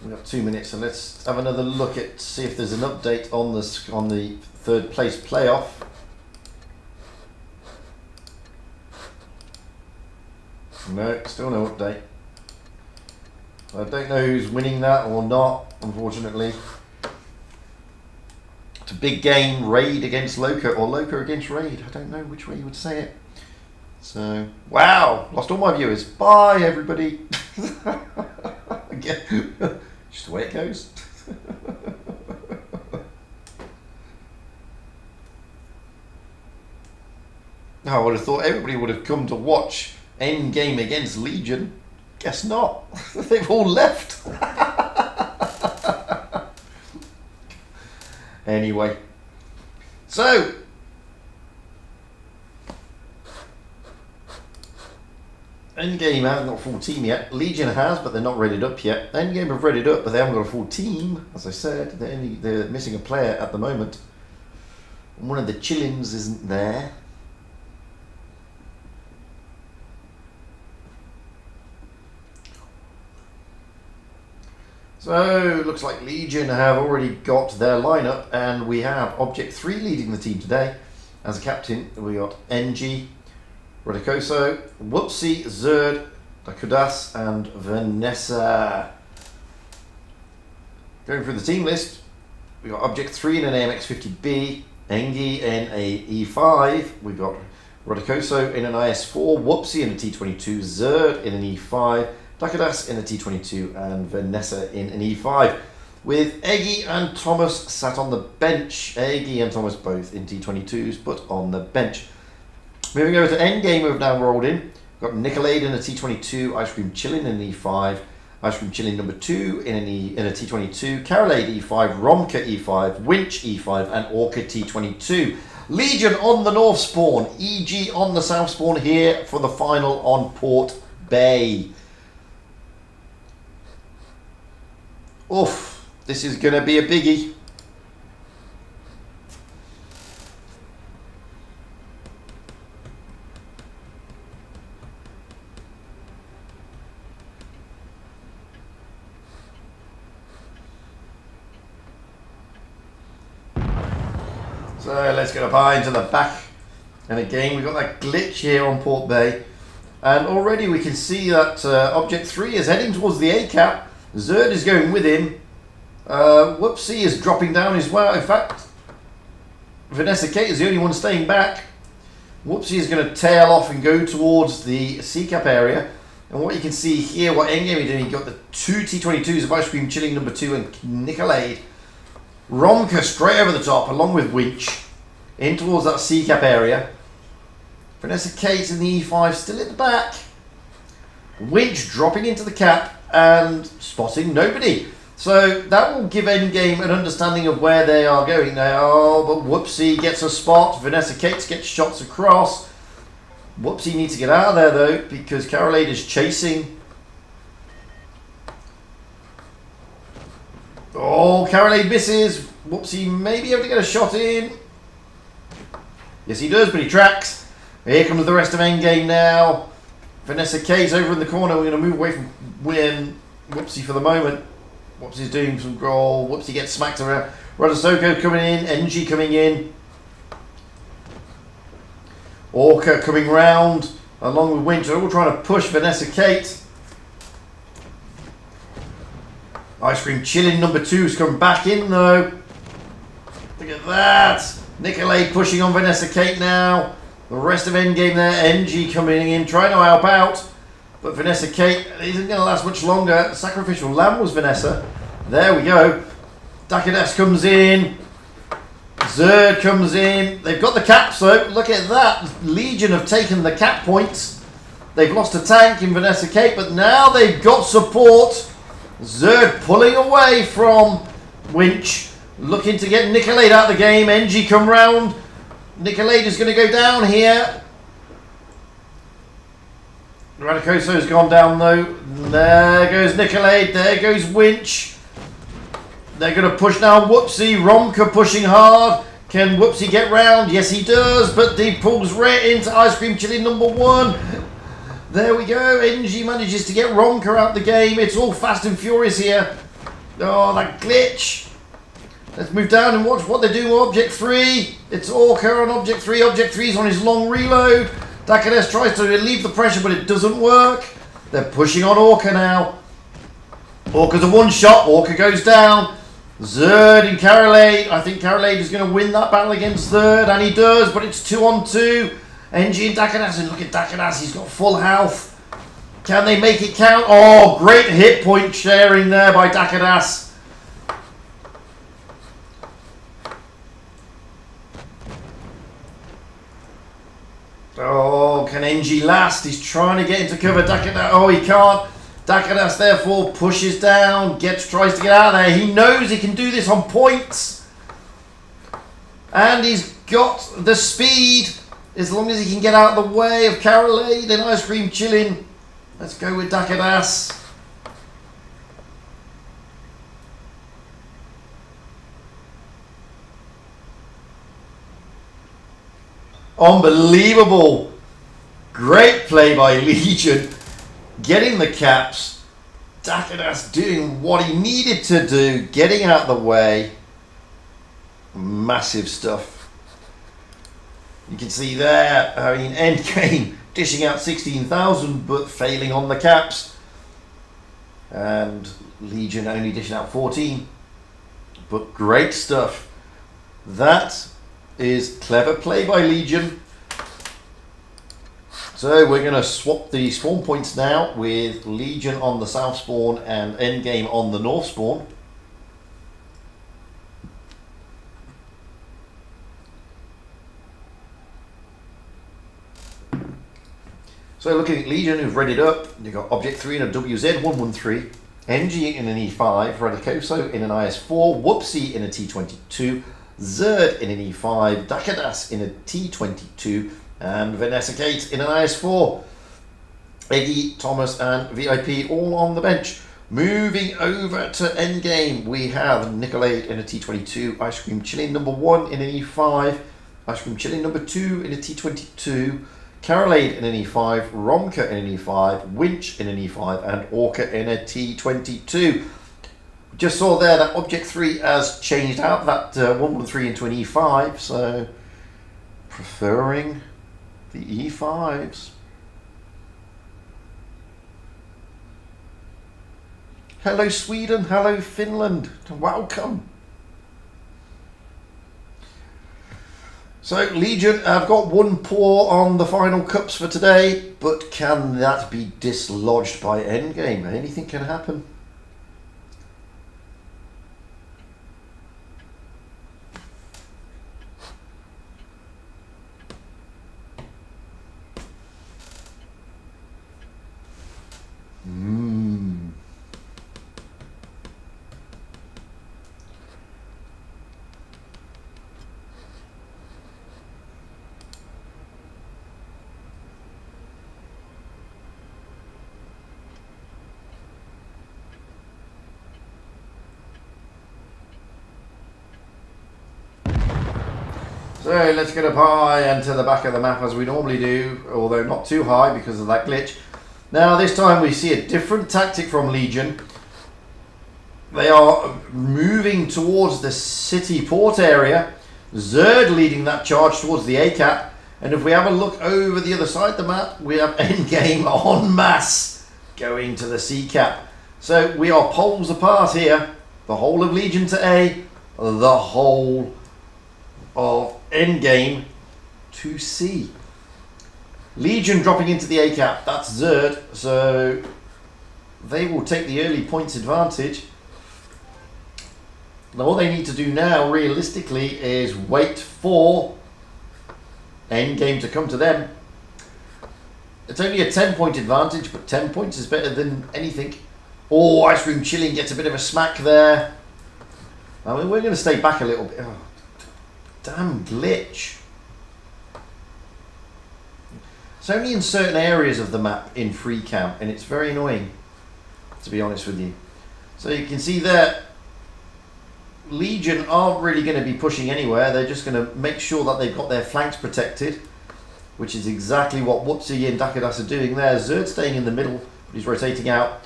We've got 2 minutes, so let's have another look at see if there's an update on the third place playoff. No, still no update. I don't know who's winning that or not, unfortunately. It's a big game, Raid against Loka, or Loka against Raid. I don't know which way you would say it. So, wow, lost all my viewers. Bye, everybody. Just the way it goes. I would have thought everybody would have come to watch Endgame against Legion. Guess not. They've all left. Anyway. So. Endgame hasn't got a full team yet. Legion has, but they're not readied up yet. Endgame have readied up, but they haven't got a full team. As I said, they're missing a player at the moment. And one of the Chillins isn't there. So, looks like Legion have already got their lineup, and we have Object 3 leading the team today. As a captain, we got NG, Rodicoso, Whoopsie, Zerd, Dakudas, and Vanessa. Going through the team list, we got Object 3 in an AMX-50B, Engi in a E5, we got Rodicoso in an IS-4, Whoopsie in a T-22, Zerd in an E5, Dakudas in a T-22 and Vanessa in an E5, with Eggy and Thomas sat on the bench. Eggy and Thomas both in T-22s, but on the bench. Moving over to Endgame, we've now rolled in. We've got Nicolade in a T-22, Ice Cream Chillin in an E5, Ice Cream Chillin number 2 in a T-22, Carolade E5, Romka E5, Winch E5, and Orca T-22. Legion on the north spawn, EG on the south spawn here for the final on Port Bay. Oof, this is going to be a biggie. So let's get up high into the back. And again, we've got that glitch here on Port Bay. And already we can see that Object 3 is heading towards the A-cap. Zerd is going with him. Whoopsie is dropping down as well. In fact, Vanessa Kate is the only one staying back. Whoopsie is going to tail off and go towards the C-cap area. And what you can see here, what Endgame is doing, you've got the two T-22s of Ice Cream Chilling number 2 and Nicolade. Romka straight over the top, along with Winch, in towards that C-cap area. Vanessa Kate in the E5 still at the back. Winch dropping into the cap and spotting nobody. So that will give Endgame an understanding of where they are going now. But Whoopsie gets a spot. Vanessa Cates gets shots across. Whoopsie needs to get out of there though, because Carolade is chasing Oh, Caroline misses. Whoopsie, maybe able to get a shot in. Yes, he does, but he tracks. Here comes the rest of Endgame now. Vanessa K's over in the corner. We're going to move away from Whoopsie for the moment. Whoopsie's doing some goal. Whoopsie gets smacked around. Radosoko coming in. NG coming in. Orca coming round along with Winter. All trying to push Vanessa Kate. Ice Cream Chilling number 2's come back in though. Look at that. Nicolay pushing on Vanessa Kate now. The rest of Endgame there. NG coming in, trying to help out. But Vanessa Kate isn't going to last much longer. Sacrificial Lamb was Vanessa. There we go. Dakadas comes in. Zerd comes in. They've got the caps though. Look at that. Legion have taken the cap points. They've lost a tank in Vanessa Kate, but now they've got support. Zerd pulling away from Winch. Looking to get Nicolade out of the game. NG come round. Nicolade is going to go down here. Radicoso's gone down though. There goes Nicolade. There goes Winch. They're going to push now. Whoopsie. Romka pushing hard. Can Whoopsie get round? Yes, he does. But he pulls right into Ice Cream Chili number 1. There we go. NG manages to get Romka out the game. It's all fast and furious here. Oh, that glitch. Let's move down and watch what they're doing with Object 3. It's Orca on Object 3. Object 3's on his long reload. Dakadas tries to relieve the pressure, but it doesn't work. They're pushing on Orca now. Orca's a one-shot. Orca goes down. Zerd and Karolade. I think Karolade is going to win that battle against Zerd, and he does, but it's 2-on-2. NG and Dakadas, and look at Dakadas. He's got full health. Can they make it count? Oh, great hit point sharing there by Dakadas. Oh, can NG last? He's trying to get into cover. Dakadas, oh, he can't. Dakadas therefore pushes down, tries to get out of there. He knows he can do this on points. And he's got the speed, as long as he can get out of the way of Karolade and Ice Cream Chillin'. Let's go with Dakadas. Unbelievable. Great play by Legion. Getting the caps. Dakadas doing what he needed to do. Getting out of the way. Massive stuff. You can see there, I mean, Endgame dishing out 16,000 but failing on the caps. And Legion only dishing out 14. But great stuff. That is clever play by Legion. So we're going to swap the spawn points now with Legion on the south spawn and Endgame on the north spawn. So looking at Legion, who've readied up, you've got Object 3 in a WZ113, NG in an E5, Radicoso in an IS4, Whoopsie in a T22, Zerd in an E5, Dakadas in a T22, and Vanessa Kate in an IS4. Eggy, Thomas, and VIP all on the bench. Moving over to Endgame, we have Nicolade in a T22, Ice Cream Chilling number 1 in an E5, Ice Cream Chilling number 2 in a T22, Karolade in an E5, Romka in an E5, Winch in an E5, and Orca in a T22. Just saw there that Object 3 has changed out that 113 into an E5, so preferring the E5s. Hello Sweden, hello Finland, welcome. So Legion have got one paw on the final cups for today, but can that be dislodged by Endgame? Anything can happen. So let's get up high and to the back of the map as we normally do, although not too high because of that glitch. Now this time we see a different tactic from Legion. They are moving towards the city port area. Zerd leading that charge towards the A-cap. And if we have a look over the other side of the map, we have Endgame en masse going to the C-cap. So we are poles apart here. The whole of Legion to A, the whole of Endgame to C. Legion dropping into the A-cap, that's Zerd, so they will take the early points advantage. Now all they need to do now, realistically, is wait for Endgame to come to them. It's only a 10-point advantage, but 10 points is better than anything. Oh, Ice Cream Chilling gets a bit of a smack there. I mean, we're going to stay back a little bit. Oh, damn glitch. It's only in certain areas of the map in free camp, and it's very annoying, to be honest with you. So you can see there, Legion aren't really going to be pushing anywhere. They're just going to make sure that they've got their flanks protected, which is exactly what Wotb and Dakadas are doing there. Zerd staying in the middle, but he's rotating out.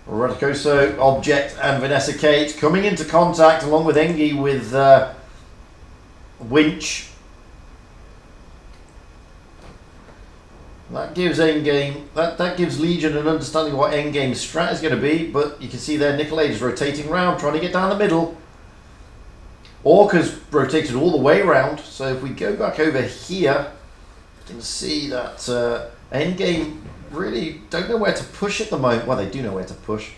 Radicoso, Object, and Vanessa Kate coming into contact along with Engi with Winch. That gives Endgame, that gives Legion an understanding of what Endgame's strat is going to be, but you can see there Nicolade is rotating around, trying to get down the middle. Orca's rotated all the way around, so if we go back over here, you can see that Endgame really don't know where to push at the moment. Well, they do know where to push,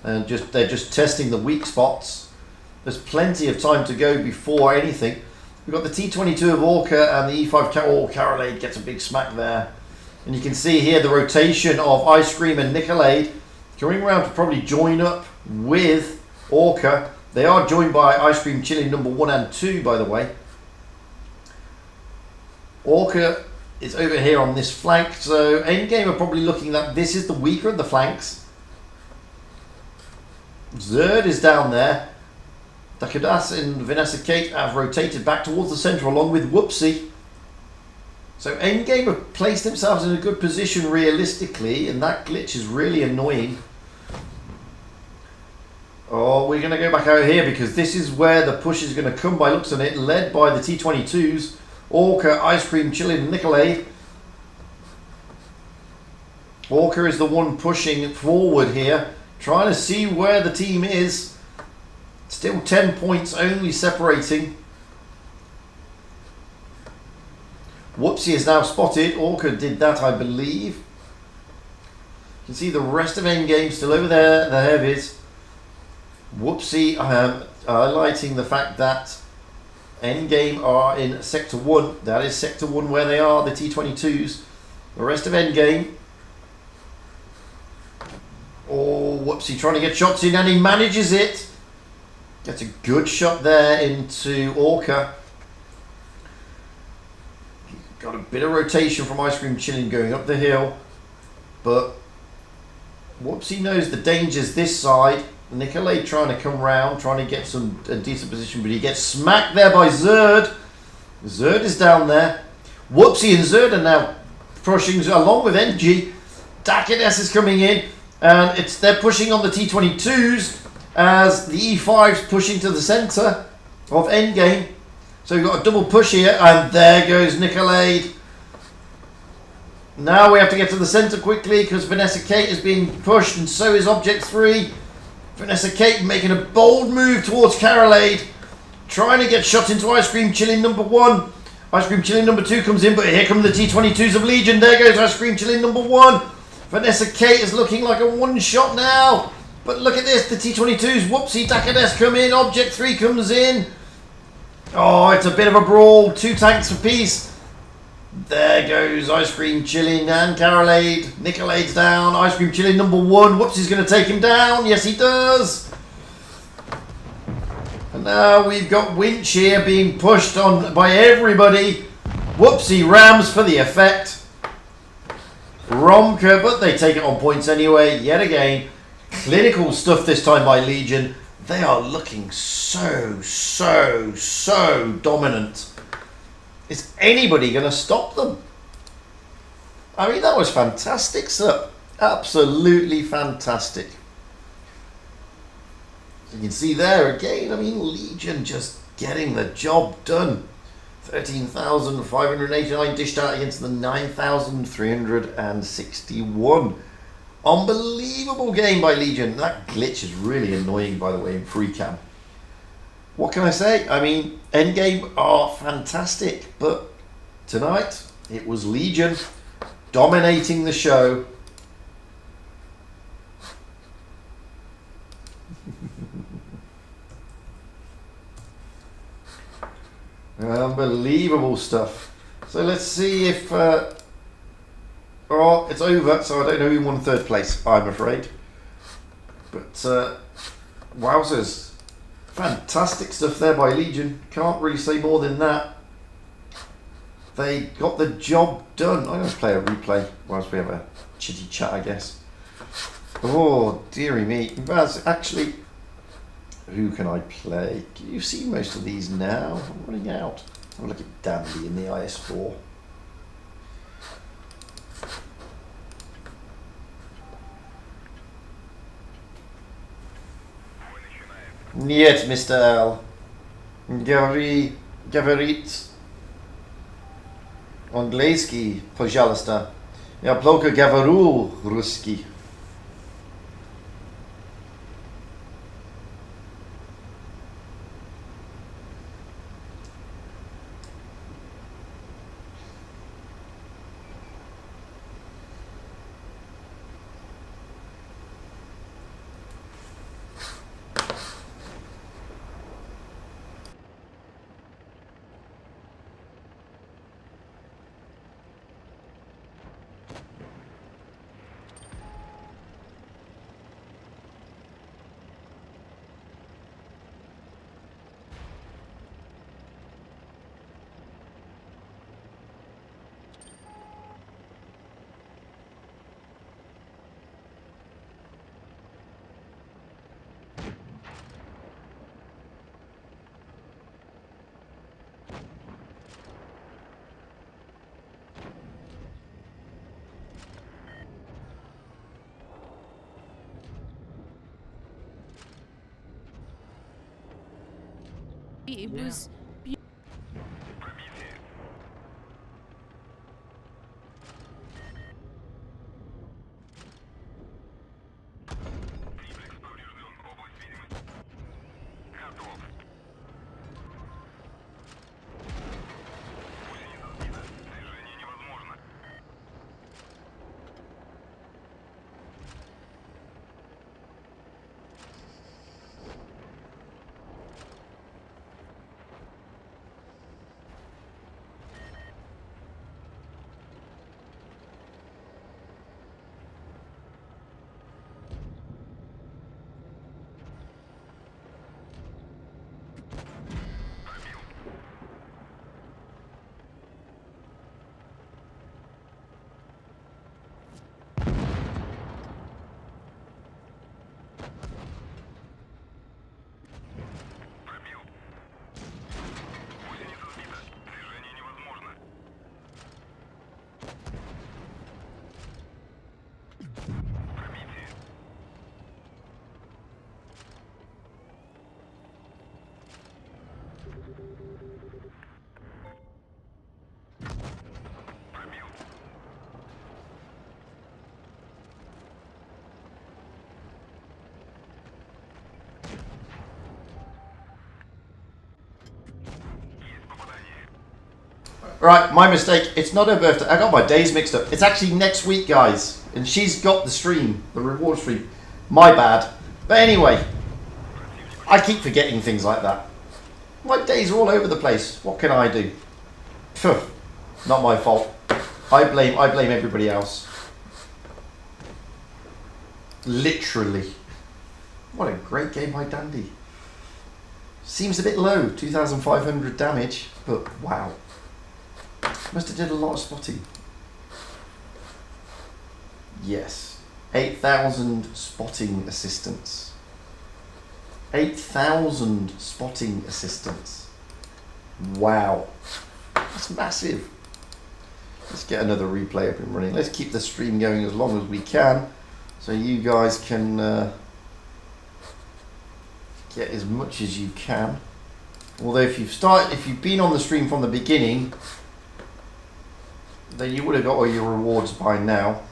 and they're just testing the weak spots. There's plenty of time to go before anything. We've got the T22 of Orca and the E5 Carolade gets a big smack there. And you can see here the rotation of Ice Cream and Nicolade coming around to probably join up with Orca. They are joined by Ice Cream Chilling number 1 and 2, by the way. Orca is over here on this flank, so Endgame are probably looking that this is the weaker of the flanks. Zerd is down there. Dakadas and Vanessa Kate have rotated back towards the centre along with Whoopsie. So Endgame have placed themselves in a good position realistically, and that glitch is really annoying. Oh, we're going to go back out here because this is where the push is going to come by looks on it, led by the T22s, Orca, Ice Cream, Chillin, and Nicolade. Orca is the one pushing forward here, trying to see where the team is. Still 10 points only separating. Whoopsie is now spotted. Orca did that, I believe. You can see the rest of Endgame still over there, the heavies. Whoopsie highlighting the fact that Endgame are in Sector 1. That is Sector 1 where they are, the T22s. The rest of Endgame. Oh, Whoopsie trying to get shots in and he manages it. Gets a good shot there into Orca. Got a bit of rotation from Ice Cream Chilling going up the hill, but Whoopsie knows the dangers this side. Nicolade trying to come round, trying to get a decent position, but he gets smacked there by Zerd. Zerd is down there. Whoopsie and Zerd are now pushing along with NG. Dakadas is coming in, and they're pushing on the T22s as the E5's pushing to the centre of Endgame. So we've got a double push here, and there goes Nicolade. Now we have to get to the centre quickly because Vanessa Kate is being pushed, and so is Object 3. Vanessa Kate making a bold move towards Carolade, trying to get shot into Ice Cream Chilling number 1. Ice Cream Chilling number 2 comes in, but here come the T22s of Legion. There goes Ice Cream Chilling number 1. Vanessa Kate is looking like a one-shot now. But look at this, the T22s, Whoopsie, Dakadas come in, Object 3 comes in. Oh, it's a bit of a brawl. 2 tanks apiece. There goes Ice Cream Chilling and Carolade. Nicolade's down. Ice Cream Chilling number 1. Whoopsie's going to take him down. Yes, he does. And now we've got Winch here being pushed on by everybody. Whoopsie rams for the effect. Romka, but they take it on points anyway. Yet again, clinical stuff this time by Legion. They are looking so dominant Is anybody going to stop them? I mean, that was fantastic, sir. Absolutely fantastic. So you can see there again, I mean, Legion just getting the job done. 13,589 dished out against the 9,361. Unbelievable game by Legion. That glitch is really annoying, by the way, in free cam. What can I say? I mean, endgame are fantastic, but tonight it was Legion dominating the show. Unbelievable stuff. So let's see if oh, it's over, so I don't know who won third place, I'm afraid. But wowzers, fantastic stuff there by Legion. Can't really say more than that. They got the job done. I'm going to play a replay whilst we have a chitty chat, I guess. Oh, dearie me. That's actually, who can I play? You've seen most of these now. I'm running out. Have a look at Dandy in the IS4. Нет, Mr. L. Говорит английский, пожалуйста. Я плохо говорю русский. It was Right, my mistake. It's not her birthday. I got my days mixed up. It's actually next week, guys. And she's got the stream, the reward stream. My bad. But anyway, I keep forgetting things like that. My days are all over the place. What can I do? Phew, not my fault. I blame everybody else. Literally. What a great game by Dandy. Seems a bit low, 2,500 damage, but wow. Must have did a lot of spotting. Yes. 8,000 spotting assistants. 8,000 spotting assistants. Wow. That's massive. Let's get another replay up and running. Let's keep the stream going as long as we can, so you guys can get as much as you can. Although if you've been on the stream from the beginning, then you would have got all your rewards by now.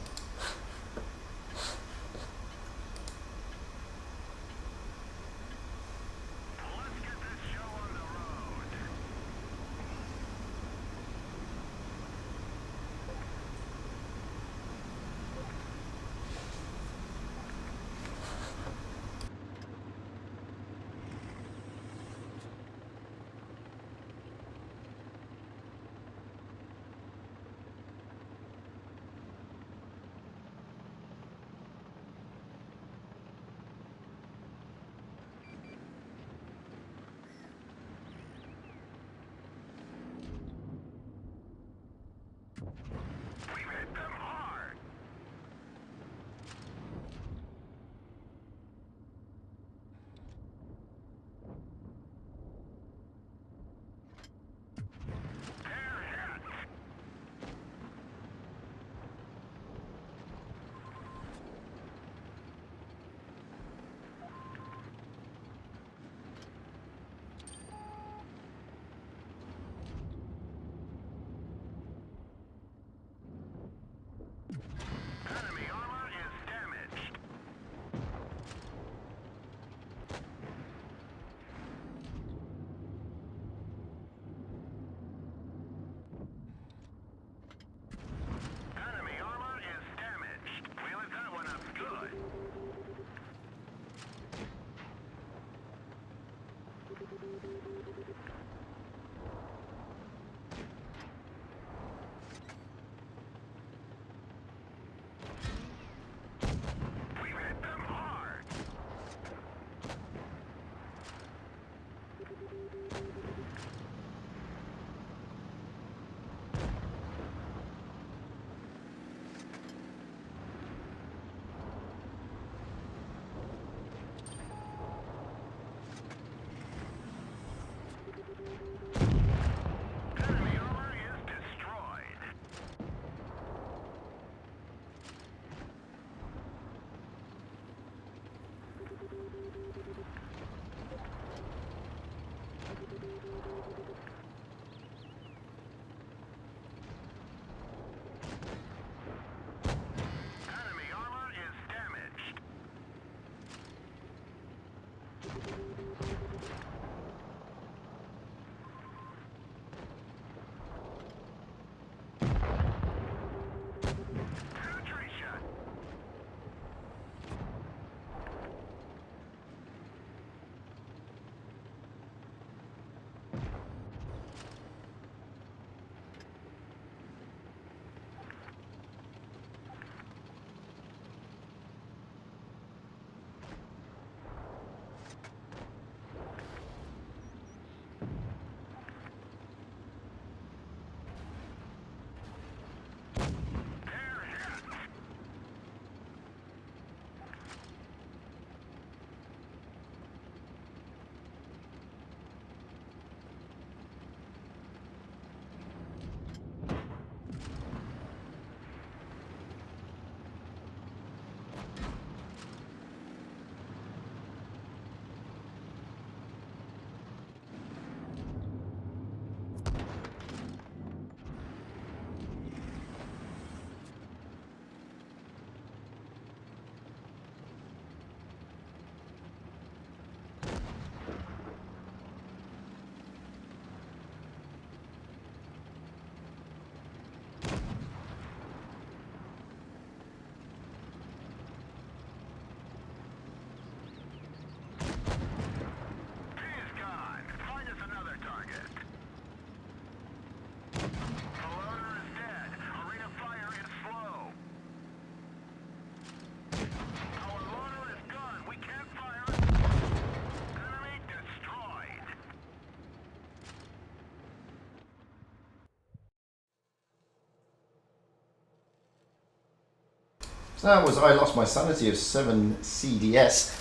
So that was I Lost My Sanity of 7 CDS.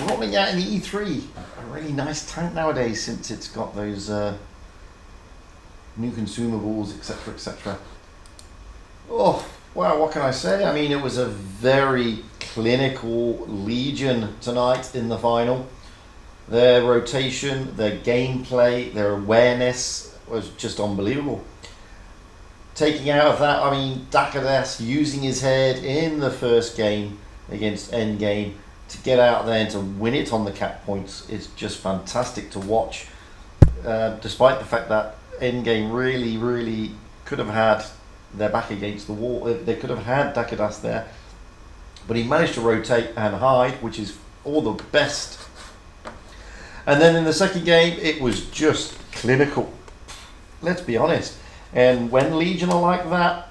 Rolling out in the E3. A really nice tank nowadays since it's got those new consumables, etc., etc. Oh, wow, what can I say? I mean, it was a very clinical Legion tonight in the final. Their rotation, their gameplay, their awareness was just unbelievable. Taking out of that, I mean, Dakadas using his head in the first game against Endgame to get out there and to win it on the cap points is just fantastic to watch. Despite the fact that Endgame really could have had their back against the wall. They could have had Dakadas there. But he managed to rotate and hide, which is all the best. And then in the second game, it was just clinical. Let's be honest. And when Legion are like that,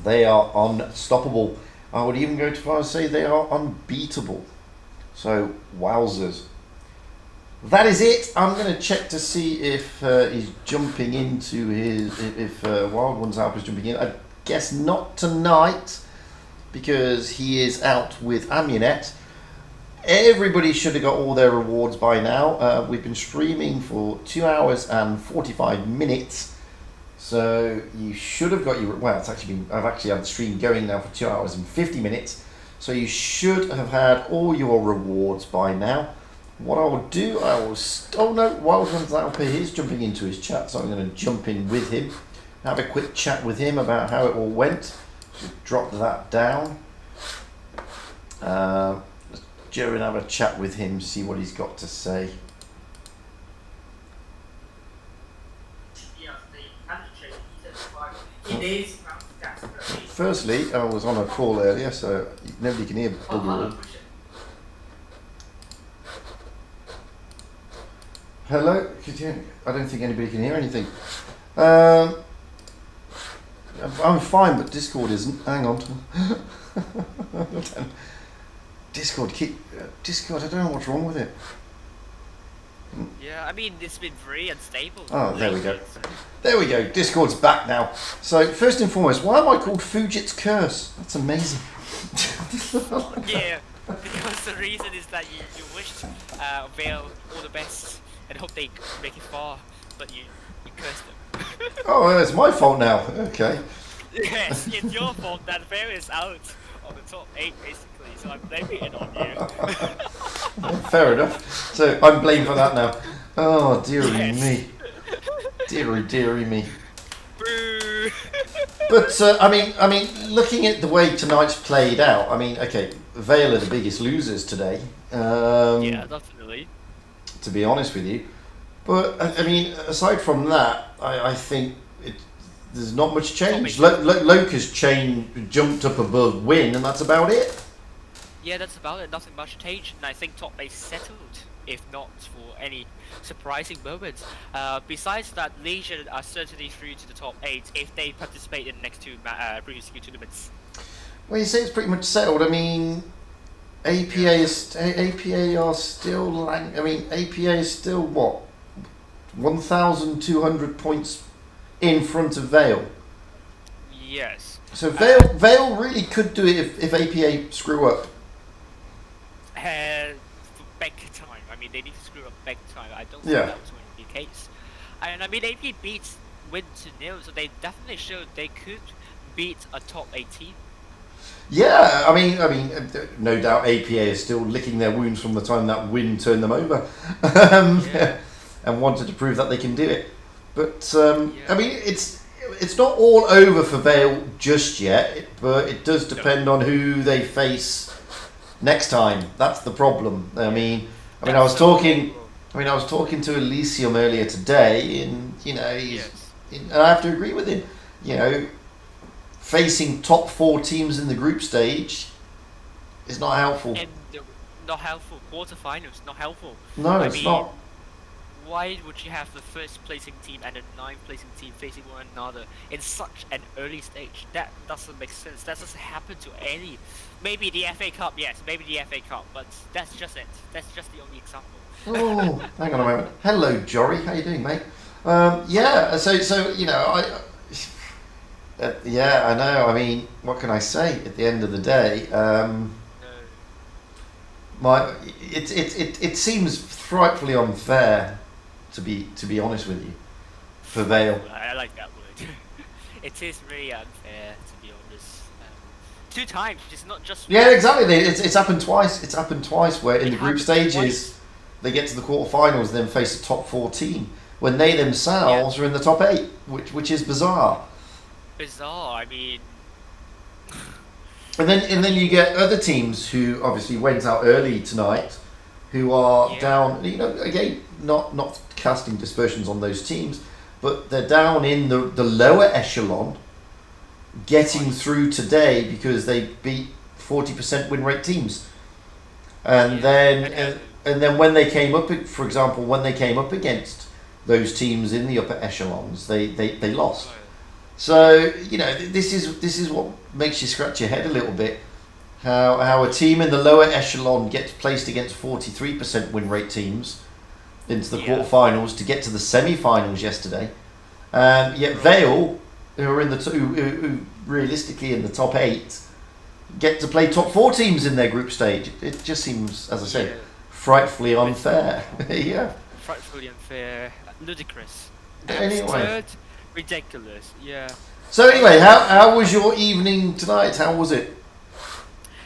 they are unstoppable. I would even go too far as to say they are unbeatable. So, wowzers. That is it. I'm going to check to see if he's jumping into his... If Wild One's Alpha is jumping in. I guess not tonight, because he is out with Amunet. Everybody should have got all their rewards by now. We've been streaming for 2 hours and 45 minutes. So you should have got your... Well, I've actually had the stream going now for 2 hours and 50 minutes. So you should have had all your rewards by now. What I will do, I will... Oh no, Wild One's Alpha is jumping into his chat, so I'm going to jump in with him. Have a quick chat with him about how it all went. Just drop that down. Let's go and have a chat with him, see what he's got to say. Firstly, I was on a call earlier, so nobody can hear bugger all. Hello? I don't think anybody can hear anything. I'm fine, but Discord isn't. Hang on. Discord, I don't know what's wrong with it. Yeah, I mean, it's been very unstable. Oh, there we go. There we go. Discord's back now. So, first and foremost, why am I called Fujit's Curse? That's amazing. Yeah, because the reason is that you wished Vale all the best and hope they make it far, but you cursed them. Oh, it's my fault now. Okay. Yes, it's your fault that Vale is out of the top 8, basically, so I'm blaming it on you. Fair enough. So, I'm blamed for that now. Oh, dearie me. Dearie me. Boo! But I mean, looking at the way tonight's played out, I mean, okay, Vale are the biggest losers today. Yeah, definitely. To be honest with you, but I mean, aside from that, I think there's not much change. Loka's jumped up above win, and that's about it. Yeah, that's about it. Nothing much changed, and I think top 8 settled, if not for any surprising moments. Besides that, Legion are certainly through to the top 8 if they participate in the next 2 previous tournaments. Well, you say it's pretty much settled. I mean, APA are still. I mean, APA is still what, 1,200 points in front of Vale. Yes. So Vale really could do it if APA screw up. For big time. I mean, they need to screw up big time. I don't think that was going to be the case. And I mean, AP beats Win 2-0, so they definitely showed they could beat a top 18. Yeah, I mean, no doubt APA is still licking their wounds from the time that Win turned them over, and wanted to prove that they can do it. But I mean, it's not all over for Vale just yet, but it does depend on who they face next time. That's the problem. I mean, I was talking to Elysium earlier today, and you know, and I have to agree with him. You know, facing top 4 teams in the group stage is not helpful. And not helpful. Quarterfinals, not helpful. No, it's not. Why would you have the first placing team and the 9th placing team facing one another in such an early stage? That doesn't make sense. That doesn't happen to any. Maybe the FA Cup, yes, maybe the FA Cup, but that's just it. That's just the only example. Oh, hang on a moment. Hello, Jory. How you doing, mate? Yeah. So you know, yeah, I know. I mean, what can I say? At the end of the day, it seems frightfully unfair. To be honest with you, for Vale. I like that word. It is really unfair, to be honest. 2 times, it's not just. Yeah, exactly. It's happened twice. It's happened twice where in It the group happened stages twice. they get to the quarterfinals, then face a top 4 team when they themselves are in the top 8, which is bizarre. Bizarre. I mean, And then you get other teams who obviously went out early tonight, who are Yeah. down. You know, again, not casting dispersions on those teams, but they're down in the lower echelon, getting through today because they beat 40% win rate teams, and Yeah. then and then when they came up, for example, when they came up against those teams in the upper echelons, they lost. So you know, this is what makes you scratch your head a little bit. How a team in the lower echelon gets placed against 43% win rate teams into the Yeah. quarterfinals to get to the semi-finals yesterday. Yet Vale, who are in the who realistically in the top 8, get to play top 4 teams in their group stage. It just seems, as I said, Yeah. frightfully unfair. Yeah. Frightfully unfair, ludicrous, Anyway. absurd, ridiculous. Yeah. So anyway, how was your evening tonight? How was it?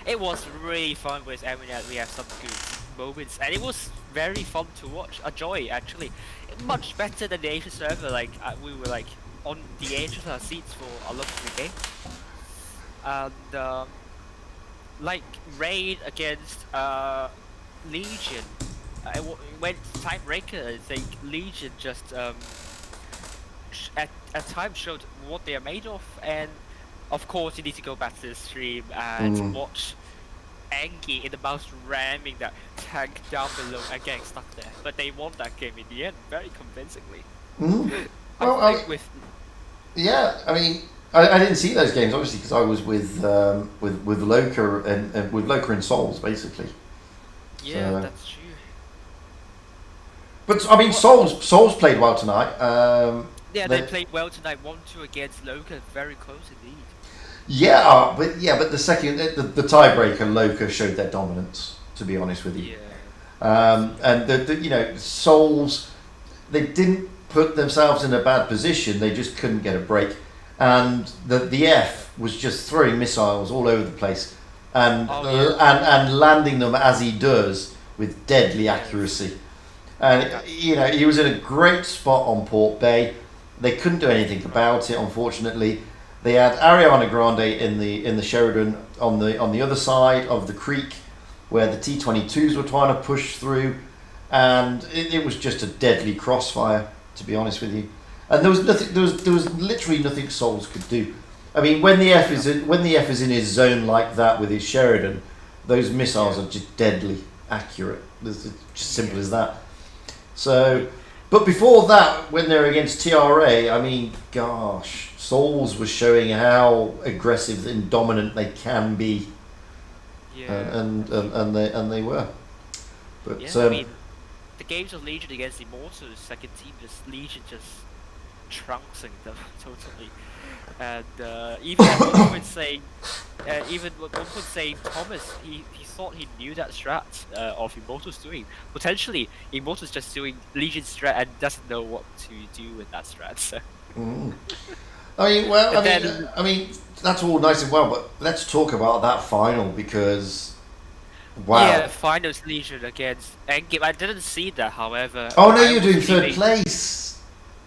It was really fun with Eminet. We have some good moments, and it was very fun to watch. A joy, actually. Much better than the Asian server. Like we were like on the edge of our seats for a lot of the game, and like Raid against Legion. It went tiebreaker. I think Legion just at times showed what they are made of, and of course you need to go back to the stream and watch Angie in the mouse ramming that tank down below and getting stuck there. But they won that game in the end very convincingly. Well, I think with yeah, I mean, I didn't see those games obviously because I was with Loka and with Loka and Souls basically. yeah, So, that's true. But I mean, Souls played well tonight. Yeah, they played well tonight, 1-2 against Loka, very close indeed. Yeah, but the second the tiebreaker, Loka showed their dominance. To be honest with you, Yeah. and the you know Souls, they didn't put themselves in a bad position. They just couldn't get a break, and the F was just throwing missiles all over the place, and and landing them as he does with deadly accuracy. And you know he was in a great spot on Port Bay. They couldn't do anything about it, unfortunately. They had Ariana Grande in the Sheridan on the other side of the creek, where the T-22s were trying to push through, and it was just a deadly crossfire, to be honest with you. And there was nothing. There was literally nothing Souls could do. I mean, when the F is in his zone like that with his Sheridan, those missiles are just deadly accurate. It's just simple as that. So, but before that, when they're against TRA, I mean, gosh. Souls was showing how aggressive and dominant they can be, and they were. But yeah, I mean, the games of Legion against the Immortals, second team, just Legion just trouncing them totally, and even at one point saying, Thomas, he thought he knew that strat of Immortals doing. Potentially, Immortals just doing Legion strat and doesn't know what to do with that strat. So. I mean, that's all nice and well, but let's talk about that final because, wow. Yeah, finals Legion against Endgame. I didn't see that, however. Oh no, you're doing third place.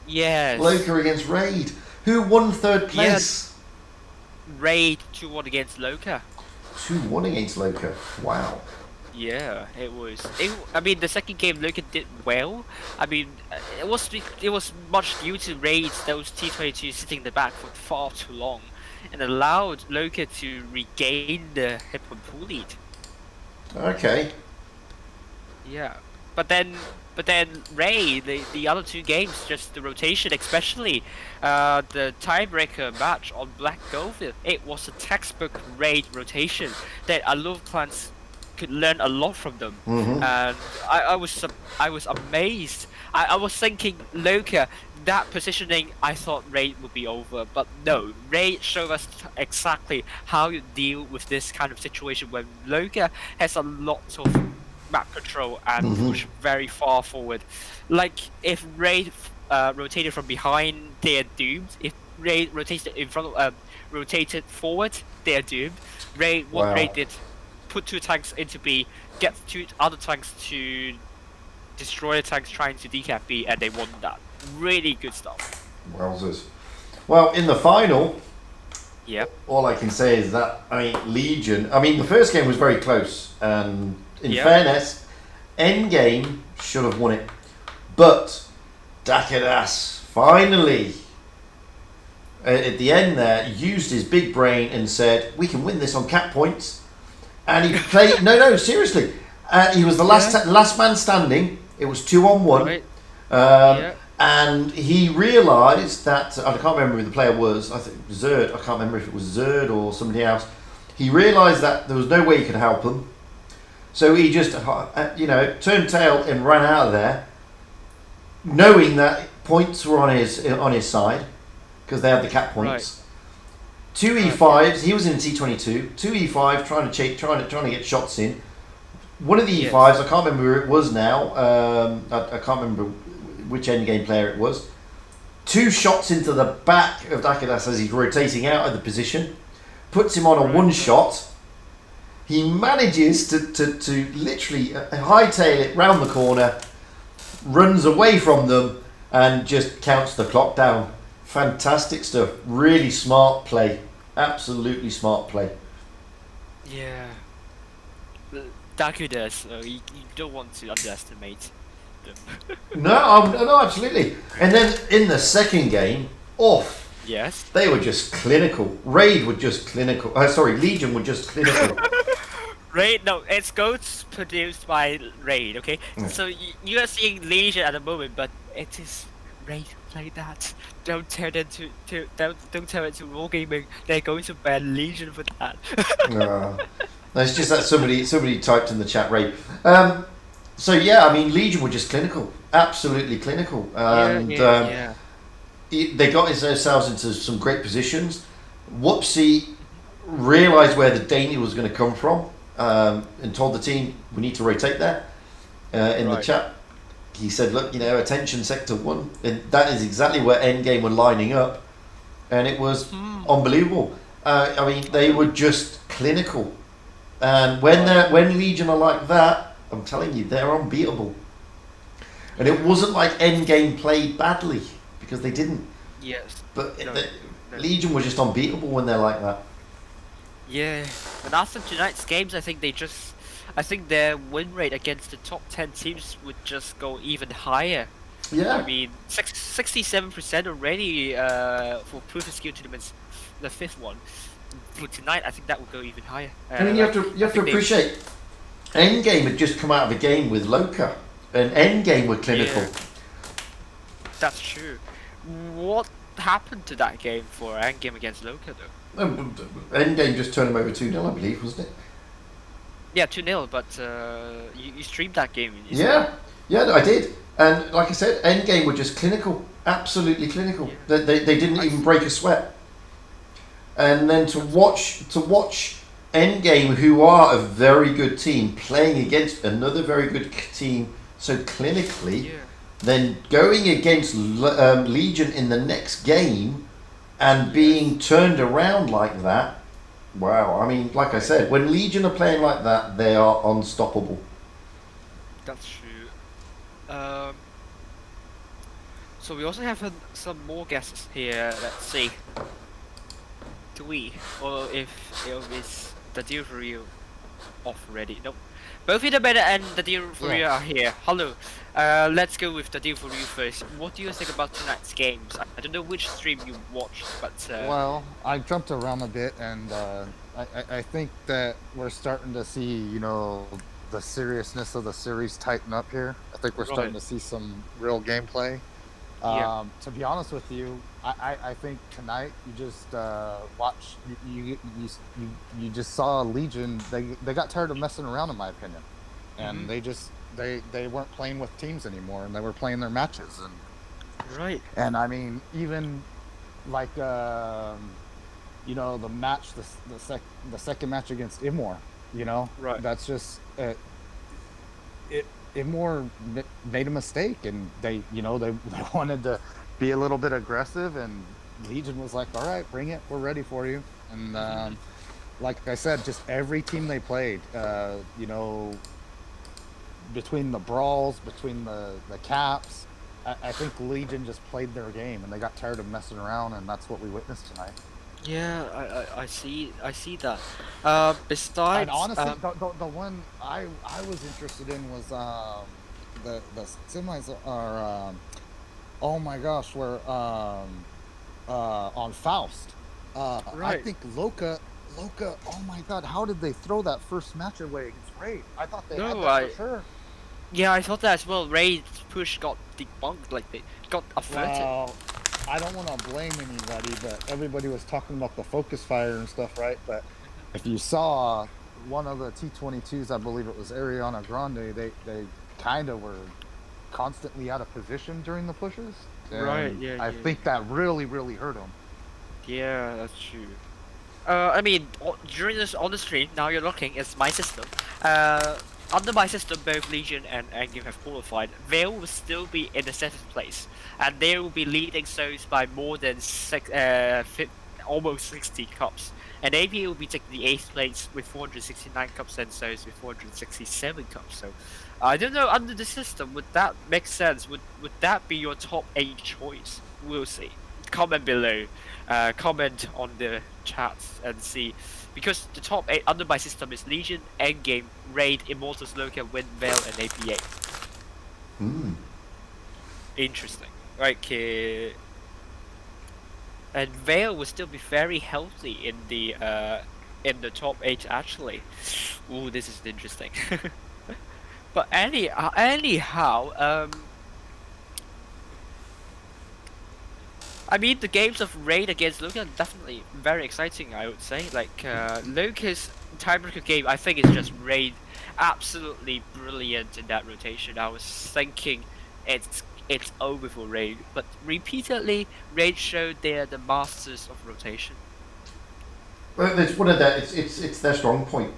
Yes. Loka against Raid. Who won third place? Yeah. Raid 2-1 against Loka. 2-1 against Loka. Wow. Yeah, it was. I mean, the second game Loka did well. I mean, it was much due to Raid's those T-22 sitting in the back for far too long, and allowed Loka to regain the hip and pull lead. Okay. Yeah, but then Raid, the other 2 games, just the rotation, especially the tiebreaker match on Black Goldfield, it was a textbook Raid rotation that a lot of clans could learn a lot from them, and I was amazed. I was thinking Loka, that positioning, I thought Raid would be over, but no, Raid showed us exactly how you deal with this kind of situation when Loka has a lot of map control and push very far forward. Like if Raid rotated from behind, they're doomed. If Ray rotates in front of, rotated forward, they're doomed. What Wow. Ray did, put 2 tanks into B, get 2 other tanks to destroy the tanks trying to decap B, and they won that. Really good stuff. Wowzers. Well, in the final, Yeah. all I can say is that, I mean, Legion, I mean, the first game was very close, and in Yeah. fairness, Endgame should have won it. But Dakadas finally, at the end there, used his big brain and said, we can win this on cap points. And he played, no, seriously. He was the last man standing. It was 2-on-1. Right. And he realised that, I can't remember who the player was, I think Zerd, I can't remember if it was Zerd or somebody else. He realised that there was no way he could help him. So he just, turned tail and ran out of there, knowing that points were on his side, because they had the cap points. Right. 2 E5s, he was in T22, 2 E5 trying to get shots in. One of the E5s, I can't remember who it was now, I can't remember which endgame player it was. 2 shots into the back of Dakadas as he's rotating out of the position, puts him on a 1 shot. He manages to literally hightail it round the corner, runs away from them, and just counts the clock down. Fantastic stuff. Really smart play. Absolutely smart play. Yeah. Dakuda, so you don't want to underestimate them. No, absolutely. And then in the second game, Yes. they were just clinical. Legion were just clinical. Raid, no, it's goats produced by Raid, okay? Yeah. So you are seeing Legion at the moment, but it is Raid play that. Don't tell it to don't tell it to Wargaming. They're going to ban Legion for that. No, it's just that somebody typed in the chat, Ray. So yeah, I mean, Legion were just clinical, absolutely clinical, and they got themselves into some great positions. Whoopsie realised where the danger was going to come from, and told the team we need to rotate there. In the chat, he said, "Look, attention, sector 1," and that is exactly where Endgame were lining up, and it was unbelievable. I mean, they were just clinical. And when Legion are like that, I'm telling you, they're unbeatable. And it wasn't like Endgame played badly, because they didn't. Yes. But Legion were just unbeatable when they're like that. Yeah. And after tonight's games, I think their win rate against the top 10 teams would just go even higher. Yeah. I mean, 67% already for Proof of Skill tournaments, the 5th one. For tonight, I think that would go even higher. I mean, you have to appreciate, Endgame had just come out of a game with Loka, and Endgame were clinical. Yeah. That's true. What happened to that game for Endgame against Loka, though? Endgame just turned them over 2-0, I believe, wasn't it? Yeah, 2-0, but you streamed that game. Yeah, I did. And like I said, Endgame were just clinical, absolutely clinical. Yeah. They didn't even break a sweat. And then to watch Endgame, who are a very good team, playing against another very good team so clinically, then going against Legion in the next game and being turned around like that. Wow, I mean, like I said, when Legion are playing like that, they are unstoppable. That's true. So we also have some more guesses here. Let's see. Do we? Or if it's the deal for you off already? Nope. Both Intermeta and the deal for you are here. Hello. Let's go with the deal for you first. What do you think about tonight's games? I don't know which stream you watched, but well, I jumped around a bit, and I think that we're starting to see, the seriousness of the series tighten up here. I think we're starting to see some real gameplay. To be honest with you, I think tonight you just watch you just saw Legion. They got tired of messing around, in my opinion, and they weren't playing with teams anymore, and they were playing their matches. And and I mean, even like the match, the second match against Imor, that's just Immor made a mistake, and they they wanted to be a little bit aggressive, and Legion was like, all right, bring it, we're ready for you. And like I said, just every team they played, between the brawls, between the caps, I think Legion just played their game, and they got tired of messing around, and that's what we witnessed tonight. Yeah, I see that. And Besides, honestly, the one I was interested in was the semis are oh my gosh, were on Faust. I right. think Loka. Oh my God, how did they throw that first match away against Raid? I thought they had No, that for sure. yeah, I thought that as well. Raid's push got debunked, like they got averted. Well, I don't want to blame anybody, but everybody was talking about the focus fire and stuff, right? But if you saw one of the T-22s, I believe it was Ariana Grande, they kind of were constantly out of position during the pushes, Right, and yeah, I yeah. think that really hurt them. Yeah, that's true. I mean, during this on the stream, now you're looking, it's my system. Under my system, both Legion and Endgame have qualified. Veil will still be in the 7th place, and they will be leading Souls by more than almost 60 cups. And AB will be taking the 8th place with 469 cups, and Souls with 467 cups. So, I don't know, under the system, would that make sense? Would that be your top 8 choice? We'll see. Comment below. Comment on the chats and see, because the top 8 under my system is Legion, Endgame, Raid, Immortals, Loka, Wind, Veil, and APA. Interesting. Right, okay. And Veil will still be very healthy in the top 8 actually. Ooh, this is interesting. But anyhow, I mean, the games of Raid against Loka are definitely very exciting, I would say. Like, Loka's tiebreaker game, I think, is just Raid absolutely brilliant in that rotation. I was thinking it's over for Raid, but repeatedly, Raid showed they're the masters of rotation. Well, it's one of their, it's their strong point.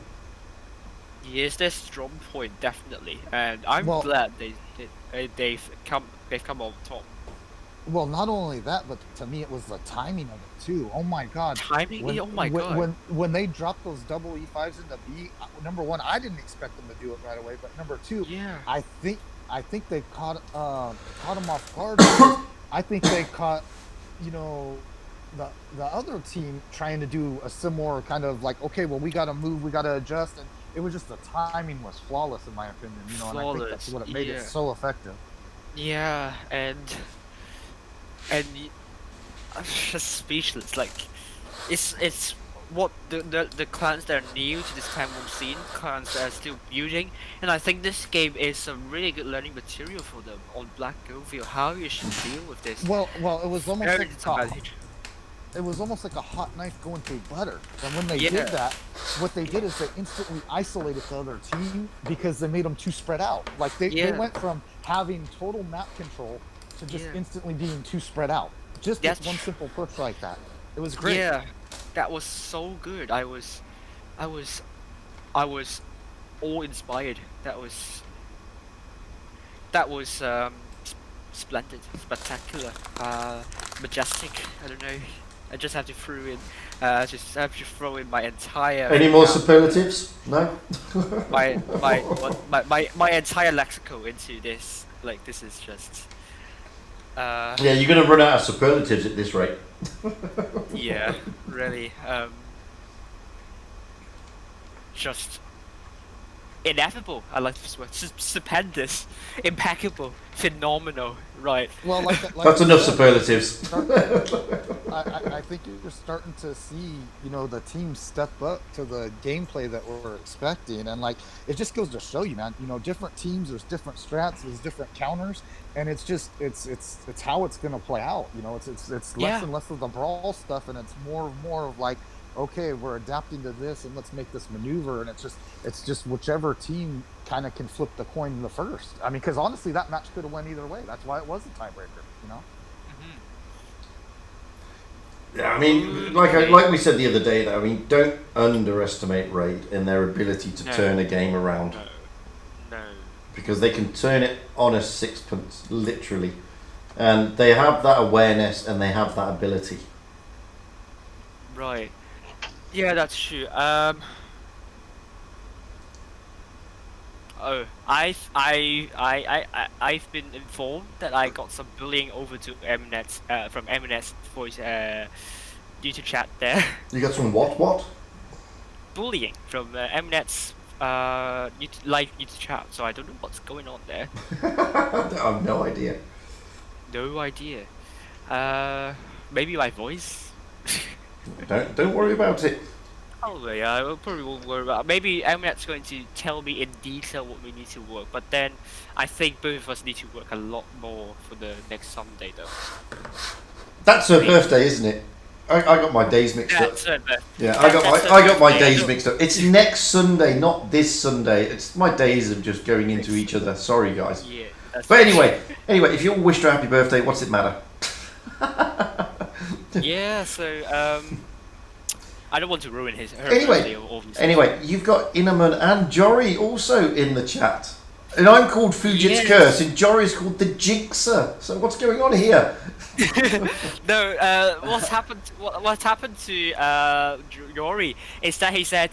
Yes, their strong point, definitely, and I'm Well, glad they've come on top. well, not only that, but to me, it was the timing of it too. Oh my God, Timing, oh my god. when they dropped those double E5s into B, number one, I didn't expect them to do it right away, but number two, Yeah. I think they caught them off guard. Because I think they caught, you know, the other team trying to do a similar kind of like, okay, well, we got to move, we got to adjust, and it was just the timing was flawless in my opinion. You know, and I think that's what it made it so effective. Yeah, and I'm just speechless. Like, it's what the clans that are new to this time war scene, clans that are still building, and I think this game is some really good learning material for them on Black Goviel, how you should deal with this. Well, it was almost Very like disadvantage. it was almost like a hot knife going through butter. And when they Yeah. did that, what they did is they instantly isolated the other team because they made them too spread out. Like they Yeah. went from having total map control to just Yeah. instantly being too spread out. Just with That's one simple push like that. It was great. Yeah, that was so good. I was all inspired. That was splendid, spectacular, majestic. I don't know. I just have to throw in my entire Any more superlatives? No. my entire lexical into this. Like, this is just Yeah, you're going to run out of superlatives at this rate. yeah, really, just ineffable. I like this word. Stupendous, impeccable, phenomenal. Right. Well, That's enough superlatives. I think you're starting to see, the team step up to the gameplay that we're expecting, and like it just goes to show you, man. Different teams, there's different strats, there's different counters, and it's just it's how it's gonna play out. It's less and less of the brawl stuff, and it's more of like, okay, we're adapting to this, and let's make this maneuver, and it's just whichever team kind of can flip the coin the first. I mean, because honestly, that match could have went either way. That's why it was a tiebreaker. Yeah, I mean, like we said the other day, though, I mean, don't underestimate Raid and their ability to turn a game around. No. because they can turn it on a sixpence, literally. And they have that awareness and they have that ability. Right. Yeah, that's true. Oh, I've been informed that I got some bullying over to Mnet from Mnet's voice YouTube chat there. You got some what? Bullying from Mnet's live YouTube chat. So I don't know what's going on there. I have no idea. No idea. Maybe my voice. Don't worry about it. Probably, I probably won't worry about it. Maybe Mnet's going to tell me in detail what we need to work, but then I think both of us need to work a lot more for the next Sunday, though. That's her birthday, isn't it? I got my days mixed up. Yeah, I got my days mixed up. It's next Sunday, not this Sunday. It's my days of just going into each other. Sorry, guys. Yeah. But anyway, if you all wished her a happy birthday, what's it matter? Yeah. So I don't want to ruin her birthday, obviously. Anyway, you've got Inaman and Jory also in the chat. And I'm called Fujit's Curse, and Jory's called the Jinxer. So what's going on here? No, what's happened to Jory is that he said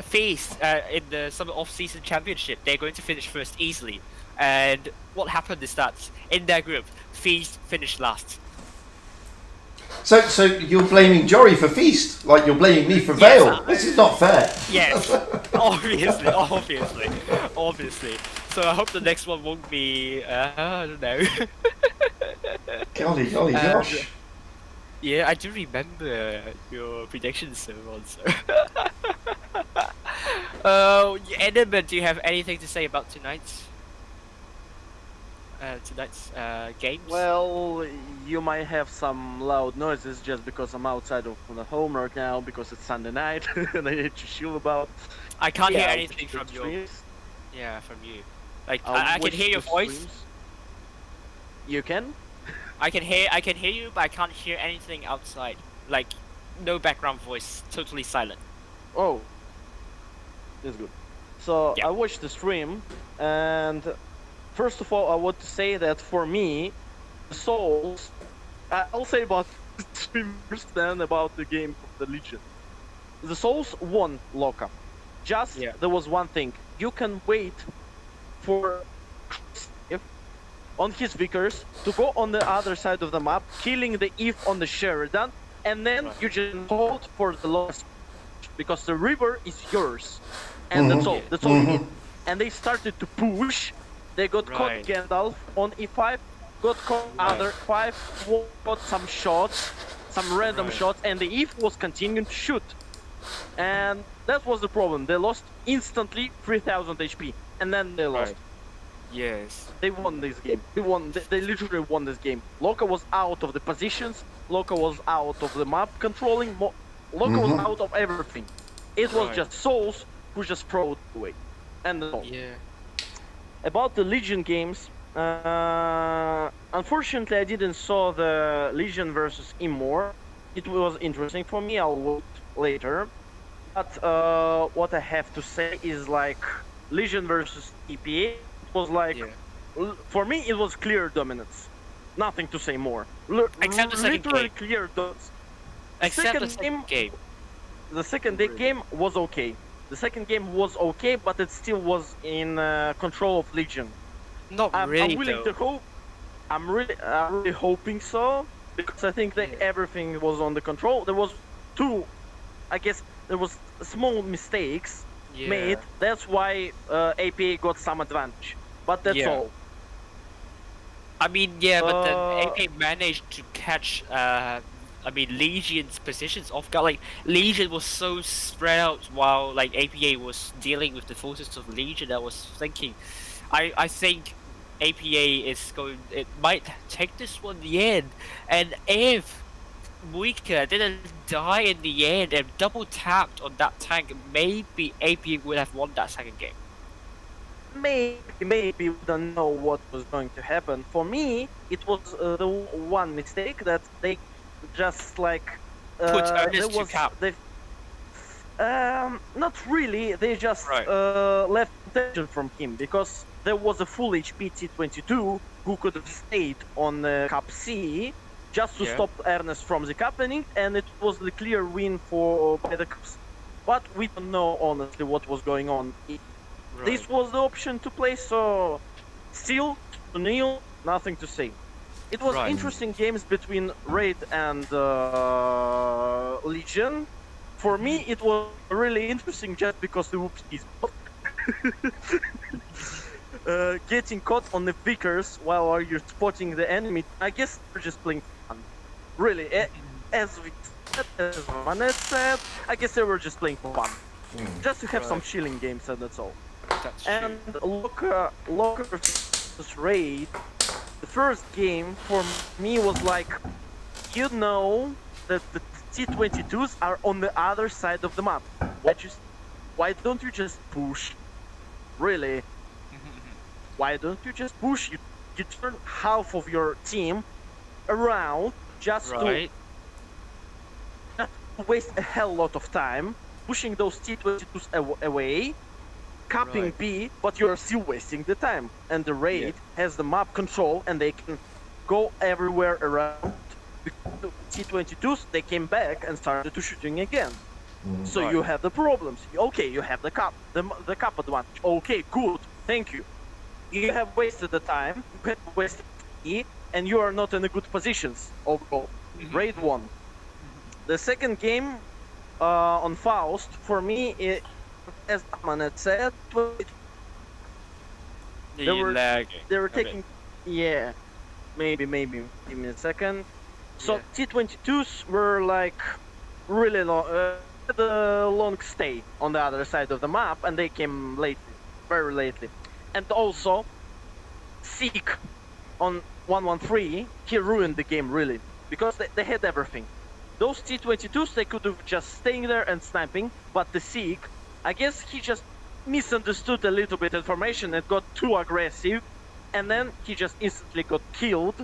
Feast in the Summer Off-Season Championship, they're going to finish first easily. And what happened is that in their group, Feast finished last. So you're blaming Jory for Feast, like you're blaming me for Vale. This is not fair. Yes, obviously. So I hope the next one won't be, I don't know. Golly gosh. Yeah, I do remember your predictions so on. So. Edmund, do you have anything to say about tonight's games? Well, you might have some loud noises just because I'm outside of the home right now because it's Sunday night and I need to chill about. I can't hear anything from you. Yeah, from you. Like I can hear your voice. Streams. You can? I can hear you, but I can't hear anything outside. Like no background voice, totally silent. Oh, that's good. So Yeah. I watched the stream, and first of all, I want to say that for me, the Souls. I'll say about the streamers then about the game of the Legion. The Souls won Loka. Just there was one thing: you can wait for on his Vickers to go on the other side of the map, killing the Eve on the Sheridan, and then you just hold for the loss because the river is yours, and that's all. That's all you need. And they started to push. They got caught Gandalf on E5, got caught other 5, got some shots, some random shots, and the Eve was continuing to shoot. And that was the problem. They lost instantly 3000 HP, and then they lost. Yes. They won this game. They literally won this game. Loka was out of the positions. Loka was out of the map controlling. Loka was out of everything. It was just Souls who just threw it away. And that's all. Yeah. About the Legion games, unfortunately I didn't saw the Legion versus Immor. It was interesting for me. I'll watch later. But what I have to say is like Legion versus EPA. Was like, for me, it was clear dominance. Nothing to say more. Except the second literally game. clear dominance. Except the second game. The second game was okay. The second game was okay, but it still was in control of Legion. Not really, I'm willing to hope. I'm really hoping so because I think that everything was under control. There was there was small mistakes made. That's why APA got some advantage. But that's all. I mean, but then AP managed to catch, Legion's positions off guard. Like, Legion was so spread out while, like, APA was dealing with the forces of Legion. I was thinking, I think APA it might take this one in the end. And if Muika didn't die in the end and double tapped on that tank, maybe APA would have won that second game. Maybe we don't know what was going to happen. For me, it was the one mistake that they just like put Ernest to cap. Not really. They just left attention from him because there was a full HP T22 who could have stayed on Cup C just to stop Ernest from the captaining, and it was the clear win for by the Cups. But we don't know honestly what was going on. This was the option to play, so still 2-0, nothing to say. It was interesting games between Raid and Legion. For me, it was really interesting just because the whoopsies. Getting caught on the Vickers while you're spotting the enemy, I guess they're just playing fun. Really, as Vanet said, I guess they were just playing for fun. Just to have some chilling games, and that's all. And Loka versus Raid, the first game for me was like, you know that the T22s are on the other side of the map. Why don't you just push? Really? Why don't you just push? You turn half of your team around just to waste a hell lot of time pushing those T22s away, capping B, but you're still wasting the time. And the Raid has the map control and they can go everywhere around. The T22s, they came back and started to shooting again. So you have the problems. Okay, you have the cap advantage. Okay, good, thank you. You have wasted the time, you have wasted E, and you are not in a good positions overall. Raid 1. The second game on Faust, for me, as Manet said, they were taking, maybe, give me a second. So T22s were like really long, the long stay on the other side of the map, and they came lately, very lately. And also, Seek on 113, he ruined the game really, because they had everything. Those T22s, they could have just staying there and sniping, but the Seek, I guess he just misunderstood a little bit information and got too aggressive, and then he just instantly got killed.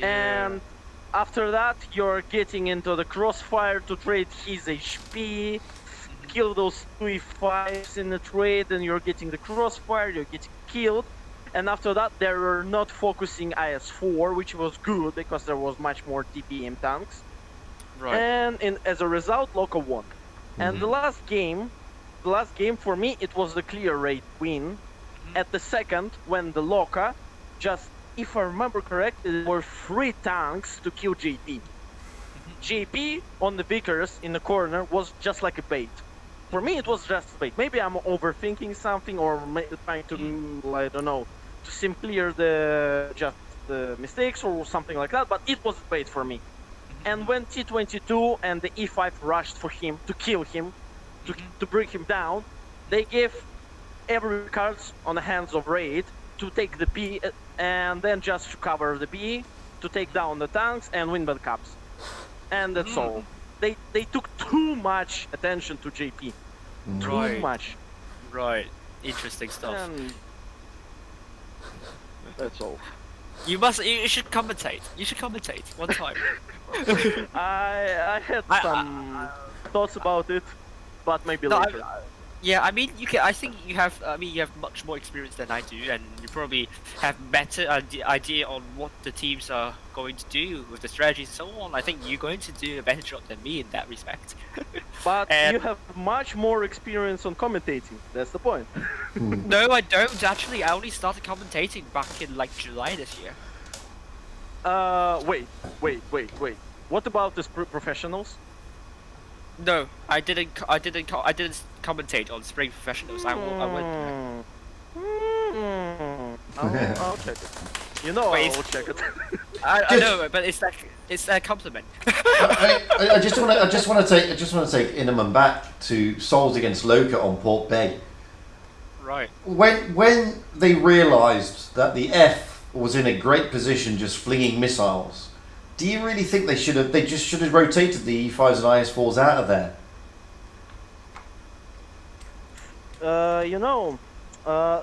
And after that, you're getting into the crossfire to trade his HP, kill those 2E5s in the trade, and you're getting the crossfire, you're getting killed. And after that, they were not focusing IS-4, which was good because there was much more TPM tanks. And as a result, Loka won. And the last game for me, it was the clear Raid win. At the second, when the Loka just, if I remember correct, there were 3 tanks to kill JP. JP on the Vickers in the corner was just like a bait. For me, it was just a bait. Maybe I'm overthinking something or trying to, I don't know, to simpler the mistakes or something like that, but it was a bait for me. And when T22 and the E5 rushed for him to kill him, to bring him down, they gave every cards on the hands of Raid to take the B and then just to cover the B, to take down the tanks and win the caps. And that's all. They took too much attention to JP. Too much. Interesting stuff. And that's all. You should commentate. You should commentate one time. I had some thoughts about it, but maybe later. I mean, you can. I think you have. I mean, you have much more experience than I do, and you probably have better idea on what the teams are going to do with the strategies and so on. I think you're going to do a better job than me in that respect. But you have much more experience on commentating. That's the point. No, I don't actually. I only started commentating back in like July this year. Wait. What about the professionals? No, I didn't commentate on Spring Professionals. I went. I'll check it. You know, I will check it. I know, but it's a compliment. I just want to take Inman back to Souls against Loka on Port Bay. Right. When they realised that the F was in a great position, just flinging missiles. Do you really think they just should have rotated the E5s and IS4s out of there?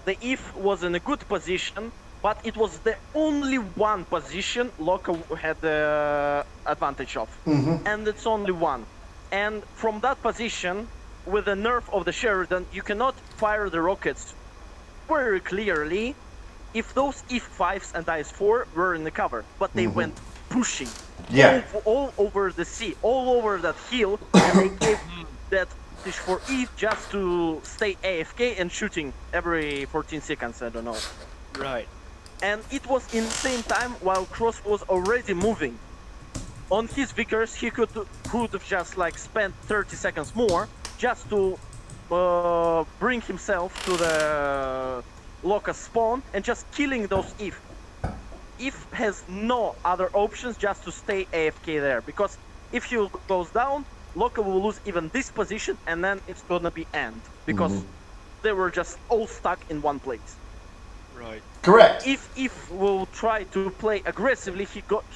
The IF was in a good position, but it was the only one position Loka had the advantage of. And it's only one. And from that position, with the nerf of the Sheridan, you cannot fire the rockets very clearly if those e5s and is4 were in the cover, but they went pushing Yeah. all over the sea, all over that hill, and they gave that push for e just to stay AFK and shooting every 14 seconds, I don't know. Right. And it was in the same time while Cross was already moving. On his Vickers, he could have just like spent 30 seconds more just to bring himself to the Loka spawn and just killing those if. If has no other options just to stay AFK there, because if he goes down, Loka will lose even this position and then it's gonna be end, because they were just all stuck in one place. Right. Correct. If will try to play aggressively,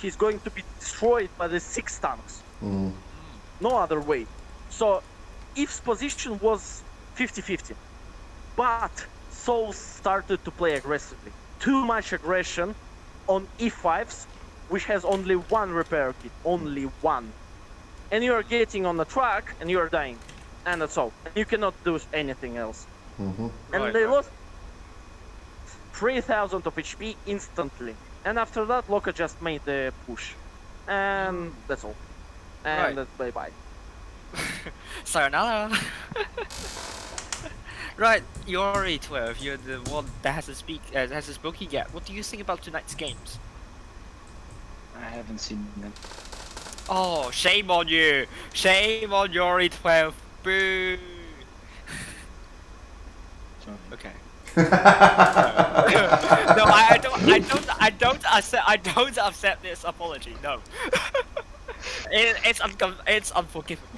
he's going to be destroyed by the 6 tanks. No other way. So If's position was 50-50, but Soul started to play aggressively. Too much aggression on e5s, which has only one repair kit, only one. And you are getting on the track and you are dying, and that's all. You cannot do anything else. And they lost 3000 of HP instantly. And after that, Loka just made the push. And that's all. And that's bye-bye. Sayonara. Right, Yori 12, you're the one that hasn't spoken yet. What do you think about tonight's games? I haven't seen them. Oh, shame on you! Shame on Yori 12. Boo! Sorry. Okay. No, I don't accept this apology. No. It's unforgivable.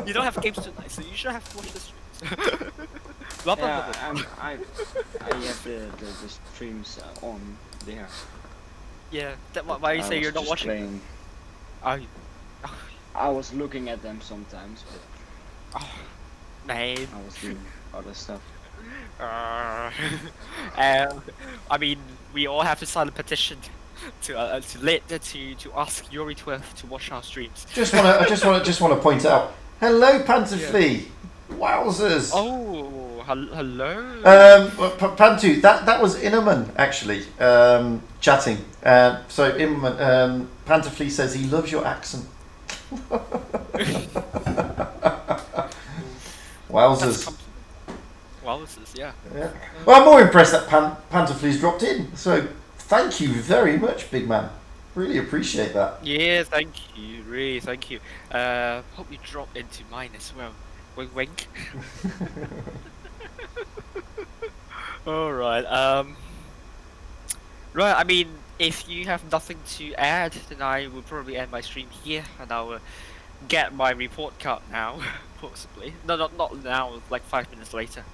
You don't have games tonight, so you should have watched the streams. Yeah, I have the streams on there. Yeah, why you say you're not watching? Playing. I was looking at them sometimes, but Man. I was doing other stuff. I mean, we all have to sign a petition to ask Yuri 12 to watch our streams. I just want to point out. Hello, Panterflea. Wowzers. Oh, hello. Pantu, that was Innerman actually chatting. So Innerman, Panterflea says he loves your accent. Wowzers. Wowzers, yeah. Well, I'm more impressed that Panterflea's dropped in. So thank you very much, big man. Really appreciate that. Yeah, thank you. Really, thank you. Hope you drop into mine as well. Wink, wink. Alright, right, I mean, if you have nothing to add, then I will probably end my stream here, and I'll get my report card now, possibly. No, not now, like 5 minutes later.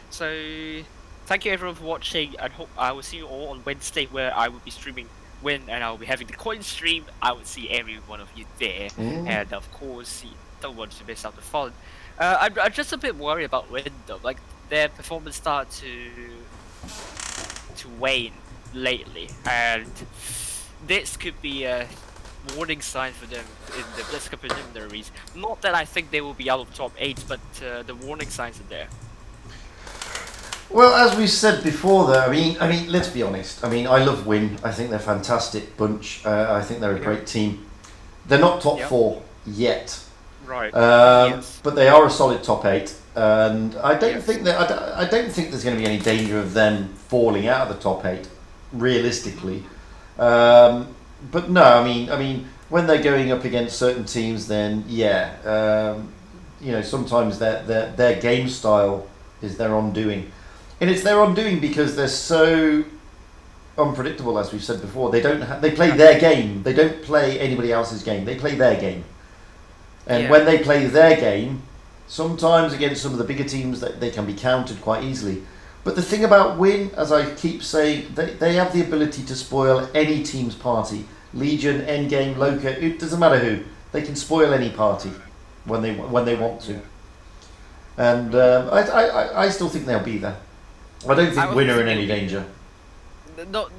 So, thank you everyone for watching, and hope I will see you all on Wednesday, where I will be streaming Win, and I'll be having the coin stream. I will see every one of you there, and of course, you don't want to miss out the fun. I'm just a bit worried about Win though, like their performance started to wane lately, and this could be a warning sign for them in the Blitzcrank preliminaries. Not that I think they will be out of top 8, but the warning signs are there. Well, as we said before, though, I mean, let's be honest. I mean, I love Win. I think they're a fantastic bunch. I think they're a great team. They're not top 4 yet. Right. But they are a solid top 8, and I don't think that I don't think there's going to be any danger of them falling out of the top 8, realistically. But no, I mean, when they're going up against certain teams, then yeah, you know, sometimes their game style is their undoing, and it's their undoing because they're so unpredictable, as we've said before. They play their game. They don't play anybody else's game. They play their game. And when they play their game, sometimes against some of the bigger teams, that they can be countered quite easily. But the thing about Win, as I keep saying, they have the ability to spoil any team's party. Legion, Endgame, Loka, it doesn't matter who. They can spoil any party when they want to. And I still think they'll be there. I don't think Win are in any danger. Not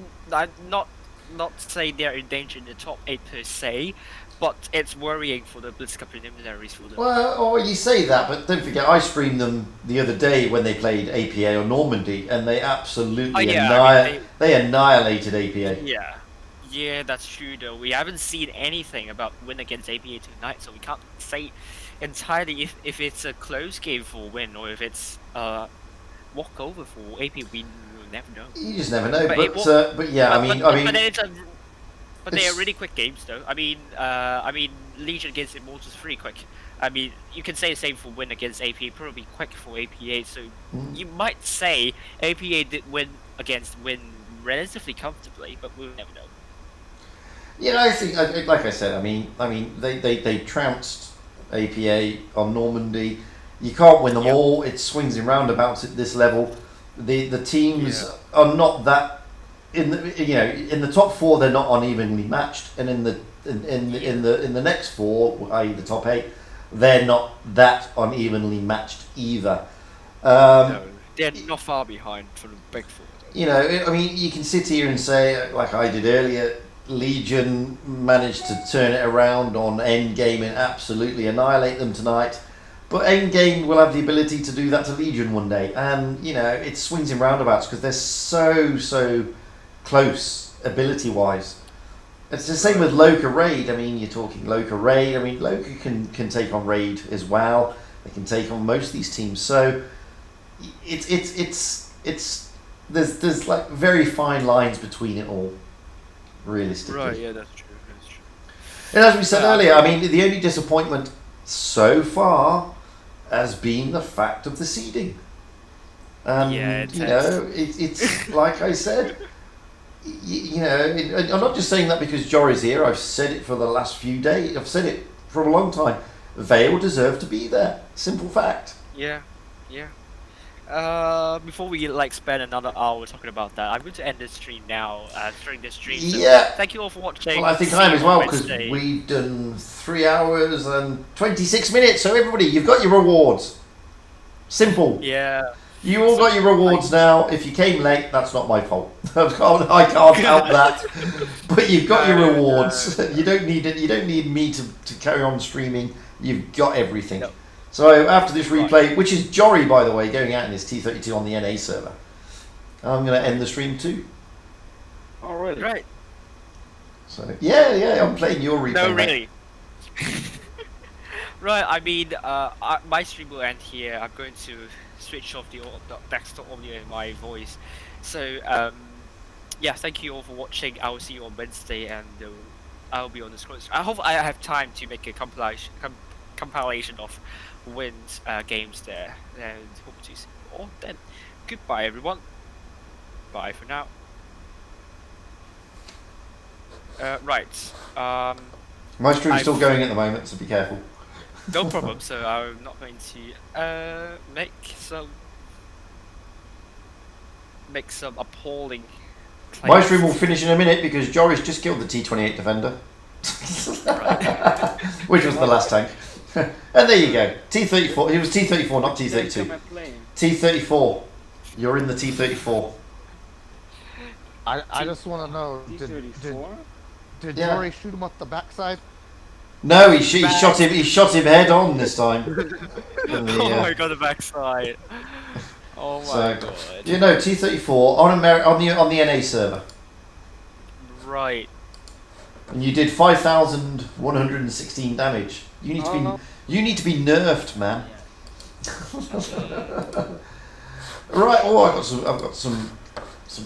say they're in danger in the top 8 per se, but it's worrying for the Blitz Cup preliminaries for them. Well, you say that, but don't forget, I streamed them the other day when they played APA or Normandy, and they absolutely they annihilated APA. Yeah, that's true though. We haven't seen anything about win against APA tonight, so we can't say entirely if it's a close game for win or if it's walkover for APA. We will never know. You just never know. But they are really quick games though. I mean, Legion against Immortals is pretty quick. I mean, you can say the same for win against APA, probably quick for APA. So you might say APA did win against win relatively comfortably, but we'll never know. Yeah, I think, like I said, I mean, they trounced APA on Normandy. You can't win them all. It swings in roundabouts at this level. The teams are not that in the top four. They're not unevenly matched, and in the next four, i.e. the top eight, they're not that unevenly matched either. No, they're not far behind from the big four. You know, I mean, you can sit here and say, like I did earlier, Legion managed to turn it around on Endgame and absolutely annihilate them tonight. But Endgame will have the ability to do that to Legion one day. And, you know, it swings in roundabouts because they're so close ability-wise. It's the same with Loka Raid. I mean, you're talking Loka Raid. I mean, Loka can take on Raid as well. They can take on most of these teams. So there's like very fine lines between it all, realistically. Right, yeah, that's true. And as we said earlier, I mean, the only disappointment so far has been the fact of the seeding. It's like I said, I'm not just saying that because Jory's here. I've said it for the last few days. I've said it for a long time. Vale deserve to be there. Simple fact. Yeah. Before we spend another hour talking about that, I'm going to end this stream now. During this stream. So thank you all for watching. Well, I think I am as well because we've done 3 hours and 26 minutes. So everybody, you've got your rewards. Simple. Yeah. You all got your rewards now. If you came late, that's not my fault. I can't help that. But you've got your rewards. You don't need it. You don't need me to carry on streaming. You've got everything. No. So after this replay, which is Jory, by the way, going out in his T32 on the NA server, I'm going to end the stream too. Oh, really? Right. So yeah, I'm playing your replay. No, really. Right. I mean, my stream will end here. I'm going to switch off the desktop audio and my voice. So thank you all for watching. I will see you on Wednesday, and I'll be on the Discord. I hope I have time to make a compilation of wins games there, and hope to see you all then. Goodbye everyone. Bye for now. My stream's still going at the moment, so be careful. No problem. So I'm not going to make some appalling claims. My stream will finish in a minute because Joris just killed the T28 defender. Which was the last tank. And there you go. T34. It was T34, not T32. T34. You're in the T34. I just want to know, did Jory shoot him up the backside? No, he shot him. He shot him head on this time. Oh my god, the backside. Oh my god. T34 on the NA server. Right. And you did 5,116 damage. You need to be nerfed, man. Right. Oh, I've got some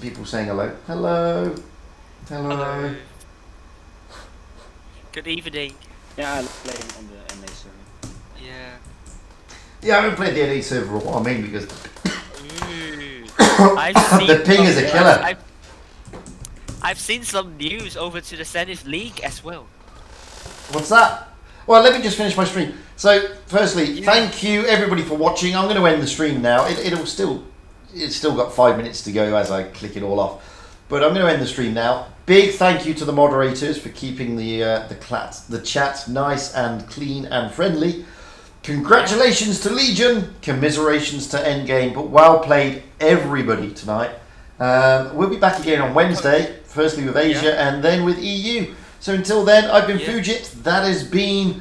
people saying hello. Hello. Good evening. Yeah, I'm playing on the NA server. Yeah. Yeah, I haven't played the NA server a while, mainly because the ping is a killer. I've seen some news over to the Zenith League as well. What's that? Well, let me just finish my stream. So, firstly, thank you everybody for watching. I'm going to end the stream now. It's still got 5 minutes to go as I click it all off. But I'm going to end the stream now. Big thank you to the moderators for keeping the chat nice and clean and friendly. Congratulations to Legion. Commiserations to Endgame. But well played, everybody, tonight. We'll be back again on Wednesday. Firstly with Asia and then with EU. So until then, I've been Yeah. Fujit. That has been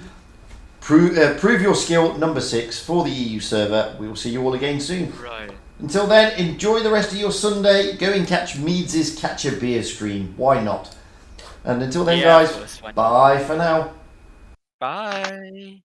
Prove Your Skill number 6 for the EU server. We will see you all again soon. Right. Until then, enjoy the rest of your Sunday. Go and catch Meads' Catch a Beer stream. Why not? And until then, Yeah, of guys, course, why not? bye for now. Bye.